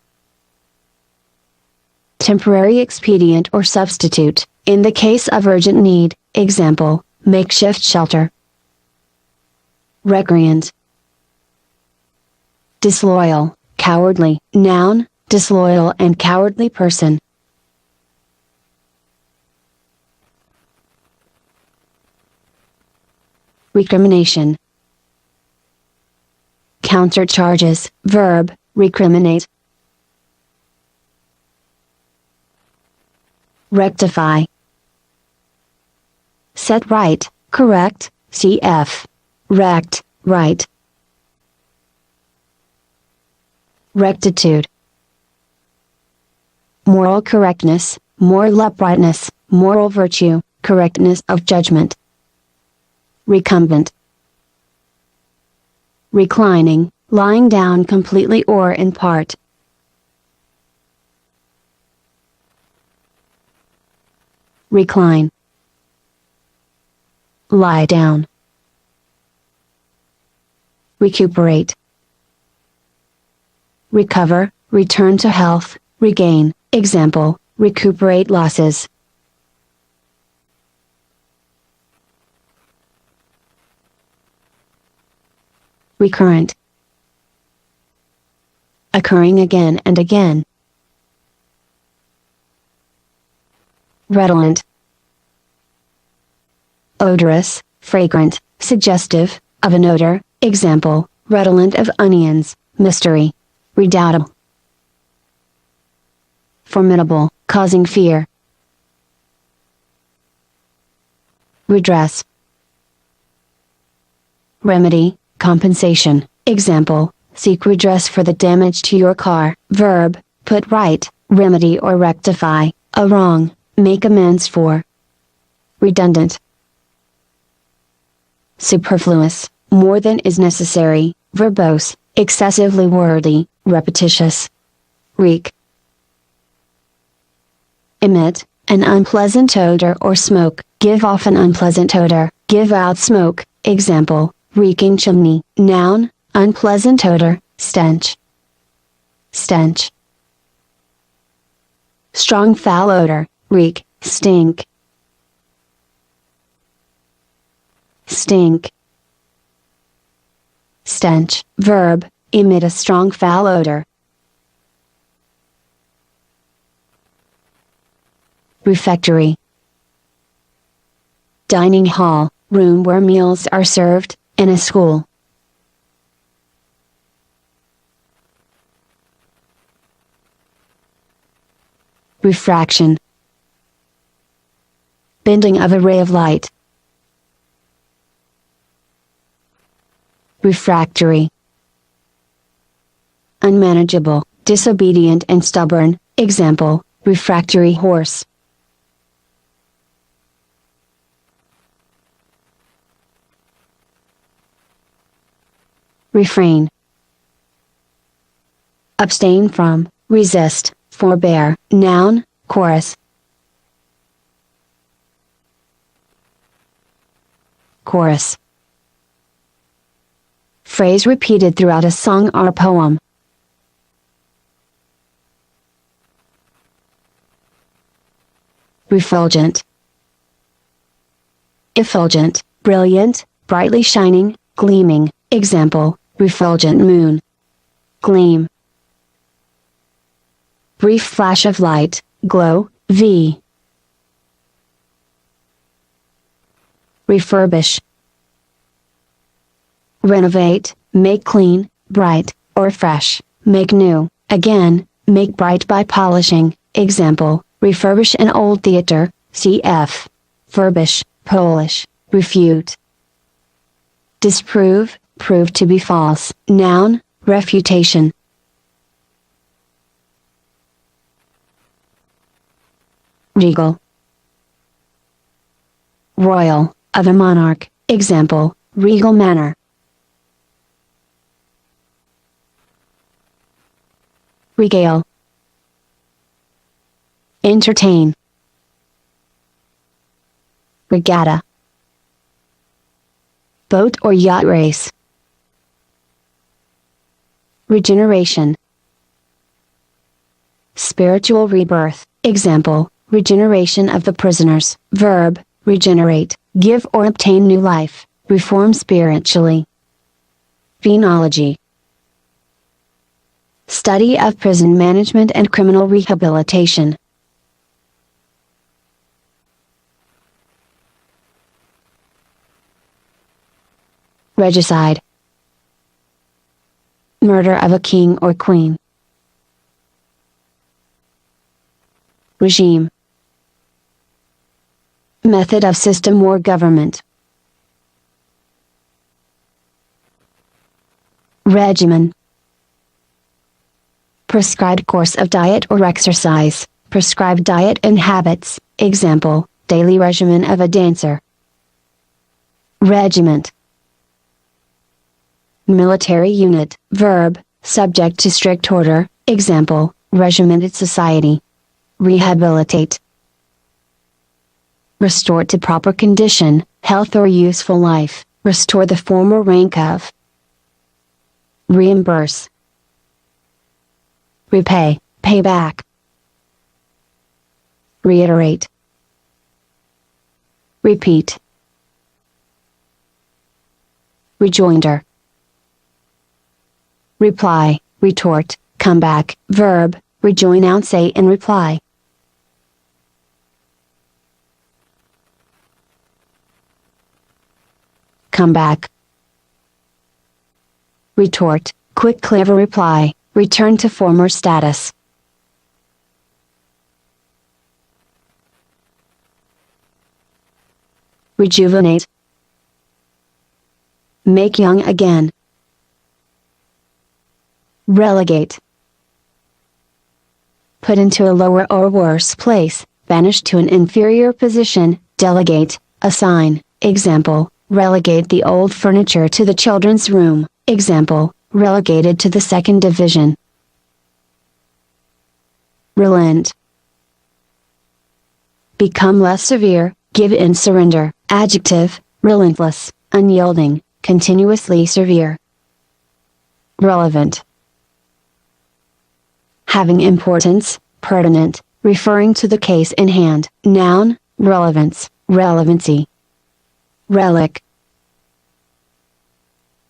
Temporary expedient or substitute, in the case of urgent need, example, makeshift shelter. Recreant. Disloyal, cowardly, noun, disloyal and cowardly person. Recrimination. Counter charges, verb, recriminate. Rectify. Set right, correct, cf. Rect, right. Rectitude. Moral correctness, moral uprightness, moral virtue, correctness of judgment. Recumbent. Reclining, lying down completely or in part. Recline. Lie down. Recuperate. Recover, return to health, regain, example, recuperate losses. Recurrent. Occurring again and again. Redolent. Odorous, fragrant, suggestive, of an odor, example, redolent of onions, mystery. Redoubtable. Formidable, causing fear. Redress. Remedy, compensation, example, seek redress for the damage to your car. Verb, put right, remedy or rectify, a wrong, make amends for. Redundant. Superfluous, more than is necessary, verbose, excessively wordy, repetitious. Reek. Emit, an unpleasant odor or smoke, give off an unpleasant odor, give out smoke, example, reeking chimney, noun, unpleasant odor, stench. Stench. Strong foul odor, reek, stink. Stink. Stench, verb, emit a strong foul odor. Refectory. Dining hall, room where meals are served, in a school. Refraction. Bending of a ray of light. Refractory. Unmanageable, disobedient and stubborn, example, refractory horse. Refrain. Abstain from, resist, forbear, noun, chorus. Chorus. Phrase repeated throughout a song or poem. Refulgent. Effulgent, brilliant, brightly shining, gleaming, example, refulgent moon. Gleam. Brief flash of light, glow, v. Refurbish. Renovate, make clean, bright, or fresh, make new, again, make bright by polishing, example, refurbish an old theater, cf. Furbish, Polish, refute. Disprove, prove to be false, noun, refutation. Regal. Royal, of a monarch, example, regal manner. Regale. Entertain. Regatta. Boat or yacht race. Regeneration. Spiritual rebirth, example, regeneration of the prisoners. Verb, regenerate, give or obtain new life, reform spiritually. Penology. Study of prison management and criminal rehabilitation. Regicide. Murder of a king or queen. Regime. Method of system or government. Regimen. Prescribed course of diet or exercise, prescribed diet and habits, example, daily regimen of a dancer. Regiment. Military unit. Verb, subject to strict order, example, regimented society. Rehabilitate. Restore to proper condition, health or useful life, restore the former rank of. Reimburse. Repay, pay back. Reiterate. Repeat. Rejoinder. Reply, retort, come back. Verb, rejoin, answer in reply. Come back. Retort, quick clever reply, return to former status. Rejuvenate. Make young again. Relegate. Put into a lower or worse place, banish to an inferior position, delegate, assign, example, relegate the old furniture to the children's room, example, relegated to the second division. Relent. Become less severe, give in, surrender, adjective, relentless, unyielding, continuously severe. Relevant. Having importance, pertinent, referring to the case in hand. Noun, relevance, relevancy. Relic.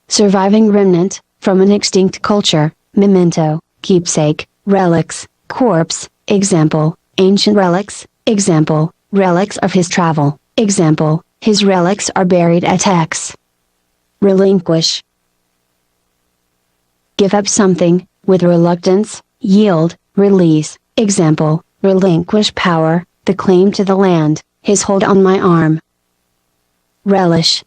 Surviving remnant, from an extinct culture, memento, keepsake, relics, corpse, example, ancient relics, example, relics of his travel, example, his relics are buried at X. Relinquish. Give up something, with reluctance, yield, release, example, relinquish power, the claim to the land, his hold on my arm. Relish.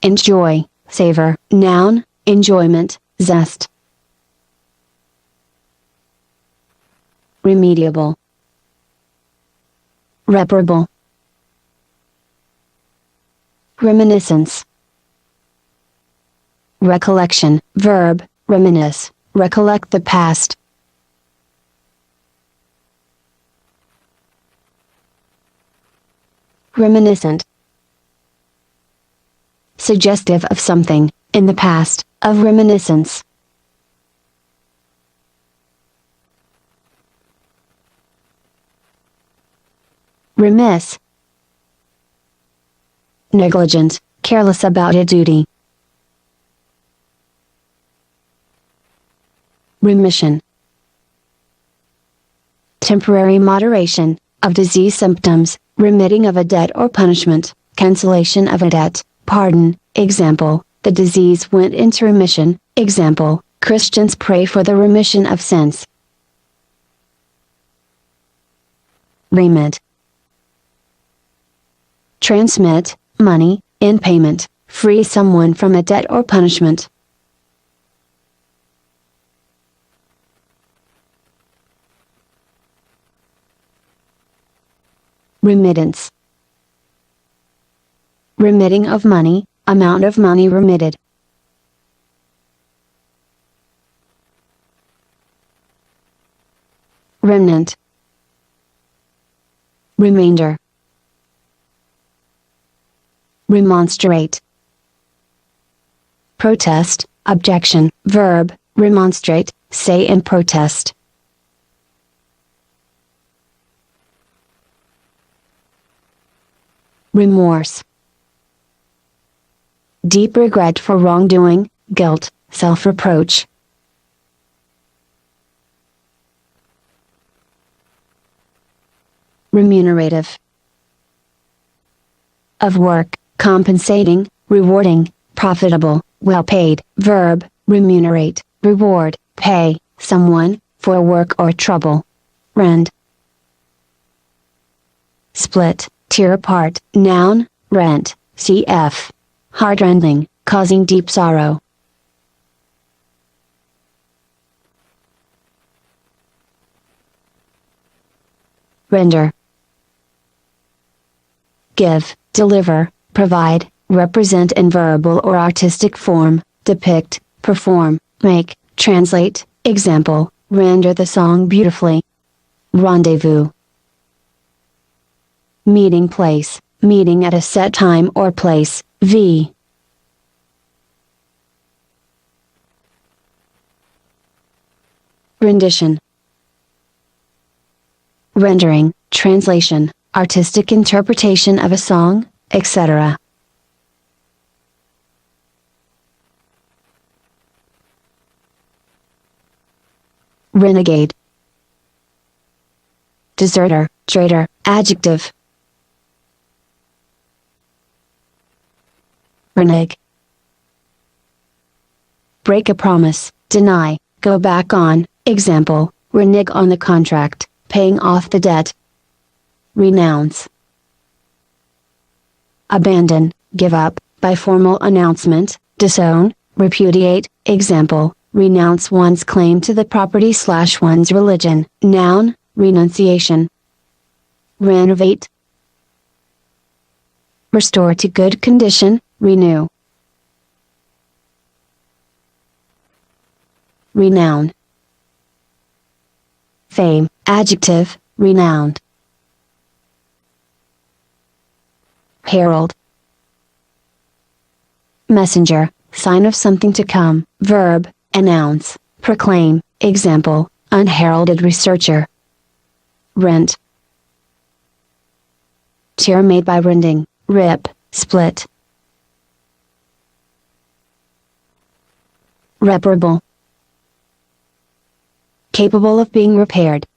Enjoy, savor, noun, enjoyment, zest. Remediable. Reparable. Reminiscence. Recollection, verb, reminisce, recollect the past. Reminiscent. Suggestive of something, in the past, of reminiscence. Remiss. Negligent, careless about a duty. Remission. Temporary moderation, of disease symptoms, remitting of a debt or punishment, cancellation of a debt, pardon, example, the disease went into remission, example, Christians pray for the remission of sins. Remit. Transmit, money, in payment, free someone from a debt or punishment. Remittance. Remitting of money, amount of money remitted. Remnant. Remainder. Remonstrate. Protest, objection, verb, remonstrate, say in protest. Remorse. Deep regret for wrongdoing, guilt, self-reproach. Remunerative. Of work, compensating, rewarding, profitable, well paid, verb, remunerate, reward, pay, someone, for work or trouble. Rend. Split, tear apart, noun, rent, cf. Heartrending, causing deep sorrow. Render. Give, deliver, provide, represent in verbal or artistic form, depict, perform, make, translate, example, render the song beautifully. Rendezvous. Meeting place, meeting at a set time or place, v. Rendition. Rendering, translation, artistic interpretation of a song, etc. Renegade. Deserter, traitor, adjective. Renege. Break a promise, deny, go back on, example, renege on the contract, paying off the debt. Renounce. Abandon, give up, by formal announcement, disown, repudiate, example, renounce one's claim to the property/one's religion, noun, renunciation. Renovate. Restore to good condition, renew. Renown. Fame, adjective, renowned. Herald. Messenger, sign of something to come, verb, announce, proclaim, example, unheralded researcher. Rent. Tear made by rending, rip, split. Reparable. Capable of being repaired.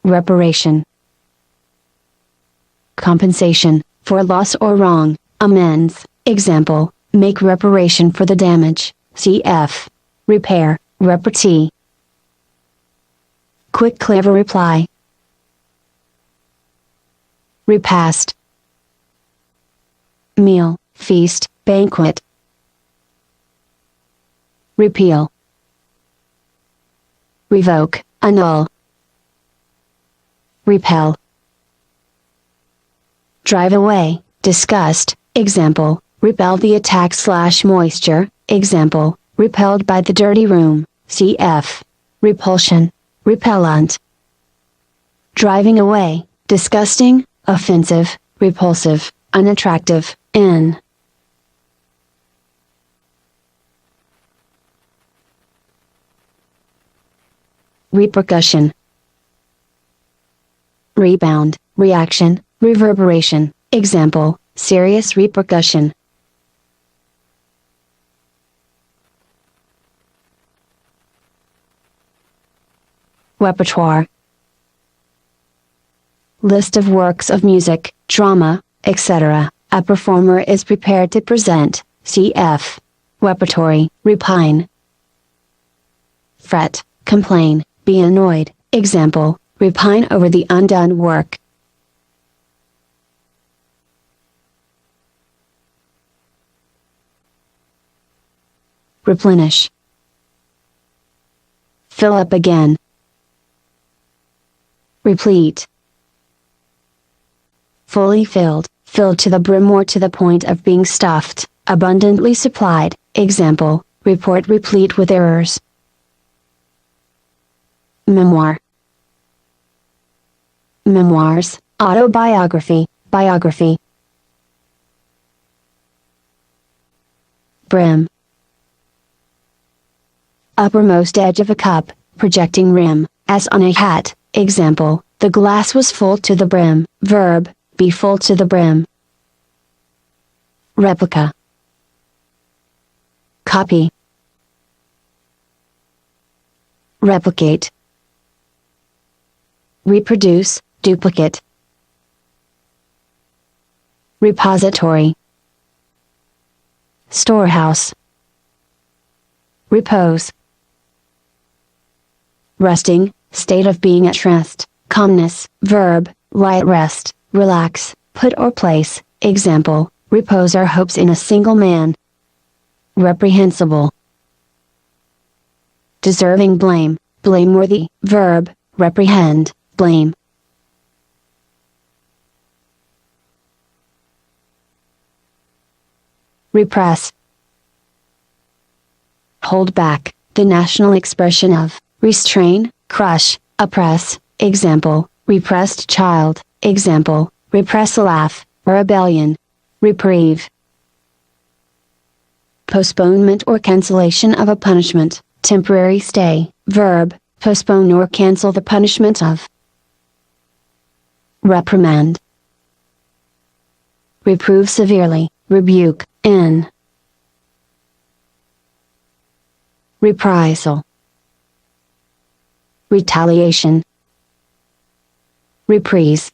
Reparation. Compensation, for loss or wrong, amends, example, make reparation for the damage, cf. Repair, repartee. Quick clever reply. Repast. Meal, feast, banquet. Repeal. Revoke, annul. Repel. Drive away, disgust, example, repel the attack/moisture, example, repelled by the dirty room, cf. Repulsion, repellent. Driving away, disgusting, offensive, repulsive, unattractive, in. Repercussion. Rebound, reaction, reverberation, example, serious repercussion. Repertoire. List of works of music, drama, etc. a performer is prepared to present, cf. repertory, repine. Fret, complain, be annoyed, example, repine over the undone work. Replenish. Fill up again. Replete. Fully filled, filled to the brim or to the point of being stuffed, abundantly supplied, example, report replete with errors. Memoir. Memoirs, autobiography, biography. Brim. Uppermost edge of a cup, projecting rim, as on a hat, example, the glass was full to the brim, verb, be full to the brim. Replica. Copy. Replicate. Reproduce, duplicate. Repository. Storehouse. Repose. Resting, state of being at rest, calmness, verb, lie at rest, relax, put or place, example, repose our hopes in a single man. Reprehensible. Deserving blame, blameworthy, verb, reprehend, blame. Repress. Hold back, the national expression of, restrain, crush, oppress, example, repressed child, example, repress a laugh, rebellion. Reprieve. Postponement or cancellation of a punishment, temporary stay, verb, postpone or cancel the punishment of. Reprimand. Reprove severely, rebuke, in. Reprisal. Retaliation. Reprise.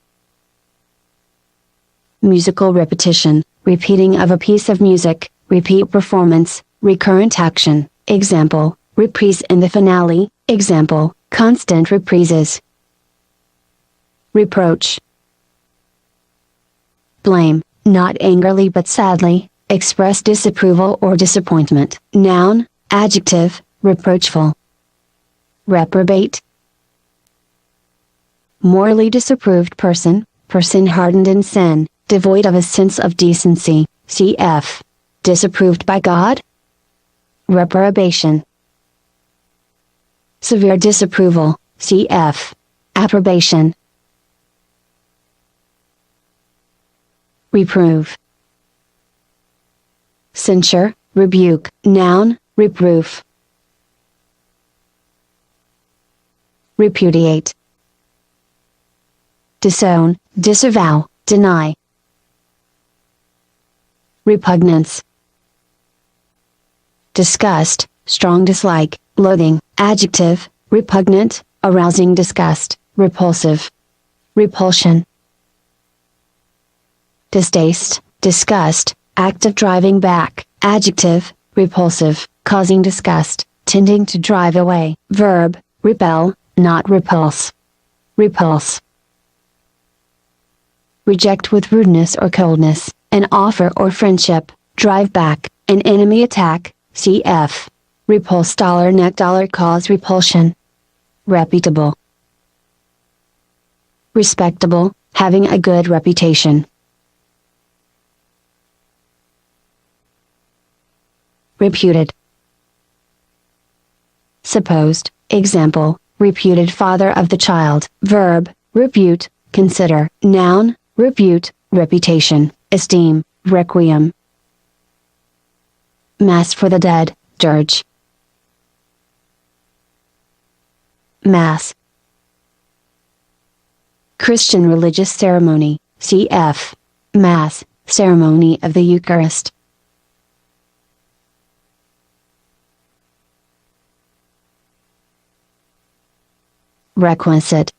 Musical repetition, repeating of a piece of music, repeat performance, recurrent action, example, reprise in the finale, example, constant reprises. Reproach. Blame, not angrily but sadly, express disapproval or disappointment, noun, adjective, reproachful. Reprobate. Morally disapproved person, person hardened in sin, devoid of a sense of decency, cf. Disapproved by God. Reprobation. Severe disapproval, cf. Approbation. Reprove. Censure, rebuke, noun, reproof. Repudiate. Disown, disavow, deny. Repugnance. Disgust, strong dislike, loathing, adjective, repugnant, arousing disgust, repulsive. Repulsion. Distaste, disgust, act of driving back, adjective, repulsive, causing disgust, tending to drive away, verb, repel, not repulse. Repulse. Reject with rudeness or coldness, an offer or friendship, drive back, an enemy attack, cf. Repulse $neck cause repulsion. Reputable. Respectable, having a good reputation. Reputed. Supposed, example, reputed father of the child, verb, repute, consider, noun, repute, reputation, esteem, requiem. Mass for the dead, dirge. Mass. Christian religious ceremony, cf. Mass, ceremony of the Eucharist. Requisite.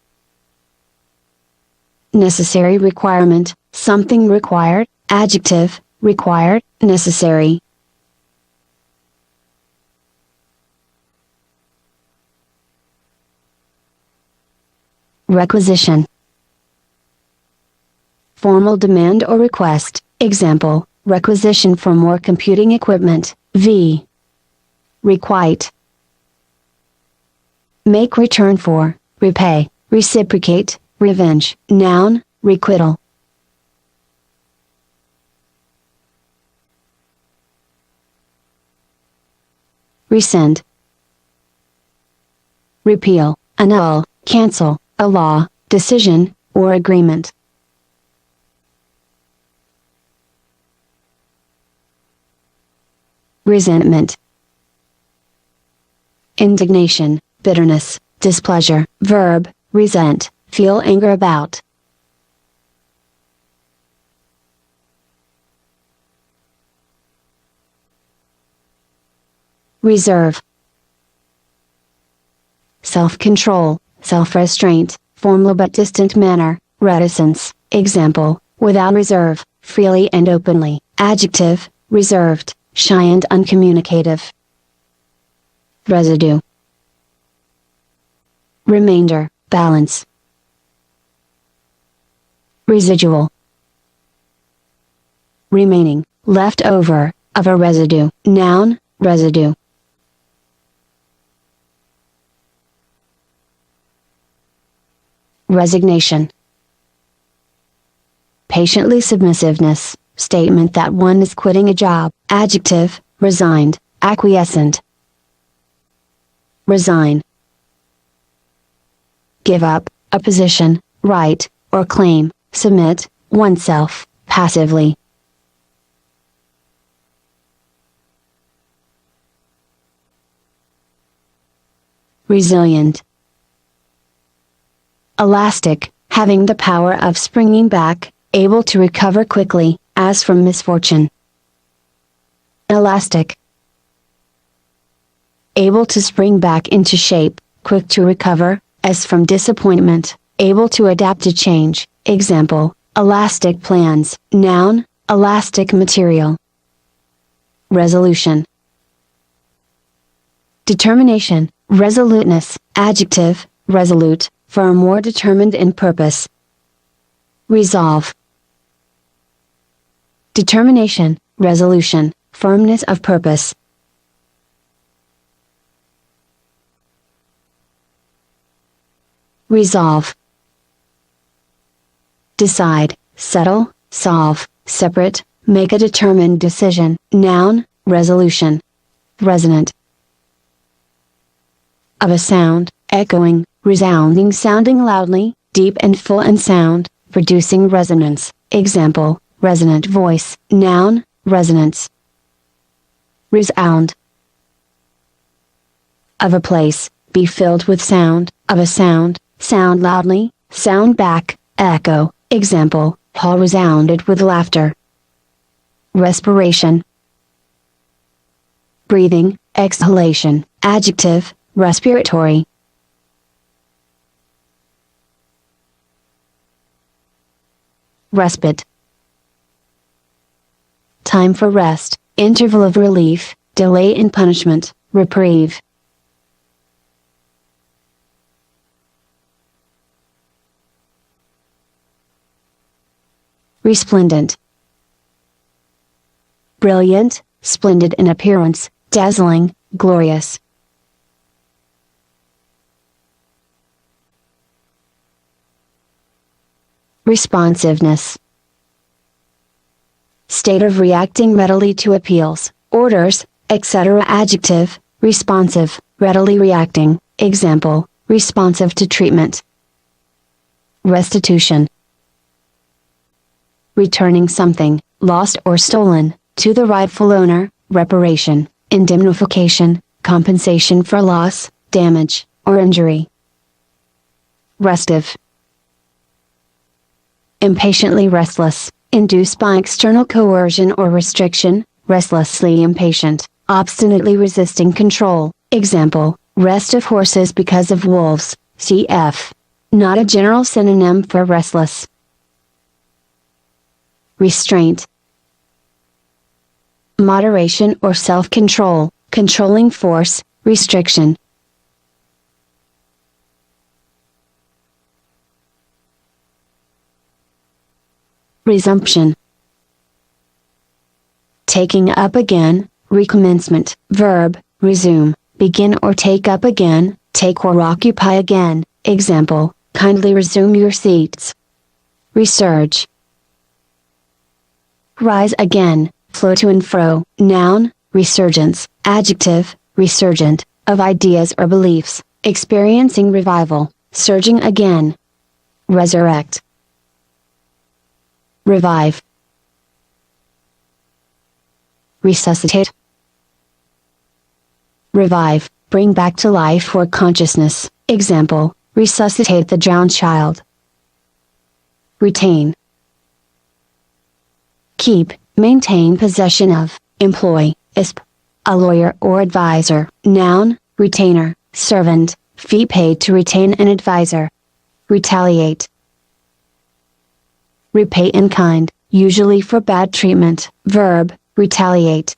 Necessary requirement, something required, adjective, required, necessary. requisition. Formal demand or request, example, requisition for more computing equipment, v. Requite. Make return for, repay, reciprocate, revenge, noun, requital. Rescind. Repeal, annul, cancel, a law, decision, or agreement. Resentment. Indignation, bitterness, displeasure. Verb, resent, feel anger about. Reserve. Self-control, self-restraint, formal but distant manner, reticence, example, without reserve, freely and openly. Adjective, reserved, shy and uncommunicative. Residue. Remainder, balance. Residual. Remaining, left over, of a residue. Noun, residue. Resignation. Patiently submissiveness, statement that one is quitting a job. Adjective, resigned, acquiescent. Resign. Give up, a position, right, or claim, submit, oneself, passively. Resilient. Elastic, having the power of springing back, able to recover quickly, as from misfortune. Elastic. Able to spring back into shape, quick to recover, as from disappointment, able to adapt to change. Example, elastic plans. Noun, elastic material. Resolution. Determination, resoluteness. Adjective, resolute, firm or determined in purpose. Resolve. Determination, resolution, firmness of purpose. Resolve. Decide, settle, solve, separate, make a determined decision. Noun, resolution. Resonant. Of a sound, echoing, resounding, sounding loudly, deep and full and sound, producing resonance. Example, resonant voice. Noun, resonance. Resound. Of a place, be filled with sound. Of a sound, sound loudly, sound back, echo. Example, hall resounded with laughter. Respiration. Breathing, exhalation. Adjective, respiratory. Respite. Time for rest, interval of relief, delay in punishment, reprieve. Resplendent. Brilliant, splendid in appearance, dazzling, glorious. Responsiveness. State of reacting readily to appeals, orders, etc. Adjective, responsive, readily reacting. Example, responsive to treatment. Restitution. Returning something, lost or stolen, to the rightful owner. Reparation, indemnification, compensation for loss, damage, or injury. Restive. Impatiently restless, induced by external coercion or restriction, restlessly impatient, obstinately resisting control. Example, rest of horses because of wolves, cf. Not a general synonym for restless. Restraint. Moderation or self-control, controlling force, restriction. resumption. Taking up again, recommencement. Verb, resume, begin or take up again, take or occupy again. Example, kindly resume your seats. Resurge. Rise again, flow to and fro. Noun, resurgence. Adjective, resurgent, of ideas or beliefs, experiencing revival, surging again. Resurrect. Revive. Resuscitate. Revive, bring back to life or consciousness. Example, resuscitate the drowned child. Retain. Keep, maintain possession of, employ, isp. A lawyer or advisor. Noun, retainer, servant, fee paid to retain an advisor. Retaliate. Repay in kind, usually for bad treatment. Verb, retaliate.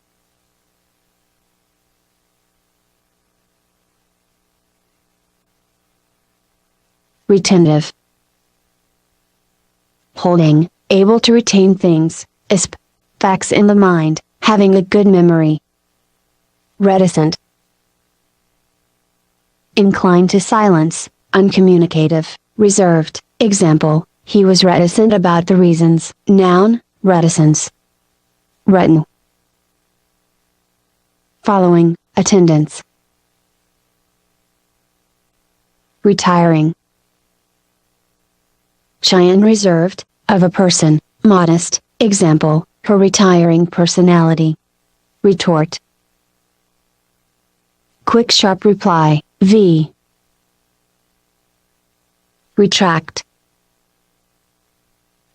Retentive. Holding, able to retain things, isp. Facts in the mind, having a good memory. Reticent. Inclined to silence, uncommunicative, reserved. Example, he was reticent about the reasons. Noun, reticence. Retinue. Following, attendance. Retiring. Shy and reserved, of a person, modest. Example, her retiring personality. Retort. Quick sharp reply, v. Retract.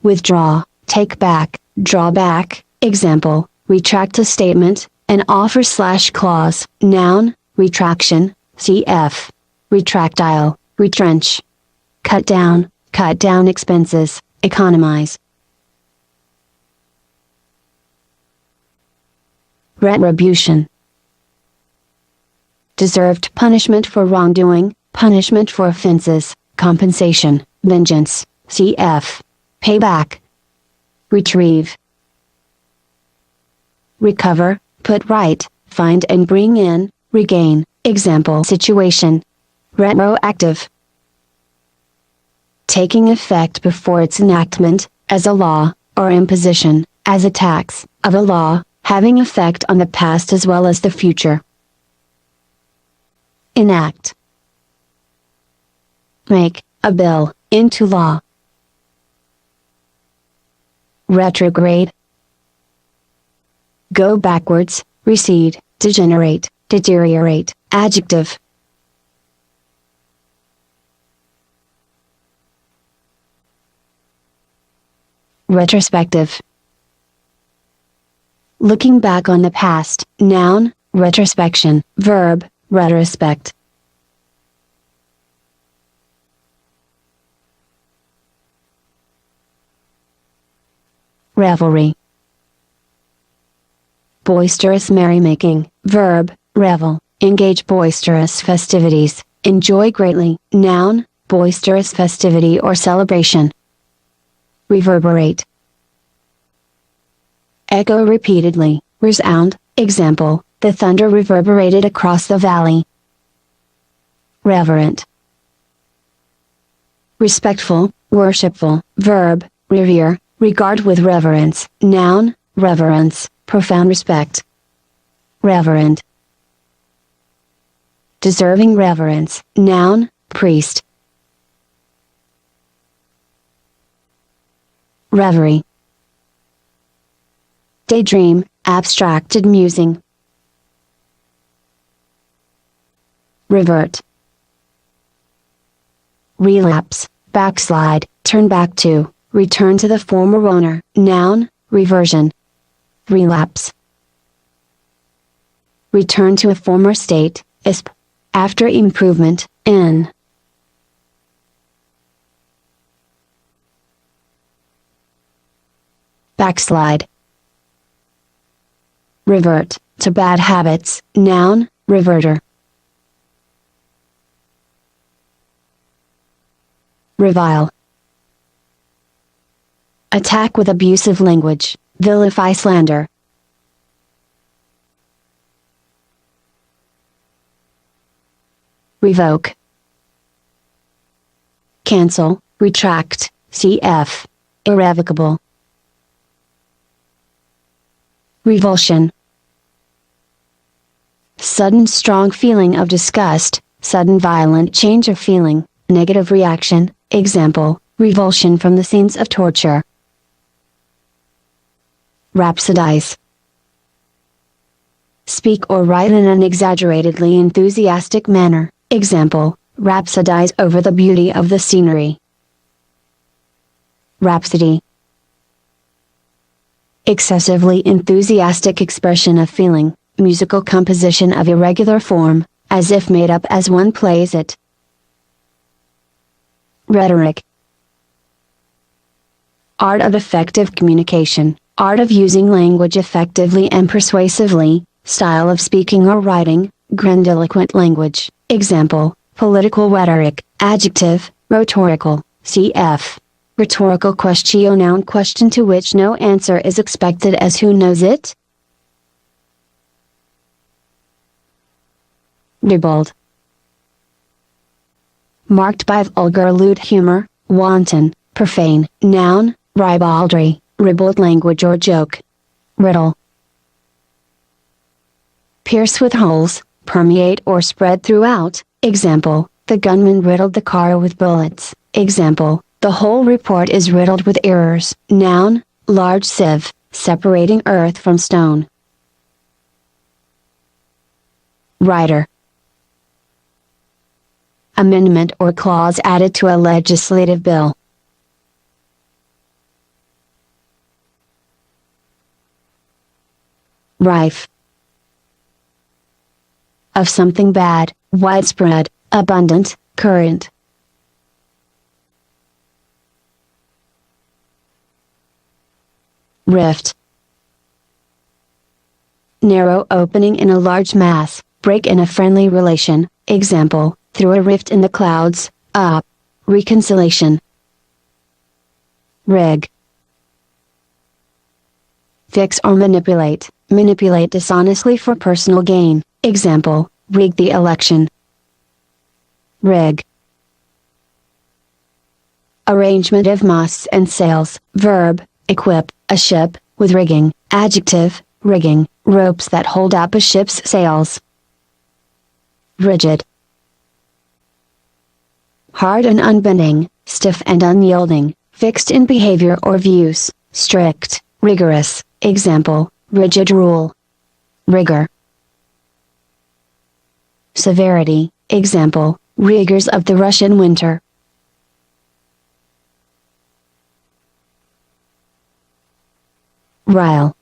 Withdraw, take back, draw back. Example, retract a statement, an offer/clause. Noun, retraction, cf. Retractile, retrench. Cut down expenses, economize. Retribution. Deserved punishment for wrongdoing, punishment for offenses, compensation, vengeance, cf. Payback. Retrieve. Recover, put right, find and bring in, regain. Example situation. Retroactive. Taking effect before its enactment, as a law, or imposition, as a tax, of a law, having effect on the past as well as the future. Enact. Make, a bill, into law. Retrograde. Go backwards, recede, degenerate, deteriorate. Adjective. Retrospective. Looking back on the past. Noun, retrospection. Verb, retrospect. Revelry. Boisterous merrymaking. Verb, revel, engage boisterous festivities, enjoy greatly. Noun, boisterous festivity or celebration. Reverberate. Echo repeatedly, resound. Example, the thunder reverberated across the valley. Reverent. Respectful, worshipful. Verb, revere, regard with reverence. Noun, reverence, profound respect. Reverend. Deserving reverence. Noun, priest. Reverie. Daydream, abstracted musing. Revert. Relapse, backslide, turn back to, return to the former owner. Noun, reversion. Relapse. Return to a former state, isp. After improvement, n. Backslide. Revert, to bad habits. Noun, reverter. Revile. Attack with abusive language, vilify, slander. Revoke. Cancel, retract, cf. Irrevocable. Revulsion. Sudden strong feeling of disgust, sudden violent change of feeling, negative reaction, example, revulsion from the scenes of torture. Rhapsodize. Speak or write in an exaggeratedly enthusiastic manner, example, rhapsodize over the beauty of the scenery. Rhapsody. Excessively enthusiastic expression of feeling, musical composition of irregular form, as if made up as one plays it. Rhetoric. Art of effective communication, art of using language effectively and persuasively, style of speaking or writing, grandiloquent language, example, political rhetoric, adjective, rhetorical, cf. Rhetorical question, noun, question to which no answer is expected, as who knows it? Ribald. Marked by vulgar, lewd humor, wanton, profane, noun, ribaldry, ribald language or joke. Riddle. Pierce with holes, permeate or spread throughout, example, the gunman riddled the car with bullets, example, the whole report is riddled with errors, noun, large sieve, separating earth from stone. Rider. Amendment or clause added to a legislative bill. Rife. Of something bad, widespread, abundant, current. Rift. Narrow opening in a large mass, break in a friendly relation, example, through a rift in the clouds, up. Reconciliation. Rig. Fix or manipulate, manipulate dishonestly for personal gain, example, rig the election. Rig. Arrangement of masts and sails, verb, equip, a ship, with rigging, adjective, rigging, ropes that hold up a ship's sails. Rigid. Hard and unbending, stiff and unyielding, fixed in behavior or views, strict, rigorous, example, rigid rule. Rigor. Severity, example, rigors of the Russian winter. Rile.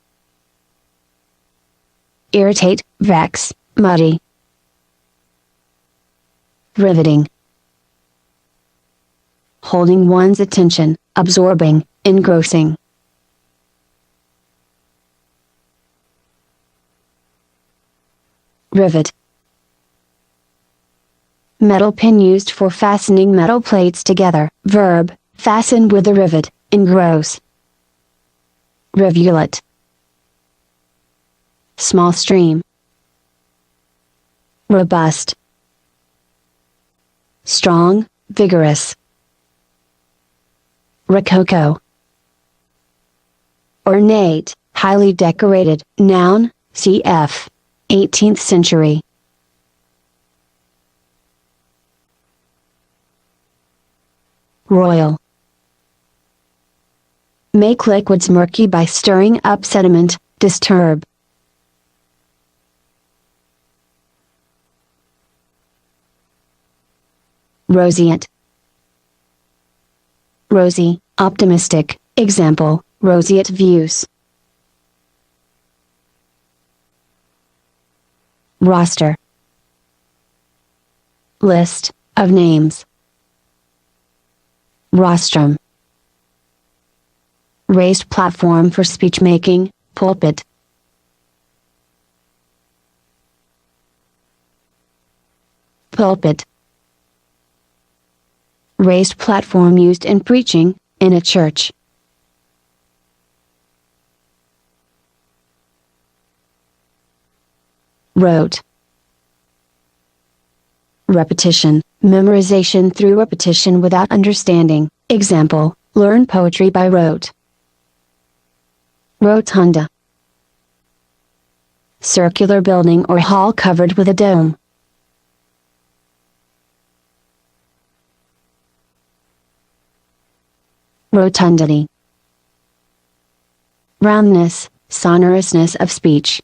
Irritate, vex, muddy. Riveting. Holding one's attention, absorbing, engrossing. Rivet. Metal pin used for fastening metal plates together, verb, fasten with a rivet, engross. Rivulet. Small stream. Robust. Strong, vigorous. Rococo. Ornate, highly decorated, noun, cf. 18th century. Royal. Make liquids murky by stirring up sediment, disturb. Roseate. Rosy, optimistic, example, roseate views. Roster. List, of names. Rostrum. Raised platform for speech making, pulpit. Pulpit. Raised platform used in preaching, in a church. Wrote. Repetition, memorization through repetition without understanding. Example, learn poetry by rote. Rotunda. Circular building or hall covered with a dome. Rotundity. Roundness, sonorousness of speech.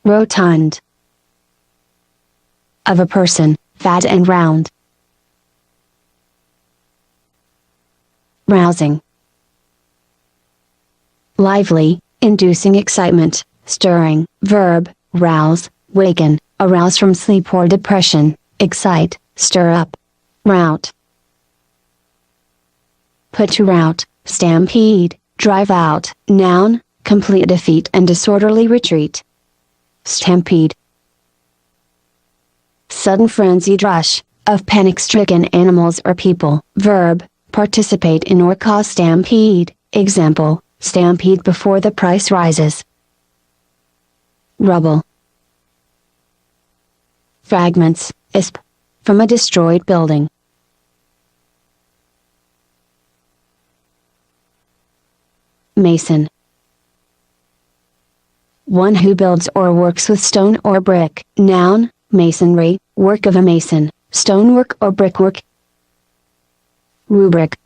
Rotund. Of a person, fat and round. Rousing. Lively, inducing excitement, stirring. Verb, rouse, waken, arouse from sleep or depression, excite, stir up. Rout. Put to rout, stampede, drive out. Noun, complete defeat and disorderly retreat. Stampede. Sudden frenzied rush, of panic-stricken animals or people. Verb, participate in or cause stampede. Example, stampede before the price rises. Rubble. Fragments, ISP. From a destroyed building. Mason. One who builds or works with stone or brick. Noun, masonry, work of a mason, stonework or brickwork. Rubric.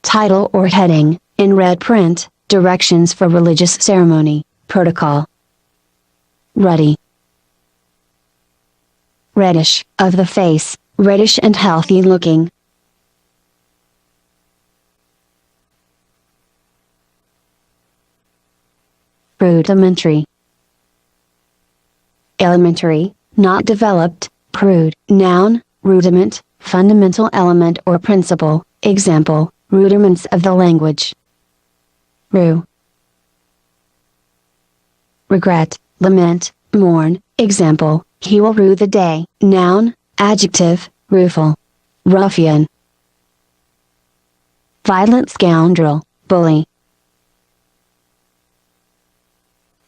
Title or heading, in red print, directions for religious ceremony, protocol. Ruddy. Reddish, of the face, reddish and healthy looking. Rudimentary. Elementary, not developed, prude. Noun, rudiment, fundamental element or principle. Example, rudiments of the language. Rue. Regret, lament, mourn. Example, he will rue the day. Noun, adjective, rueful. Ruffian. Violent scoundrel, bully.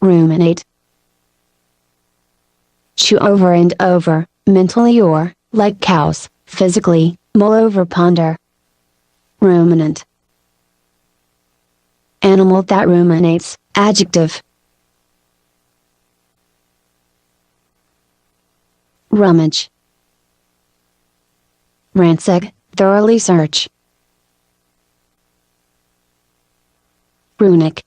Ruminate. Chew over and over, mentally or, like cows, physically, mull over ponder. Ruminant. Animal that ruminates, adjective. Rummage. Ransack, thoroughly search. Runic.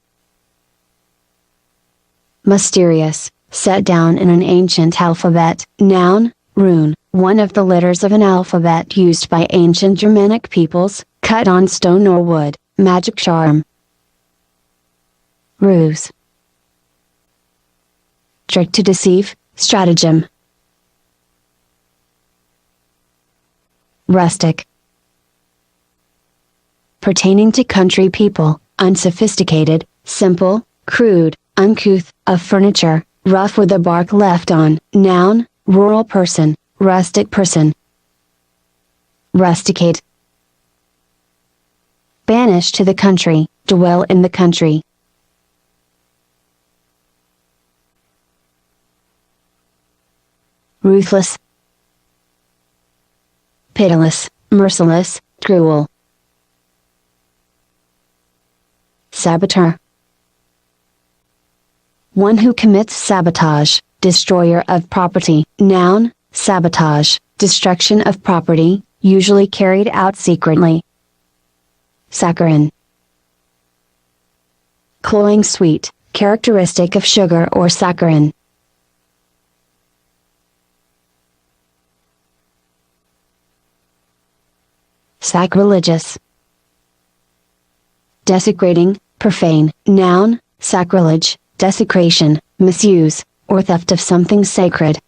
Mysterious, set down in an ancient alphabet. Noun, rune, one of the letters of an alphabet used by ancient Germanic peoples, cut on stone or wood. Magic charm. Ruse. Trick to deceive, stratagem. Rustic. Pertaining to country people, unsophisticated, simple, crude, uncouth, of furniture, rough with the bark left on. Noun, rural person, rustic person. Rusticate. Banish to the country, dwell in the country. Ruthless. Pitiless, merciless, cruel. Saboteur. One who commits sabotage, destroyer of property. Noun, sabotage, destruction of property, usually carried out secretly. Saccharine. Cloying sweet, characteristic of sugar or saccharin. Sacrilegious. Desecrating, profane. Noun, sacrilege, desecration, misuse, or theft of something sacred.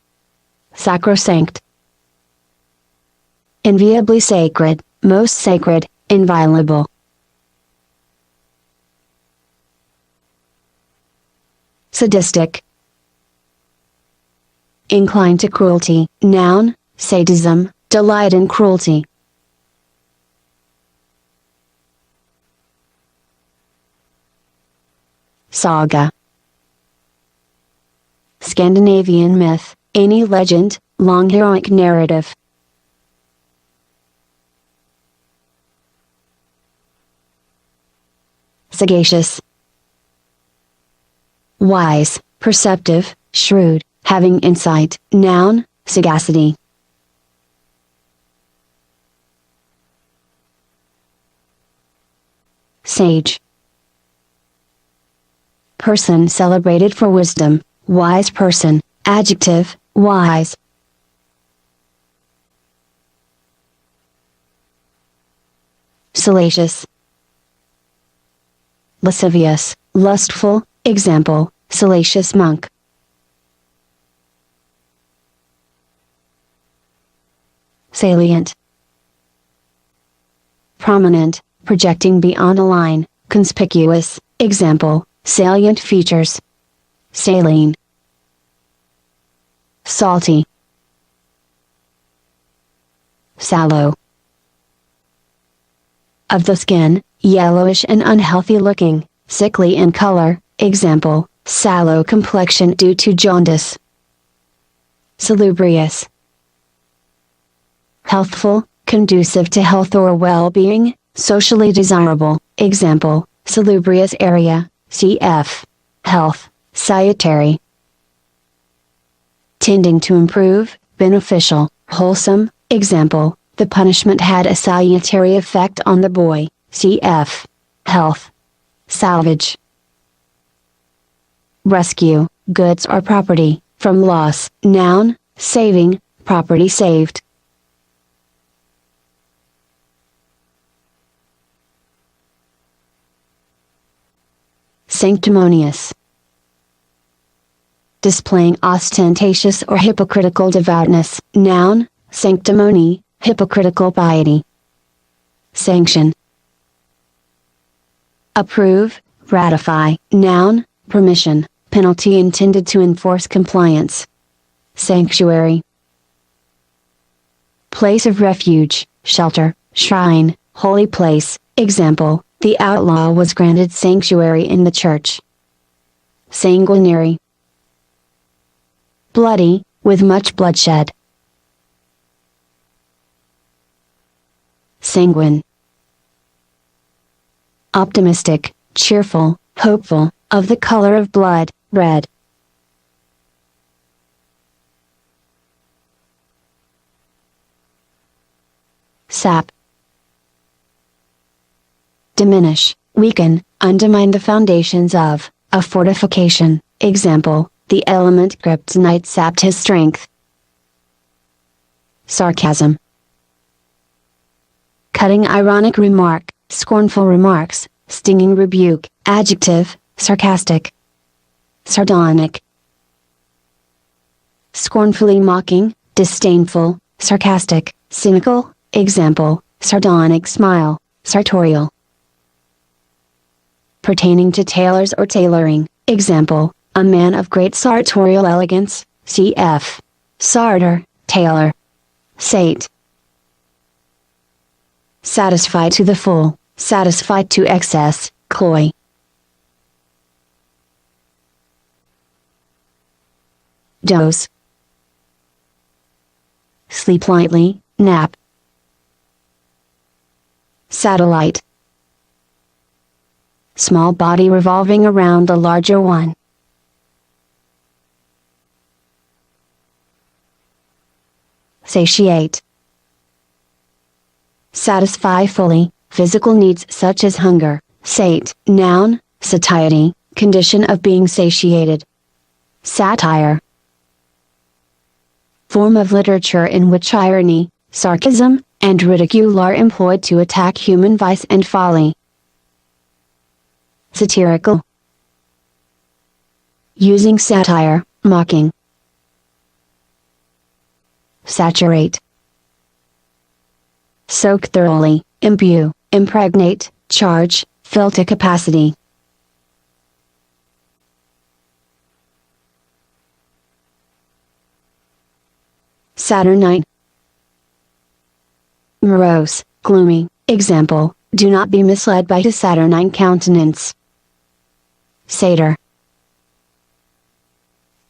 Sacrosanct. Inviolably sacred, most sacred, inviolable. Sadistic. Inclined to cruelty. Noun, sadism, delight in cruelty. saga. Scandinavian myth, any legend, long heroic narrative. Sagacious. Wise, perceptive, shrewd, having insight. Noun, sagacity. Sage. Person celebrated for wisdom, wise person. Adjective, wise. Salacious. Lascivious, lustful. Example, salacious monk. Salient. Prominent, projecting beyond a line, conspicuous. Example, salient features. Saline. Salty. Sallow. Of the skin, yellowish and unhealthy looking, sickly in color. Example, sallow complexion due to jaundice. Salubrious. Healthful, conducive to health or well-being, socially desirable. Example, salubrious area, cf. Health, salutary. Tending to improve, beneficial, wholesome. Example, the punishment had a salutary effect on the boy, cf. Health. Salvage. Rescue, goods or property, from loss. Noun, saving, property saved. Sanctimonious. Displaying ostentatious or hypocritical devoutness. Noun, sanctimony, hypocritical piety. Sanction. Approve, ratify. Noun, permission, penalty intended to enforce compliance. Sanctuary. Place of refuge, shelter, shrine, holy place. Example, the outlaw was granted sanctuary in the church. Sanguinary. Bloody, with much bloodshed. Sanguine. Optimistic, cheerful, hopeful, of the color of blood, red. Sap. Diminish, weaken, undermine the foundations of a fortification. Example, the element kryptonite sapped his strength. Sarcasm. Cutting ironic remark, scornful remarks, stinging rebuke. Adjective, sarcastic. Sardonic. Scornfully mocking, disdainful, sarcastic, cynical. Example, sardonic smile, sartorial. Pertaining to tailors or tailoring. Example, a man of great sartorial elegance, cf. Sartor, tailor. Sate. Satisfied to the full, satisfied to excess, cloy. Doze. Sleep lightly, nap. Satellite. Small body revolving around a larger one. Satiate. Satisfy fully, physical needs such as hunger. Sate. Noun, satiety, condition of being satiated. Satire. Form of literature in which irony, sarcasm, and ridicule are employed to attack human vice and folly. Satirical. Using satire, mocking. Saturate. Soak thoroughly, imbue, impregnate, charge, fill to capacity. Saturnine. Morose, gloomy. Example, do not be misled by his saturnine countenance. satyr.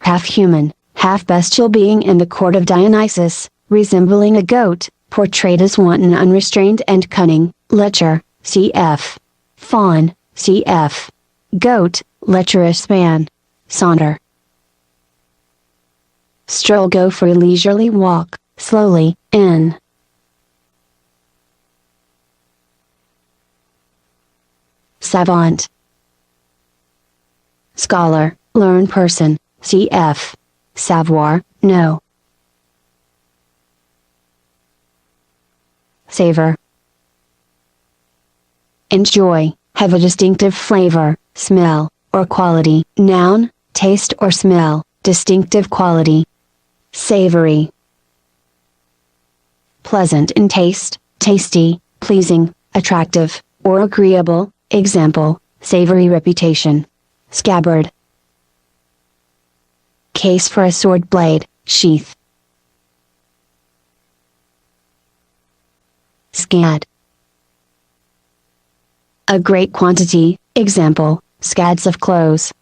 Half human, half bestial being in the court of Dionysus, resembling a goat, portrayed as wanton, unrestrained and cunning, lecher, cf. Fawn, cf. Goat, lecherous man. Saunter. Stroll, go for a leisurely walk, slowly, in. Savant. Scholar, learned person, cf. Savoir, know. Savor. Enjoy, have a distinctive flavor, smell, or quality. Noun, taste or smell, distinctive quality. Savory. Pleasant in taste, tasty, pleasing, attractive, or agreeable. Example, savory reputation. Scabbard. Case for a sword blade, sheath. Scad. A great quantity, example, scads of clothes.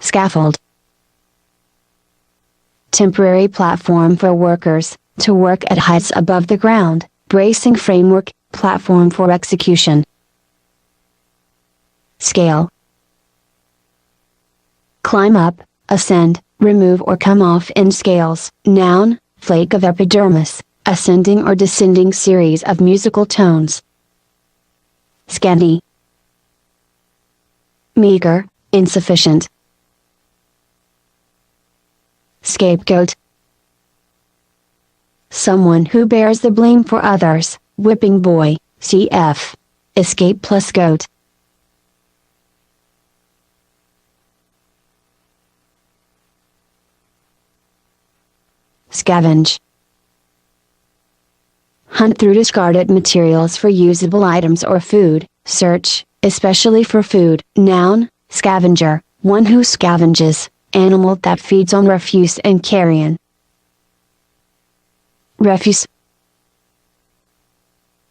Scaffold. Temporary platform for workers, to work at heights above the ground, bracing framework, platform for execution. Scale. Climb up, ascend, remove or come off in scales. Noun, flake of epidermis, ascending or descending series of musical tones. Scanty. Meager, insufficient. Scapegoat. Someone who bears the blame for others, whipping boy, cf. Escape plus goat. Scavenge. Hunt through discarded materials for usable items or food, search, especially for food. Noun, scavenger, one who scavenges, animal that feeds on refuse and carrion. Refuse.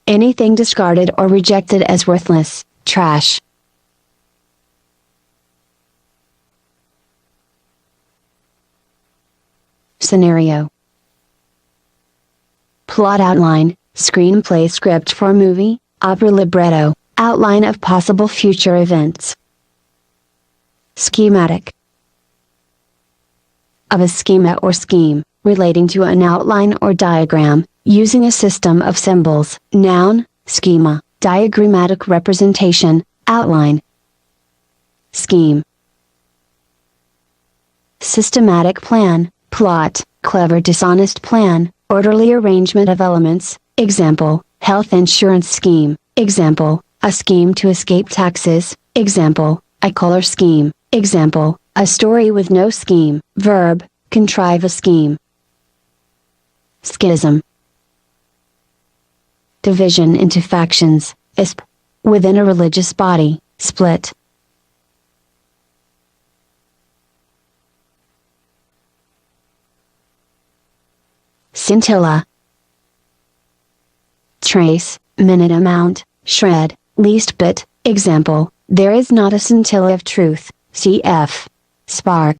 Anything discarded or rejected as worthless, trash. Scenario. Plot outline, screenplay script for movie, opera libretto, outline of possible future events. Schematic. Of a schema or scheme, relating to an outline or diagram, using a system of symbols. Noun, schema, diagrammatic representation, outline. Scheme. Systematic plan, plot, clever dishonest plan, orderly arrangement of elements. Example, health insurance scheme. Example, a scheme to escape taxes. Example, a color scheme. Example, a story with no scheme. Verb, contrive a scheme. Schism. Division into factions, isp. Within a religious body, split. Scintilla. Trace, minute amount, shred, least bit. Example, there is not a scintilla of truth, cf. Spark.